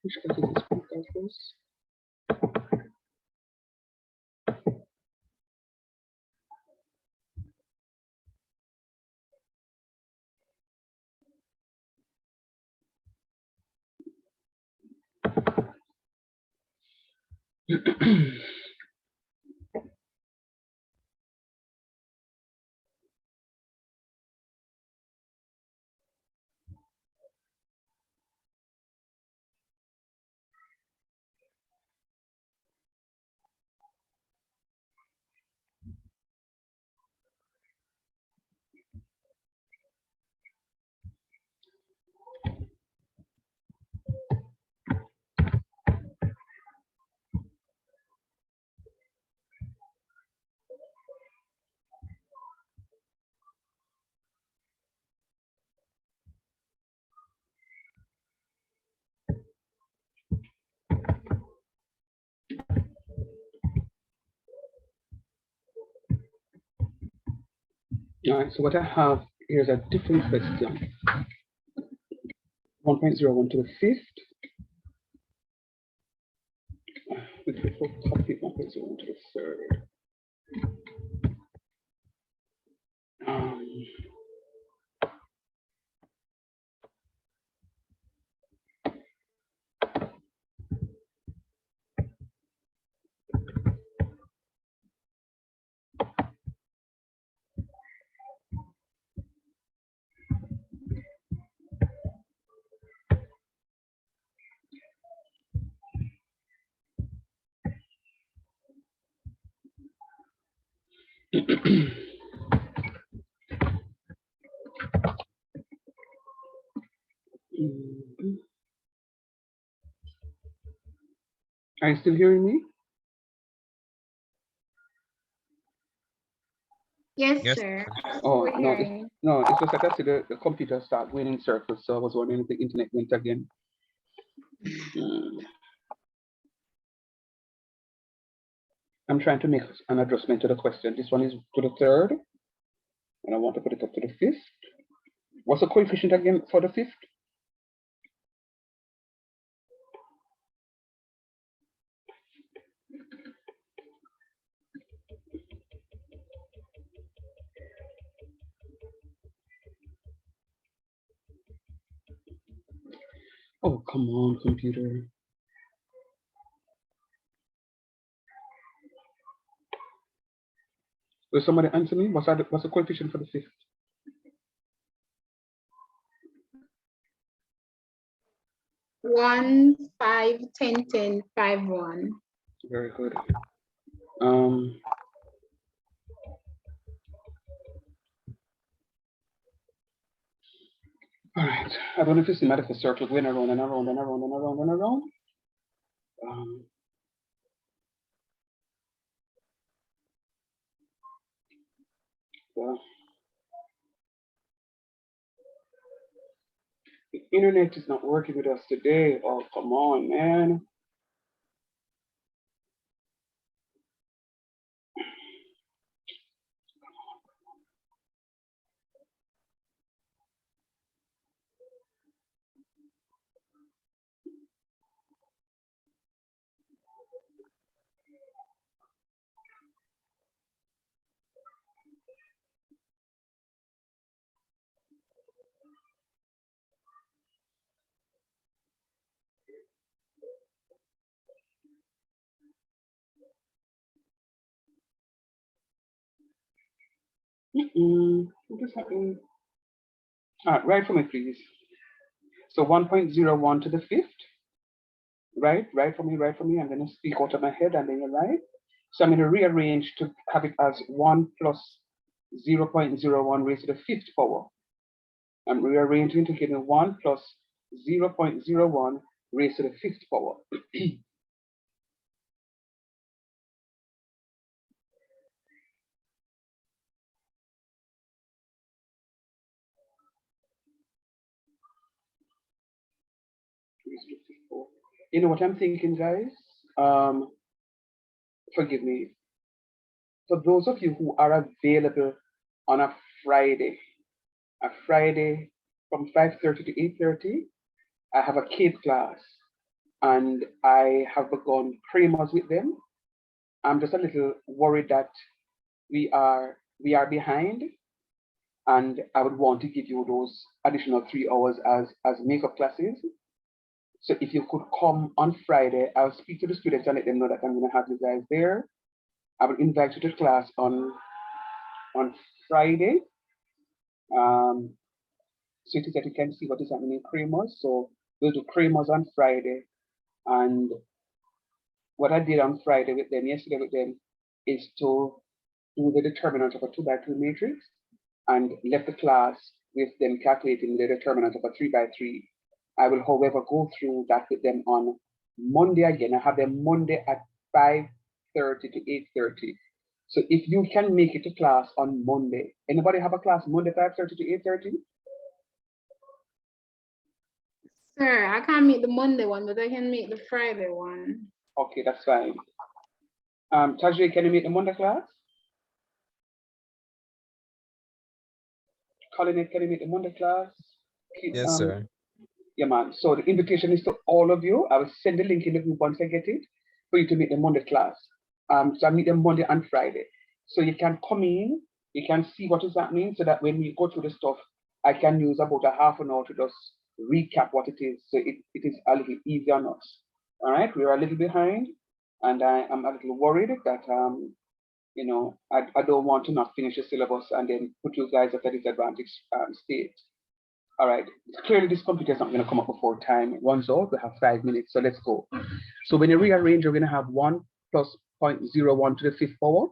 Which class is this Precalculus? All right, so what I have here is a different question. 1.01 to the fifth. We could copy 1.01 to the third. Are you still hearing me? Yes, Yes. sir. Oh, We're no, hearing. it's just like I see the computer start going in circles, so I was wondering if the internet went again. I'm trying to make an adjustment to the question. This one is to the third, and I want to put it up to the fifth. What's the coefficient again for the fifth? Oh, come on, computer. Will somebody answer me? What's the coefficient for the fifth? 1, 5, 10, 10, 5, 1. Very good. All right. I don't know if you see the circle going around and around and around and around and around. Yeah. The internet is not working with us today. Oh, come on, man. What is happening? All right, write for me, please. So 1.01 to the fifth. Right from me. I'm going to speak out of my head and then you're right. So I'm going to rearrange to have it as 1 plus 0.01 raised to the 5th power. I'm rearranging to give me 1 plus 0.01 raised to the 5th power. You know what I'm thinking, guys? Forgive me. For those of you who are available on a Friday from 5:30 to 8:30, I have a kid class and I have begun primers with them. I'm just a little worried that we are behind, and I would want to give you those additional 3 hours as makeup classes. So if you could come on Friday, I'll speak to the students and let them know that I'm going to have you guys there. I will invite you to class on Friday. So it is that you can see what is happening in Creamers. So we'll do Creamers on Friday. And what I did on Friday with them, yesterday with them, is to do the determinant of a 2x2 matrix and left the class with them calculating the determinant of a 3x3. I will, however, go through that with them on Monday again. I have them Monday at 5:30 to 8:30. So if you can make it to class on Monday, anybody have a class Monday 5:30 to 8:30? Sir, I can't make the Monday one, but I can make the Friday one. Okay, that's fine. Tajri, can you make the Monday class? Colin, can you make the Monday class? Yes, sir. Yeah, man. So the invitation is to all of you. I will send the link in the group once I get it for you to meet the Monday class. So I meet them Monday and Friday. So you can come in, you can see what is happening so that when we go through the stuff, I can use about a half an hour to just recap what it is. So it is a little easier on us. All right, we are a little behind and I am a little worried that, you know, I don't want to not finish the syllabus and then put you guys at a disadvantage state. All right, clearly this computer is not going to come up before time runs out. We have 5 minutes, so let's go. So when you rearrange, you're going to have 1 plus 0.01 to the 5th power.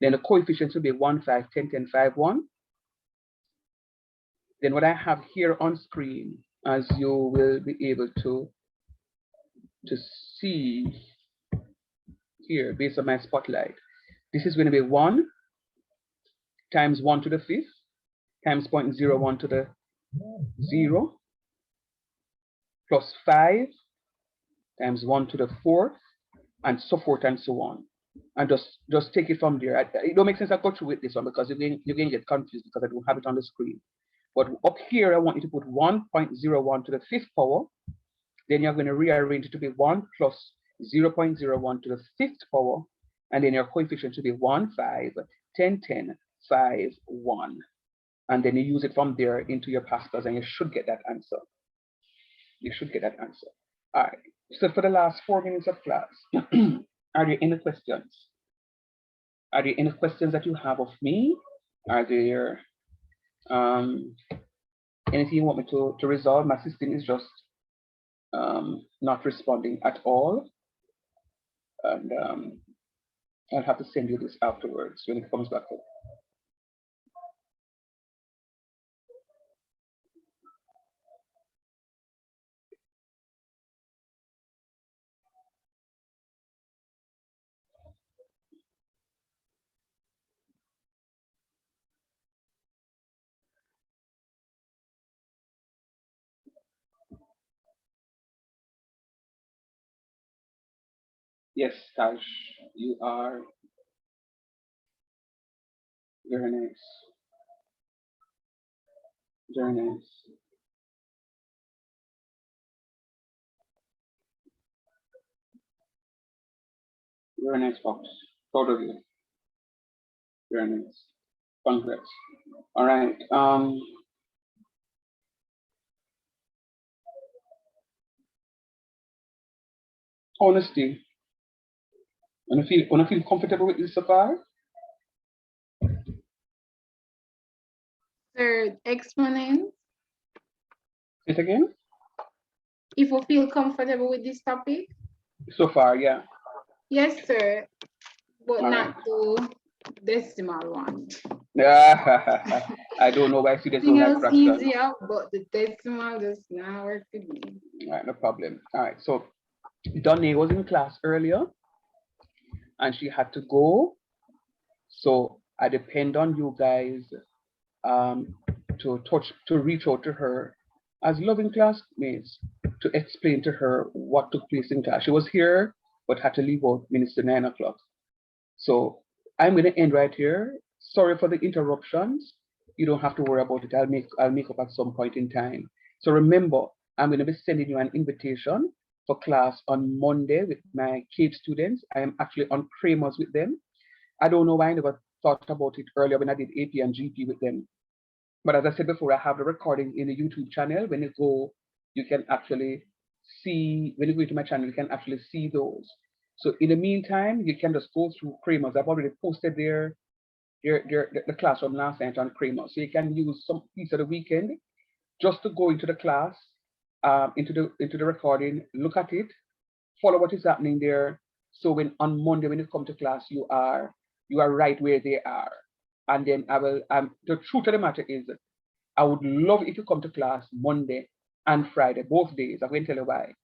Then the coefficients will be 1, 5, 10, 10, 5, 1. Then what I have here on screen, as you will be able to see here based on my spotlight, this is going to be 1 times 1 to the 5th times 0.01 to the 0 plus 5 times 1 to the 4th and so forth and so on. And just take it from there. It don't make sense I go through with this one because you're going to get confused because I don't have it on the screen. But up here, I want you to put 1.01 to the 5th power. Then you're going to rearrange it to be 1 plus 0.01 to the 5th power. And then your coefficient should be 1, 5, 10, 10, 5, 1. And then you use it from there into your Pascals and you should get that answer. You should get that answer. All right. So for the last 4 minutes of class, are there any questions? Are there any questions that you have of me? Are there anything you want me to resolve? My system is just not responding at all. And I'll have to send you this afterwards when it comes back up. Yes, Taj, you are very nice. Very nice. Very nice, Fox. Proud of you. Very nice. Congrats. All right. Honesty. Wanna feel comfortable with this so far? Sir, exponents. Say it again. If you feel comfortable with this topic. So far, yeah. Yes, sir, but All not to decimal one. I don't know why students don't Everything like else fractions. easier, but the decimal does not work with me. All right, no problem. All right, so Donnie was in class earlier and she had to go. So I depend on you guys to reach out to her as loving classmates to explain to her what took place in class. She was here, but had to leave out minutes to 9 o'clock. So I'm going to end right here. Sorry for the interruptions. You don't have to worry about it. I'll make up at some point in time. So remember, I'm going to be sending you an invitation for class on Monday with my CAPE students. I am actually on Kramers with them. I don't know why I never thought about it earlier when I did AP and GP with them. But as I said before, I have the recording in the YouTube channel. When you go, you can actually see, when you go to my channel, you can actually see those. So in the meantime, you can just go through Kramers. I've already posted the classroom last night on Kramers. So you can use some piece of the weekend just to go into the class, into the recording, look at it, follow what is happening there. So when on Monday, when you come to class, you are right where they are. And then I will, the truth of the matter is, I would love if you come to class Monday and Friday, both days. I'm going to tell you why.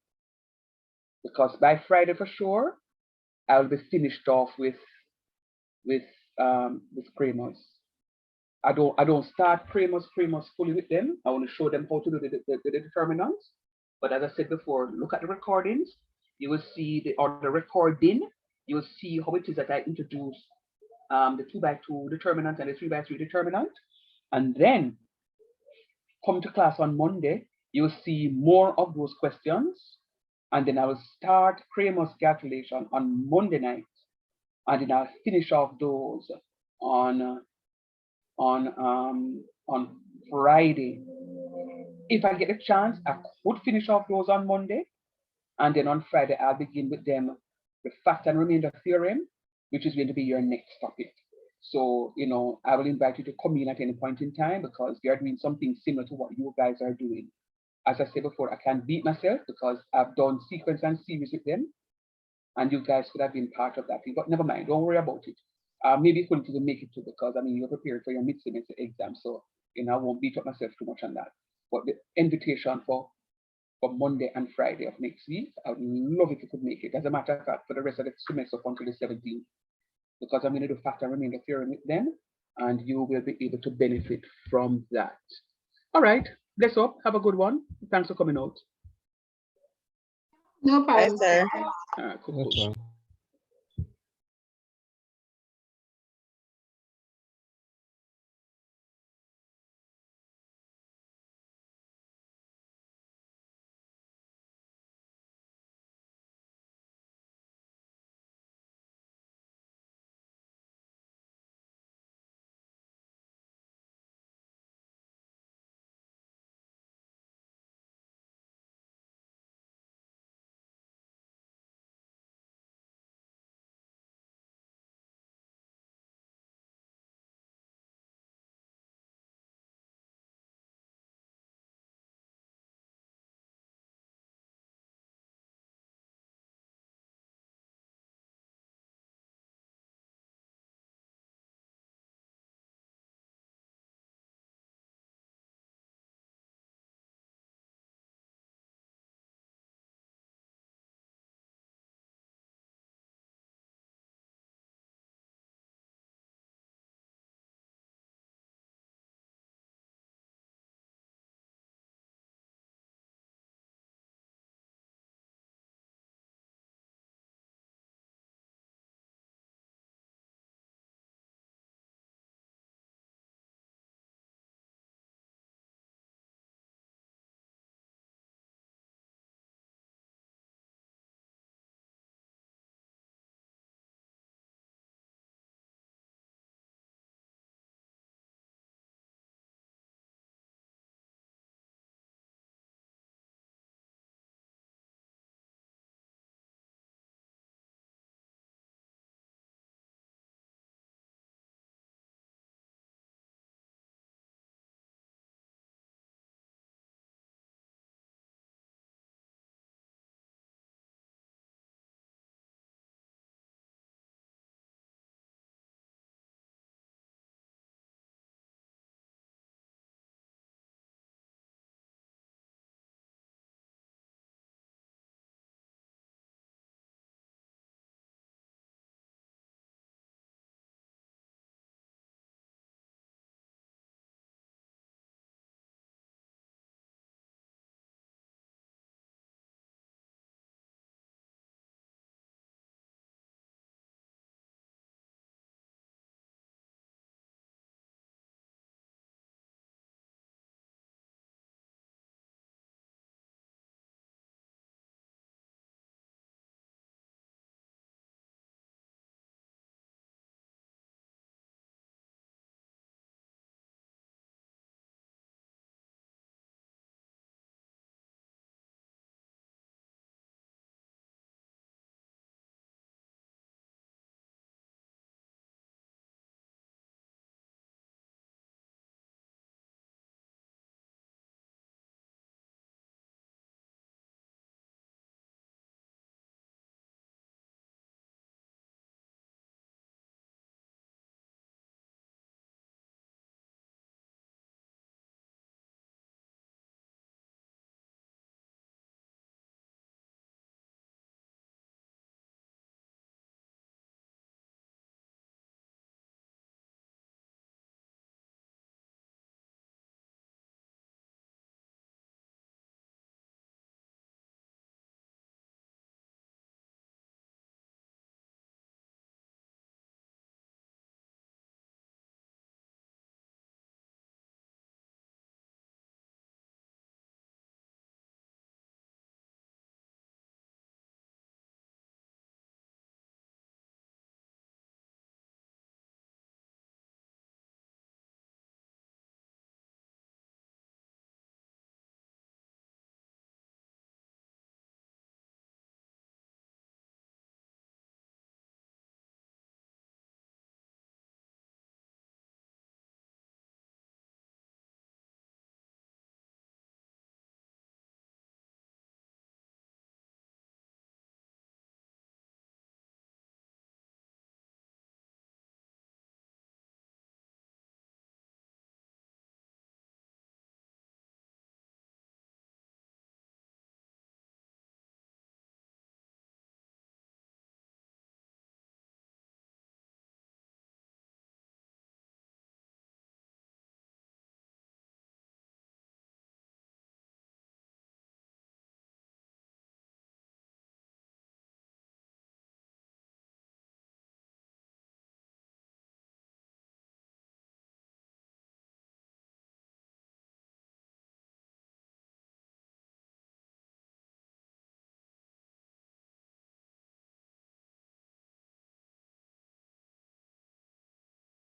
Because by Friday for sure, I'll be finished off with Kramers. I don't start Kramers fully with them. I want to show them how to do the determinants. But as I said before, look at the recordings. You will see the recording. You will see how it is that I introduce the 2x2 determinant and the 3x3 determinant. And then come to class on Monday, you will see more of those questions. And then I will start Kramers calculation on Monday night. And then I'll finish off those on Friday. If I get a chance, I could finish off those on Monday. And then on Friday, I'll begin with them, the fact and remainder theorem, which is going to be your next topic. So, you know, I will invite you to come in at any point in time because we are doing something similar to what you guys are doing. As I said before, I can't beat myself because I've done sequence and series with them. And you guys could have been part of that. But never mind, don't worry about it. Maybe you couldn't even make it to because, I mean, you're prepared for your mid-semester exam. So, you know, I won't beat up myself too much on that. But the invitation for Monday and Friday of next week, I would love if you could make it. As a matter of fact, for the rest of the semester until the 17th, because I'm going to do fact and remainder theorem with them, and you will be able to benefit from that. All right, bless up. Have a good one. Thanks for coming out. No problem. Yes, sir. Cool.